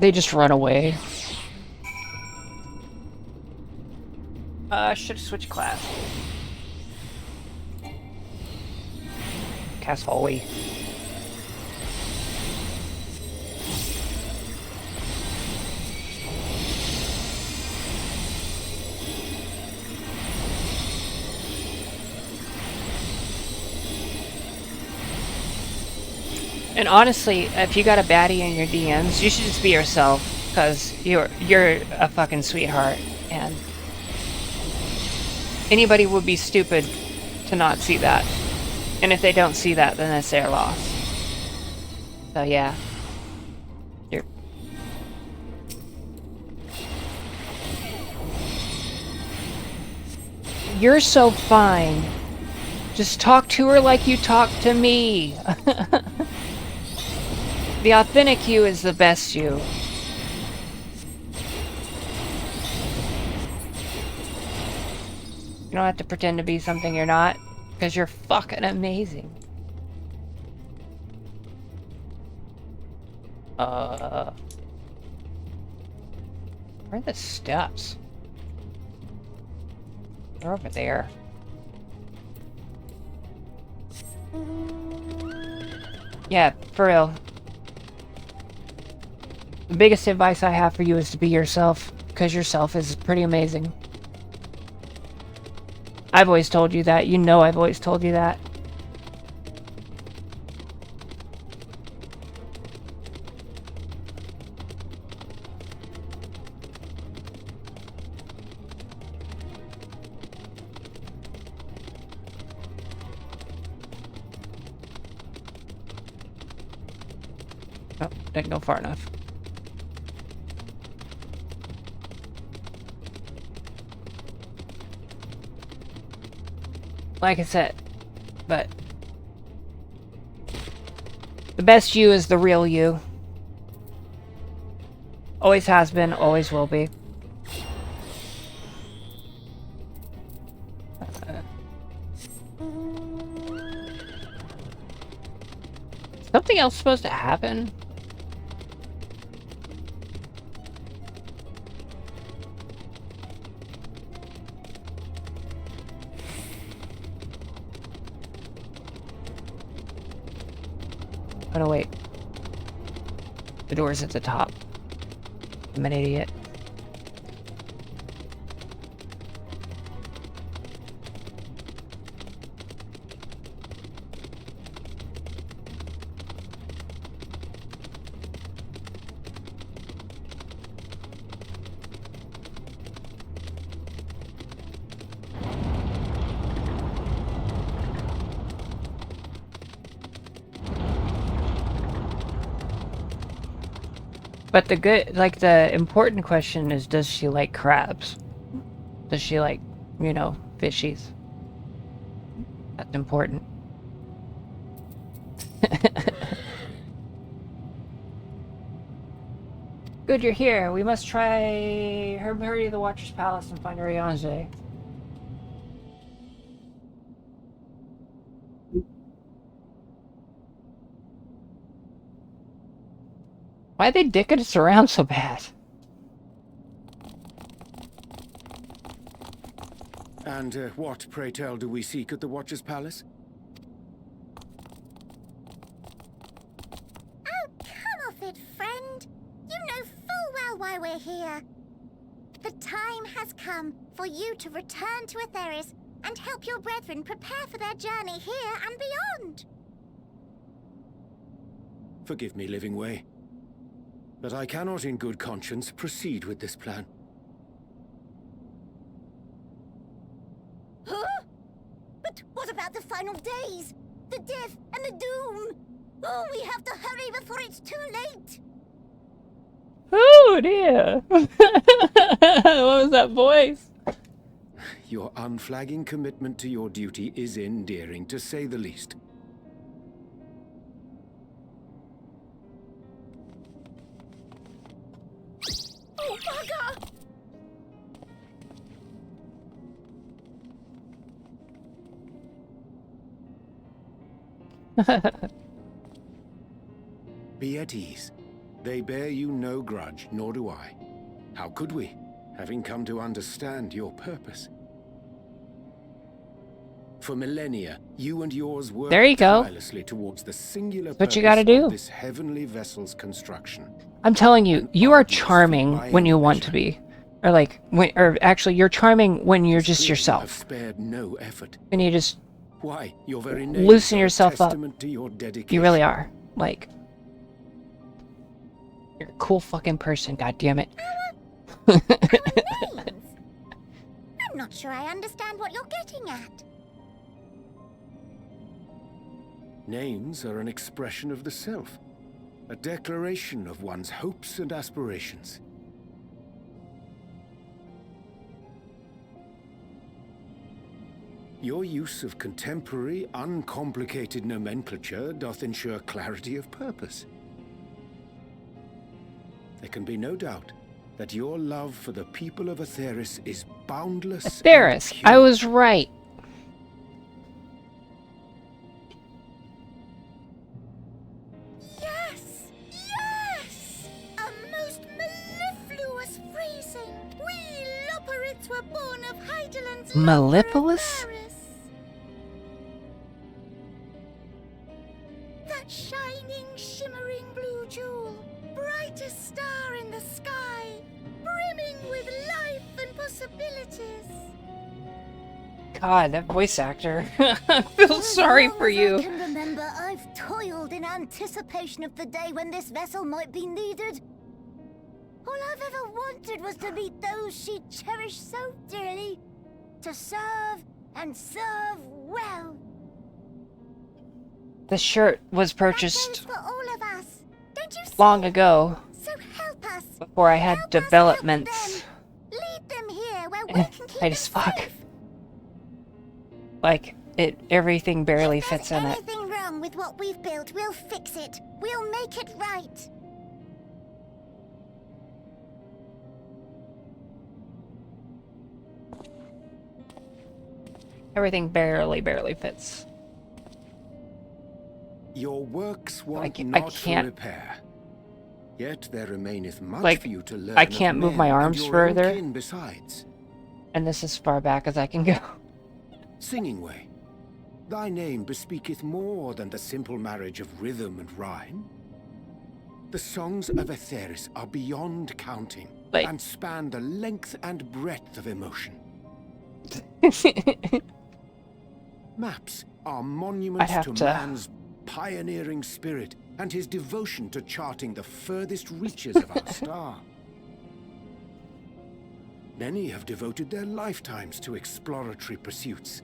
They just run away. Should switch class. Cast Holy. And honestly, if you got a baddie in your DMs, you should just be yourself, because you're a fucking sweetheart, and anybody would be stupid to not see that. And if they don't see that, then it's their loss. So yeah. You're so fine. Just talk to her like you talk to me. The authentic you is the best you. You don't have to pretend to be something you're not, because you're fucking amazing. Where are the steps? They're over there. Yeah, for real. The biggest advice I have for you is to be yourself, because yourself is pretty amazing. I've always told you that. You know I've always told you that. Oh, didn't go far enough. Like I said, but the best you is the real you. Always has been, always will be. Something else supposed to happen? Oh no, wait. The door's at the top. I'm an idiot. But the good, like, the important question is, does she like crabs? Does she like, you know, fishies? That's important. Good, you're here. We must try hurry to the Watcher's Palace and find Ariange. Why they dicking us around so bad? And what, pray tell, do we seek at the Watcher's Palace? Oh, come off it, friend. You know full well why we're here. The time has come for you to return to Etheris and help your brethren prepare for their journey here and beyond. Forgive me, Living Way, but I cannot in good conscience proceed with this plan. Huh? But what about the final days? The death and the doom? Oh, we have to hurry before it's too late. Oh dear. What was that voice? Your unflagging commitment to your duty is endearing, to say the least. Oh, bugger! Be at ease. They bear you no grudge, nor do I. How could we, having come to understand your purpose? For millennia, you and yours worked There you go. tirelessly towards the singular What you purpose gotta do. of this heavenly vessel's construction. I'm telling you, An you are arduous feat charming by when any you want measure. to be. Or like, or actually, you're charming when you're It's just clear yourself. You have spared no effort. And you just, Why, your very names loosen are a yourself up. testament to your dedication. you really are. Like, you're a cool fucking person, goddammit. Our names? I'm not sure I understand what you're getting at. Names are an expression of the self, a declaration of one's hopes and aspirations. Your use of contemporary, uncomplicated nomenclature doth ensure clarity of purpose. There can be no doubt that your love for the people of Atheris is boundless. and Theris, I pure. was right. Yes! Yes! A most mellifluous phrasing. We Loporrits were born of Heideland's Mellifluous? That shining, shimmering blue jewel, brightest star in the sky, brimming with life and possibilities. God, that voice actor. I feel sorry for you. I can remember, I've toiled in anticipation of the day when this vessel might be needed. All I've ever wanted was to meet those she cherished so dearly, to serve and serve well. The shirt was That goes purchased for all of us. Don't you see? long ago, So help us. before I had Help us developments. help them. Lead them here where we Eh, can keep tight it as fuck. safe. Like, everything barely If fits there's in it. anything wrong with what we've built, we'll fix it. We'll make it right. Everything barely fits. Your works want I not for can't- repair. Yet there remaineth much Like, for you to learn I of can't move men my and arms your own further. kin besides. And this is far back as I can go. Singing Way, thy name bespeaketh more than the simple marriage of rhythm and rhyme. The songs of Atheris are beyond counting, Like- and span the length and breadth of emotion. Maps are monuments I'd have to to- man's pioneering spirit and his devotion to charting the furthest reaches of our star. Many have devoted their lifetimes to exploratory pursuits,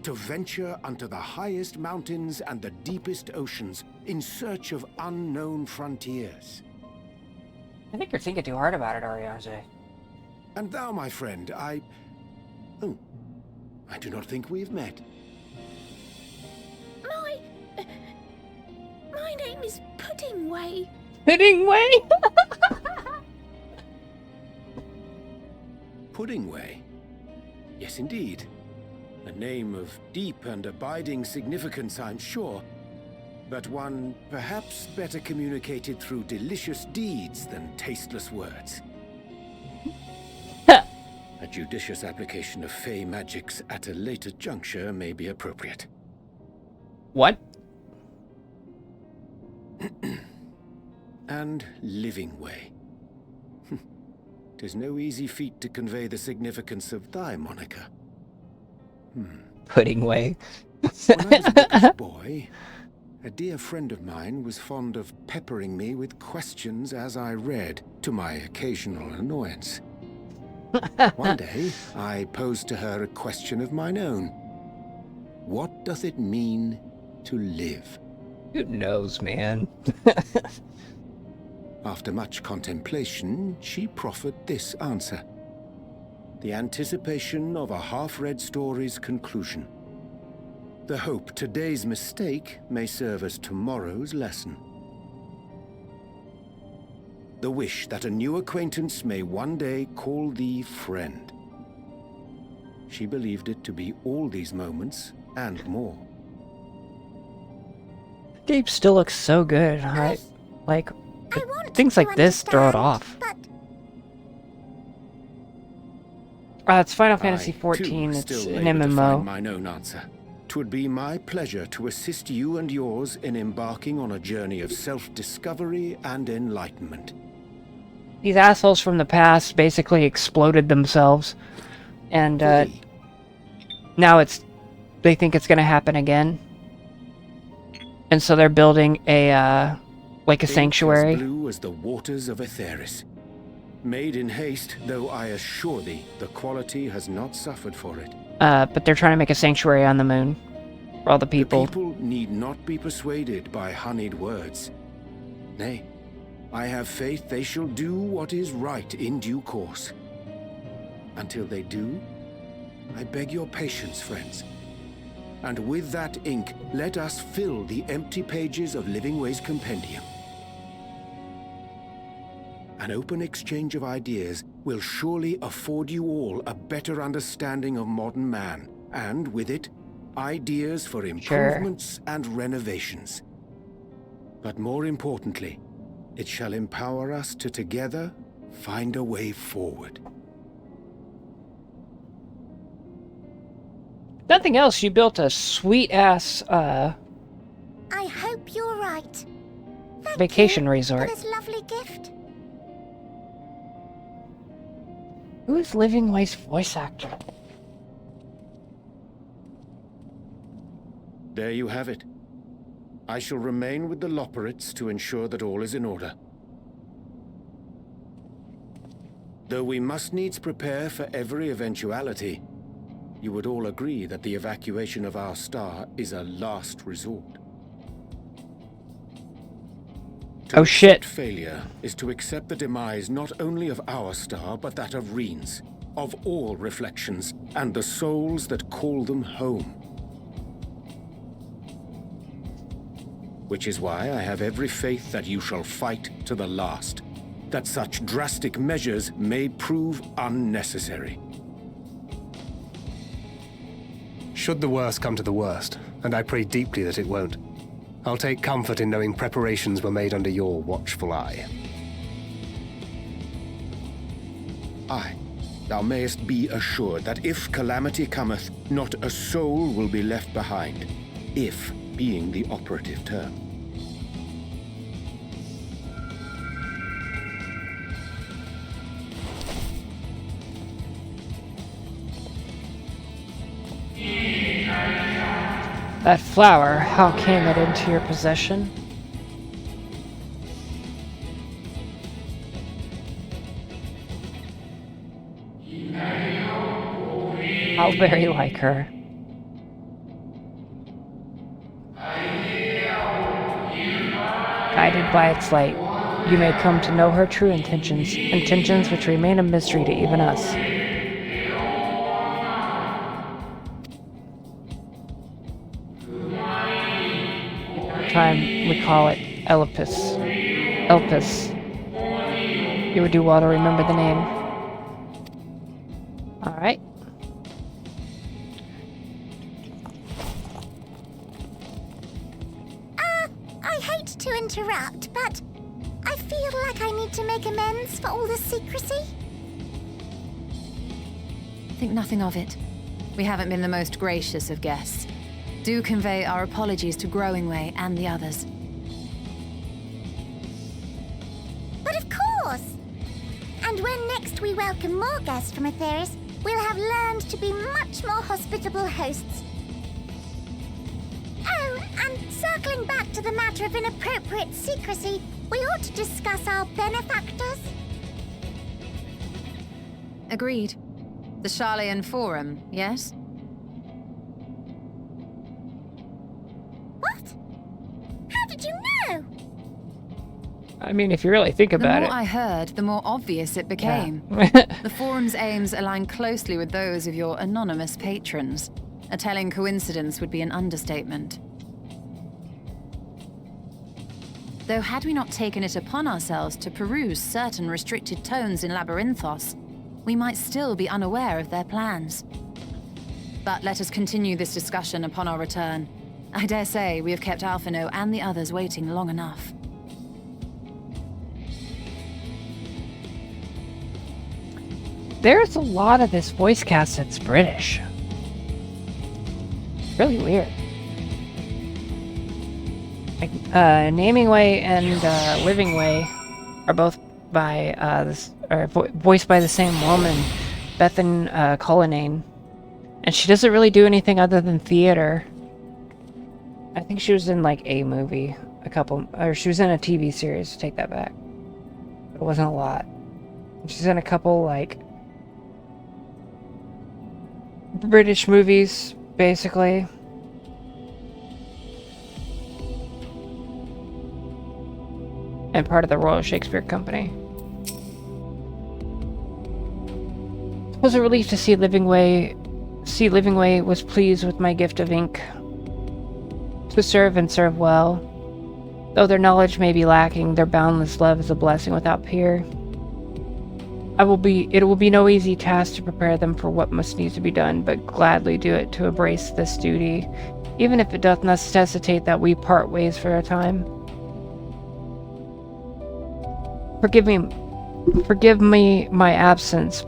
to venture unto the highest mountains and the deepest oceans in search of unknown frontiers. I think you're thinking too hard about it, Ariaze. And thou, my friend, Oh, I do not think we've met. My name is Puddingway. Fitting way? Puddingway? Yes, indeed. A name of deep and abiding significance, I'm sure. But one perhaps better communicated through delicious deeds than tasteless words. A judicious application of fey magics at a later juncture may be appropriate. What? And Living Way. 'Tis no easy feat to convey the significance of thy moniker. Pudding way. When I was a bookish boy, a dear friend of mine was fond of peppering me with questions as I read, to my occasional annoyance. One day, I posed to her a question of mine own. What doth it mean to live? Who knows, man? After much contemplation, she proffered this answer. The anticipation of a half-read story's conclusion. The hope today's mistake may serve as tomorrow's lesson. The wish that a new acquaintance may one day call thee friend. She believed it to be all these moments and more. Gabe still looks so good. Like, I want things to like this throw it off. But It's Final Fantasy I, XIV. too, It's still an labour to MMO. find mine own answer. 'Twould be my pleasure to assist you and yours in embarking on a journey of self-discovery and enlightenment. These assholes from the past basically exploded themselves, and Goody. now they think it's going to happen again, and so they're building a like a Ink sanctuary. as blue as the waters of Aetheris. Made in haste, though I assure thee, the quality has not suffered for it. But they're trying to make a sanctuary on the moon for all the people. The people need not be persuaded by honeyed words. Nay, I have faith they shall do what is right in due course. Until they do, I beg your patience, friends. And with that ink, let us fill the empty pages of Living Ways Compendium. An open exchange of ideas will surely afford you all a better understanding of modern man, and with it, ideas for improvements and renovations. But more importantly, it shall empower us to together find a way forward. Nothing else, you built a sweet-ass, I hope you're right. Thank vacation you resort. for this lovely gift. Who is Living Ways voice actor? There you have it. I shall remain with the Loporrits to ensure that all is in order. Though we must needs prepare for every eventuality, you would all agree that the evacuation of our star is a last resort. To Oh, shit. accept failure is to accept the demise not only of our star, but that of Reen's, of all reflections, and the souls that call them home. Which is why I have every faith that you shall fight to the last, that such drastic measures may prove unnecessary. Should the worst come to the worst, and I pray deeply that it won't, I'll take comfort in knowing preparations were made under your watchful eye. Aye, thou mayest be assured that if calamity cometh, not a soul will be left behind, if being the operative term. That flower, how came it into your possession? How very like her. Guided by its light, you may come to know her true intentions which remain a mystery to even us. Time we call it Elpis. Elpis. You would do well to remember the name. Alright. I hate to interrupt, but I feel like I need to make amends for all the secrecy. Think nothing of it. We haven't been the most gracious of guests. Do convey our apologies to Growingway and the others. But of course! And when next we welcome more guests from Aetheris, we'll have learned to be much more hospitable hosts. Oh, and circling back to the matter of inappropriate secrecy, we ought to discuss our benefactors. Agreed. The Sharlayan Forum, yes? What? How did you know? I mean, if you really think The about more it. I heard, the more obvious it became. Yeah. The Forum's aims align closely with those of your anonymous patrons. A telling coincidence would be an understatement. Though had we not taken it upon ourselves to peruse certain restricted tones in Labyrinthos, we might still be unaware of their plans. But let us continue this discussion upon our return. I dare say we have kept Alphino and the others waiting long enough. there's a lot of this voice cast that's British. Really weird. Like, Naming Way and Living Way are both by voiced by the same woman, Bethan Cullinane, and she doesn't really do anything other than theater. I think she was in like a movie, or she was in a TV series. Take that back. It wasn't a lot. She's in a couple like British movies, basically. And part of the Royal Shakespeare Company. It was a relief to see Living Way was pleased with my gift of ink. To serve and serve well. Though their knowledge may be lacking, their boundless love is a blessing without peer. It will be no easy task to prepare them for what must need to be done, but gladly do it to embrace this duty, even if it doth necessitate that we part ways for a time. Forgive me my absence,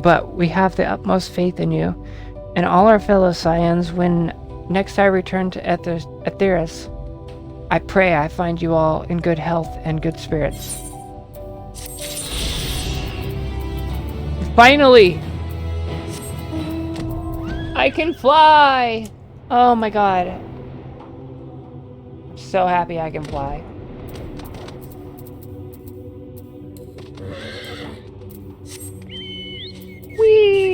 but we have the utmost faith in you, and all our fellow Scions. When next I return to Aetheris, I pray I find you all in good health and good spirits. Finally! I can fly! Oh my god. I'm so happy I can fly. Whee!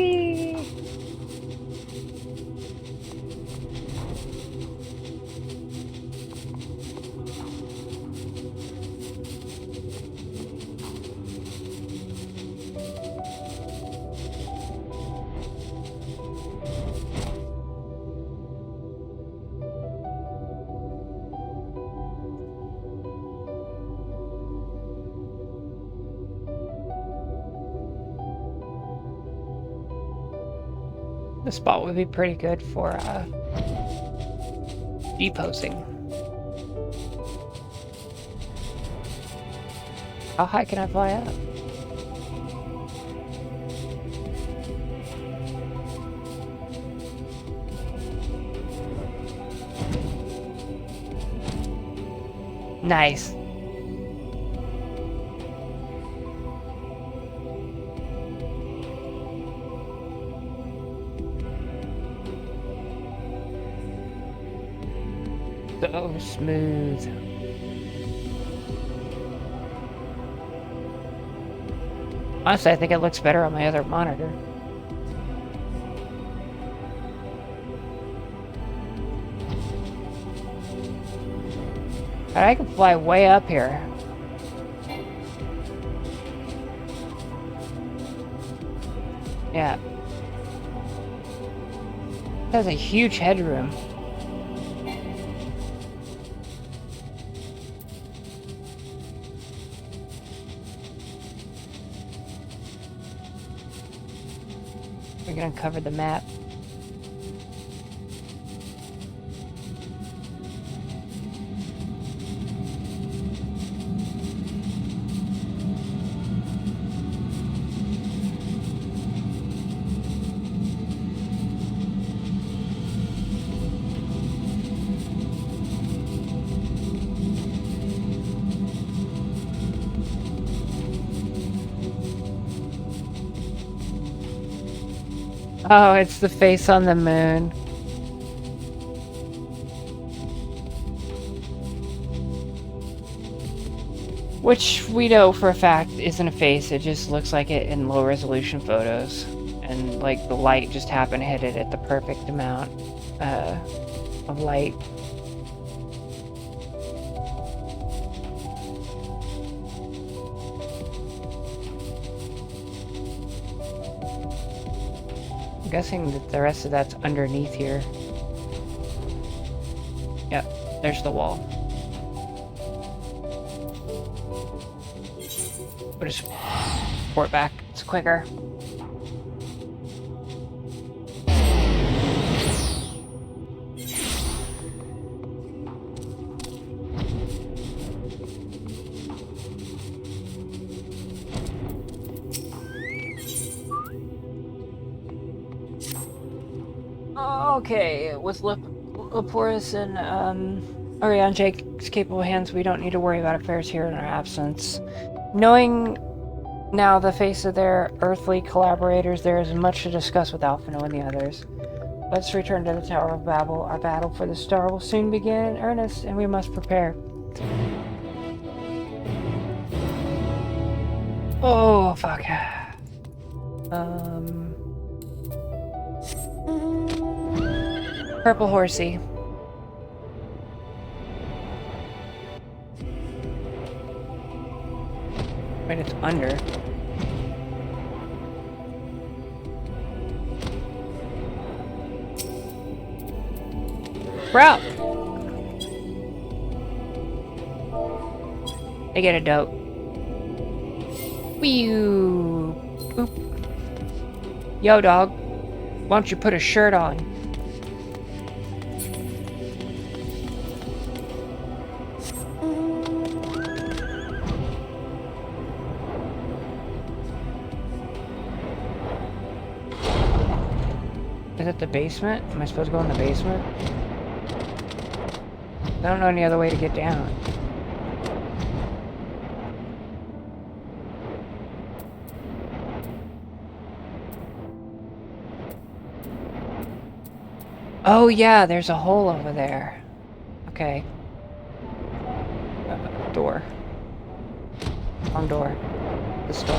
The spot would be pretty good for deposing. How high can I fly up? Nice. So smooth. Honestly, I think it looks better on my other monitor. And I can fly way up here. Yeah. It has a huge headroom. We're gonna cover the map. Oh, it's the face on the moon. Which we know for a fact isn't a face, it just looks like it in low resolution photos. And like the light just happened to hit it at the perfect amount of light. I'm guessing that the rest of that's underneath here. Yep, there's the wall. We'll just port back, it's quicker. Okay, with Leporus and Orianja's capable hands, we don't need to worry about affairs here in our absence. Knowing now the face of their earthly collaborators, there is much to discuss with Alphino and the others. Let's return to the Tower of Babel. Our battle for the star will soon begin in earnest, and we must prepare. Oh, fuck. Purple horsey. Wait, it's under. Route! I get a dope. Whew. Boop. Yo, dog. Why don't you put a shirt on? Is it the basement? Am I supposed to go in the basement? I don't know any other way to get down. Oh yeah, there's a hole over there. Okay. Door. Wrong door. This door.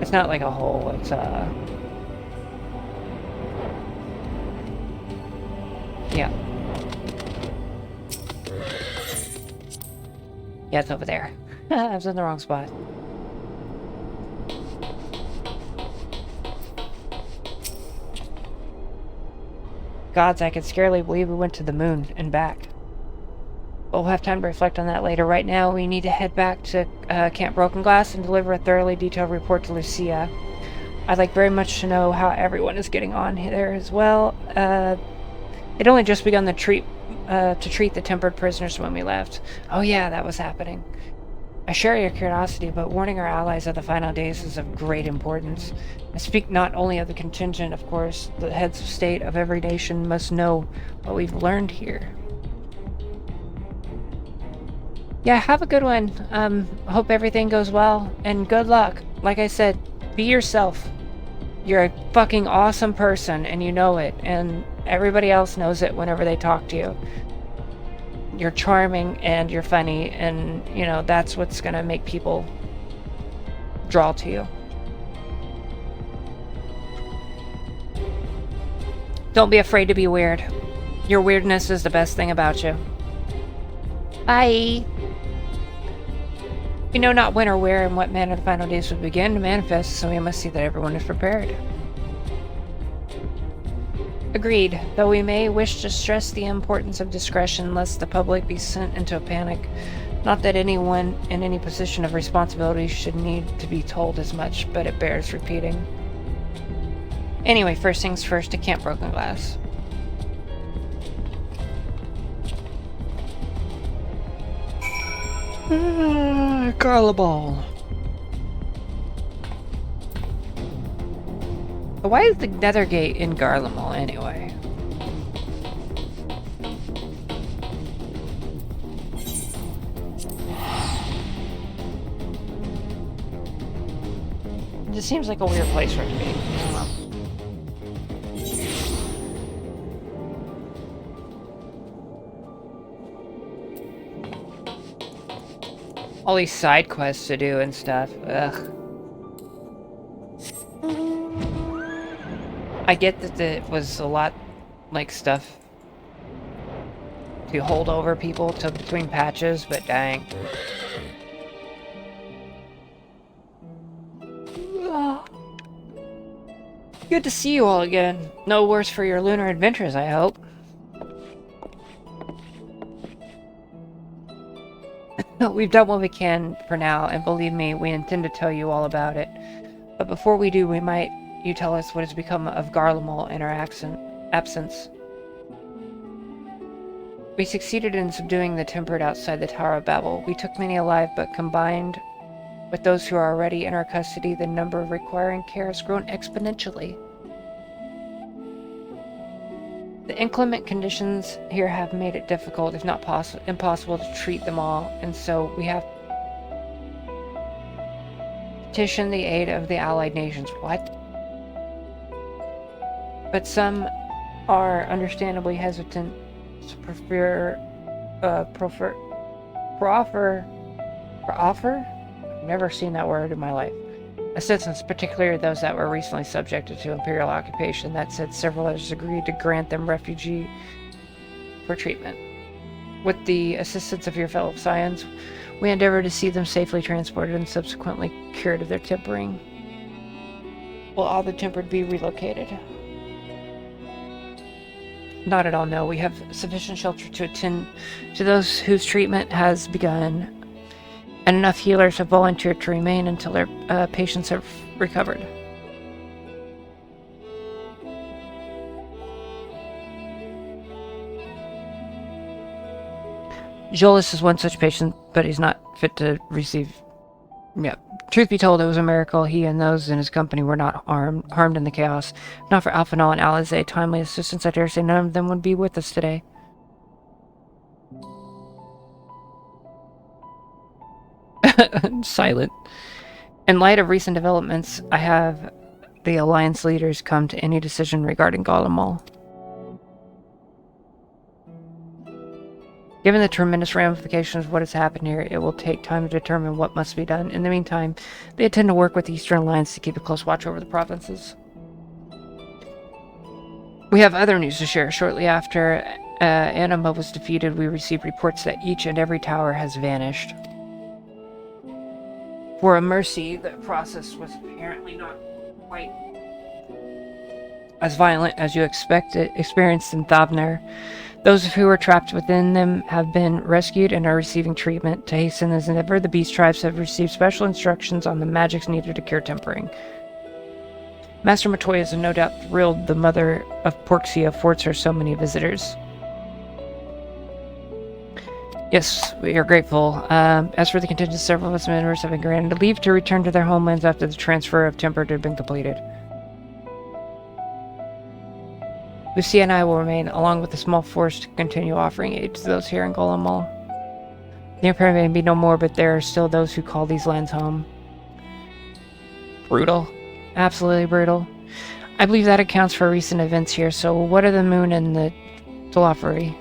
It's not like a hole, it's yeah. Yeah, it's over there. I was in the wrong spot. Gods, I could scarcely believe we went to the moon and back. But we'll have time to reflect on that later. Right now, we need to head back to Camp Broken Glass and deliver a thoroughly detailed report to Lucia. I'd like very much to know how everyone is getting on there as well. It only just begun to treat the tempered prisoners when we left. Oh yeah, that was happening. I share your curiosity, but warning our allies of the final days is of great importance. I speak not only of the contingent, of course. The heads of state of every nation must know what we've learned here. Yeah, have a good one. Hope everything goes well, and good luck. Like I said, be yourself. You're a fucking awesome person, and you know it, and everybody else knows it whenever they talk to you. You're charming, and you're funny, and, you know, that's what's gonna make people draw to you. Don't be afraid to be weird. Your weirdness is the best thing about you. Bye! We know not when or where and what manner the final days will begin to manifest, so we must see that everyone is prepared. Agreed, though we may wish to stress the importance of discretion lest the public be sent into a panic. Not that anyone in any position of responsibility should need to be told as much, but it bears repeating. Anyway, first things first, to Camp Broken Glass. Garlaball. Why is the Nether Gate in Garlemald anyway? It just seems like a weird place for it to be. I don't know. All these side quests to do and stuff. Ugh. I get that it was a lot like stuff to hold over people to between patches, but dang. Good to see you all again. No worse for your lunar adventures, I hope. We've done what we can for now, and believe me, we intend to tell you all about it. But before we do, might you tell us what has become of Garlemald in our absence? We succeeded in subduing the tempered outside the Tower of Babel. We took many alive, but combined With those who are already in our custody, the number of requiring care has grown exponentially. The inclement conditions here have made it difficult, if not impossible, to treat them all, and so we have petitioned the aid of the allied nations. What? But some are understandably hesitant to offer? I've never seen that word in my life. Assistance, particularly those that were recently subjected to imperial occupation. That said, several others agreed to grant them refugee for treatment. With the assistance of your fellow Scions, we endeavor to see them safely transported and subsequently cured of their tempering. Will all the tempered be relocated? Not at all, no. We have sufficient shelter to attend to those whose treatment has begun, and enough healers have volunteered to remain until their patients have recovered. Jolas is one such patient, but he's not fit to receive... Yeah. Truth be told, it was a miracle he and those in his company were not harmed in the chaos. If not for Alphanol and Alizé, timely assistance, I dare say none of them would be with us today. Silent. In light of recent developments, I have the Alliance leaders come to any decision regarding Garlemald. Given the tremendous ramifications of what has happened here, it will take time to determine what must be done. In the meantime, they intend to work with the Eastern Alliance to keep a close watch over the provinces. We have other news to share. Shortly after Anima was defeated, we received reports that each and every tower has vanished. For a mercy, the process was apparently not quite as violent as you experienced in Thavner. Those who were trapped within them have been rescued and are receiving treatment. To hasten this endeavor, the Beast Tribes have received special instructions on the magics needed to cure tempering. Master Matoya is no doubt thrilled the mother of Porxia affords her so many visitors. Yes, we are grateful. As for the contingent, several of us members have been granted leave to return to their homelands after the transfer of temper had been completed. Lucia and I will remain, along with a small force, to continue offering aid to those here in Garlemald. The Empire may be no more, but there are still those who call these lands home. Brutal. Absolutely brutal. I believe that accounts for recent events here, so what are the Moon and the Telophary?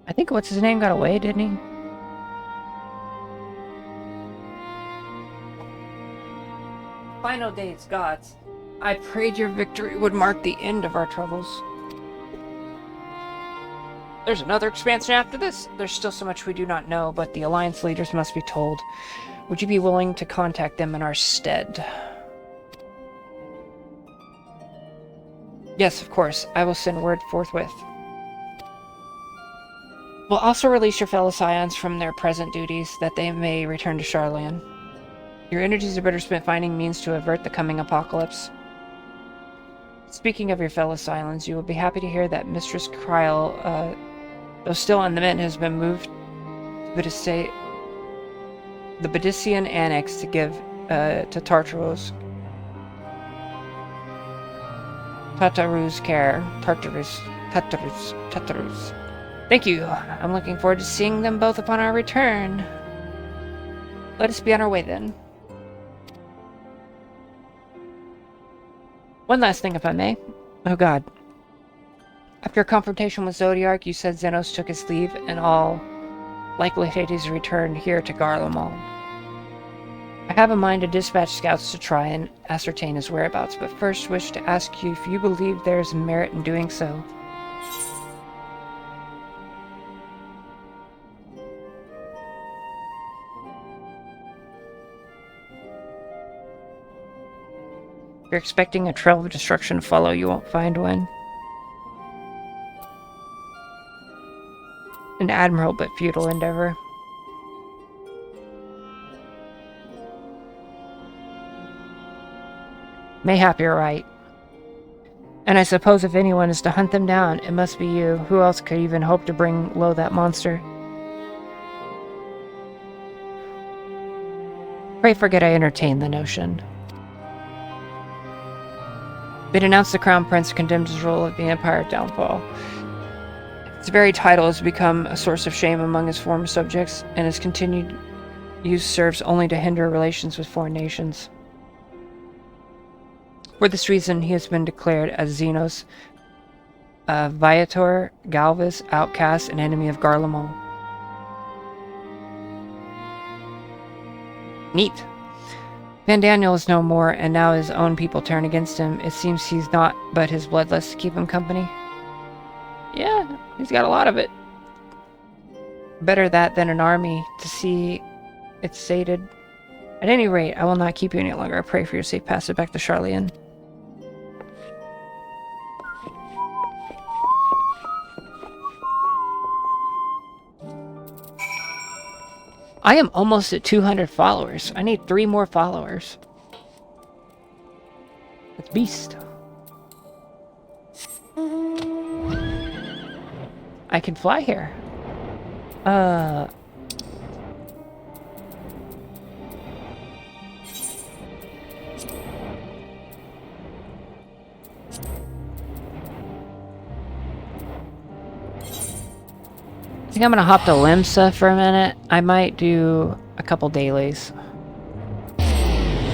I think what's his name got away, didn't he? Final days, gods. I prayed your victory would mark the end of our troubles. There's another expansion after this? There's still so much we do not know, but the Alliance leaders must be told. Would you be willing to contact them in our stead? Yes, of course. I will send word forthwith. We'll also release your fellow Scions from their present duties, that they may return to Sharlayan. Your energies are better spent finding means to avert the coming apocalypse. Speaking of your fellow Scions, you will be happy to hear that Mistress Kryl, though still on the mend, has been moved to the Bedician Annex to give to Tartarus care. Tartarus. Thank you. I'm looking forward to seeing them both upon our return. Let us be on our way then. One last thing, if I may. Oh god. After a confrontation with Zodiark, you said Xenos took his leave, and all likelihood he's returned here to Garlemald. I have in mind to dispatch scouts to try and ascertain his whereabouts, but first wish to ask you if you believe there is merit in doing so. If you're expecting a trail of destruction to follow, you won't find one. An admirable but futile endeavor. Mayhap you're right. And I suppose if anyone is to hunt them down, it must be you. Who else could even hope to bring low that monster? Pray forget I entertained the notion. They denounced the Crown Prince, condemned his rule of the Empire downfall. His very title has become a source of shame among his former subjects, and his continued use serves only to hinder relations with foreign nations. For this reason, he has been declared as Xenos, Viator, Galvus, outcast, and enemy of Garlemald. Neat. Van Daniel is no more, and now his own people turn against him. It seems he's not but his bloodlust to keep him company. Yeah, he's got a lot of it. Better that than an army to see it sated. At any rate, I will not keep you any longer. I pray for your safe passage back to Sharlayan. I am almost at 200 followers. I need 3 more followers. That's beast. I can fly here. I think I'm gonna hop to Limsa for a minute. I might do a couple dailies.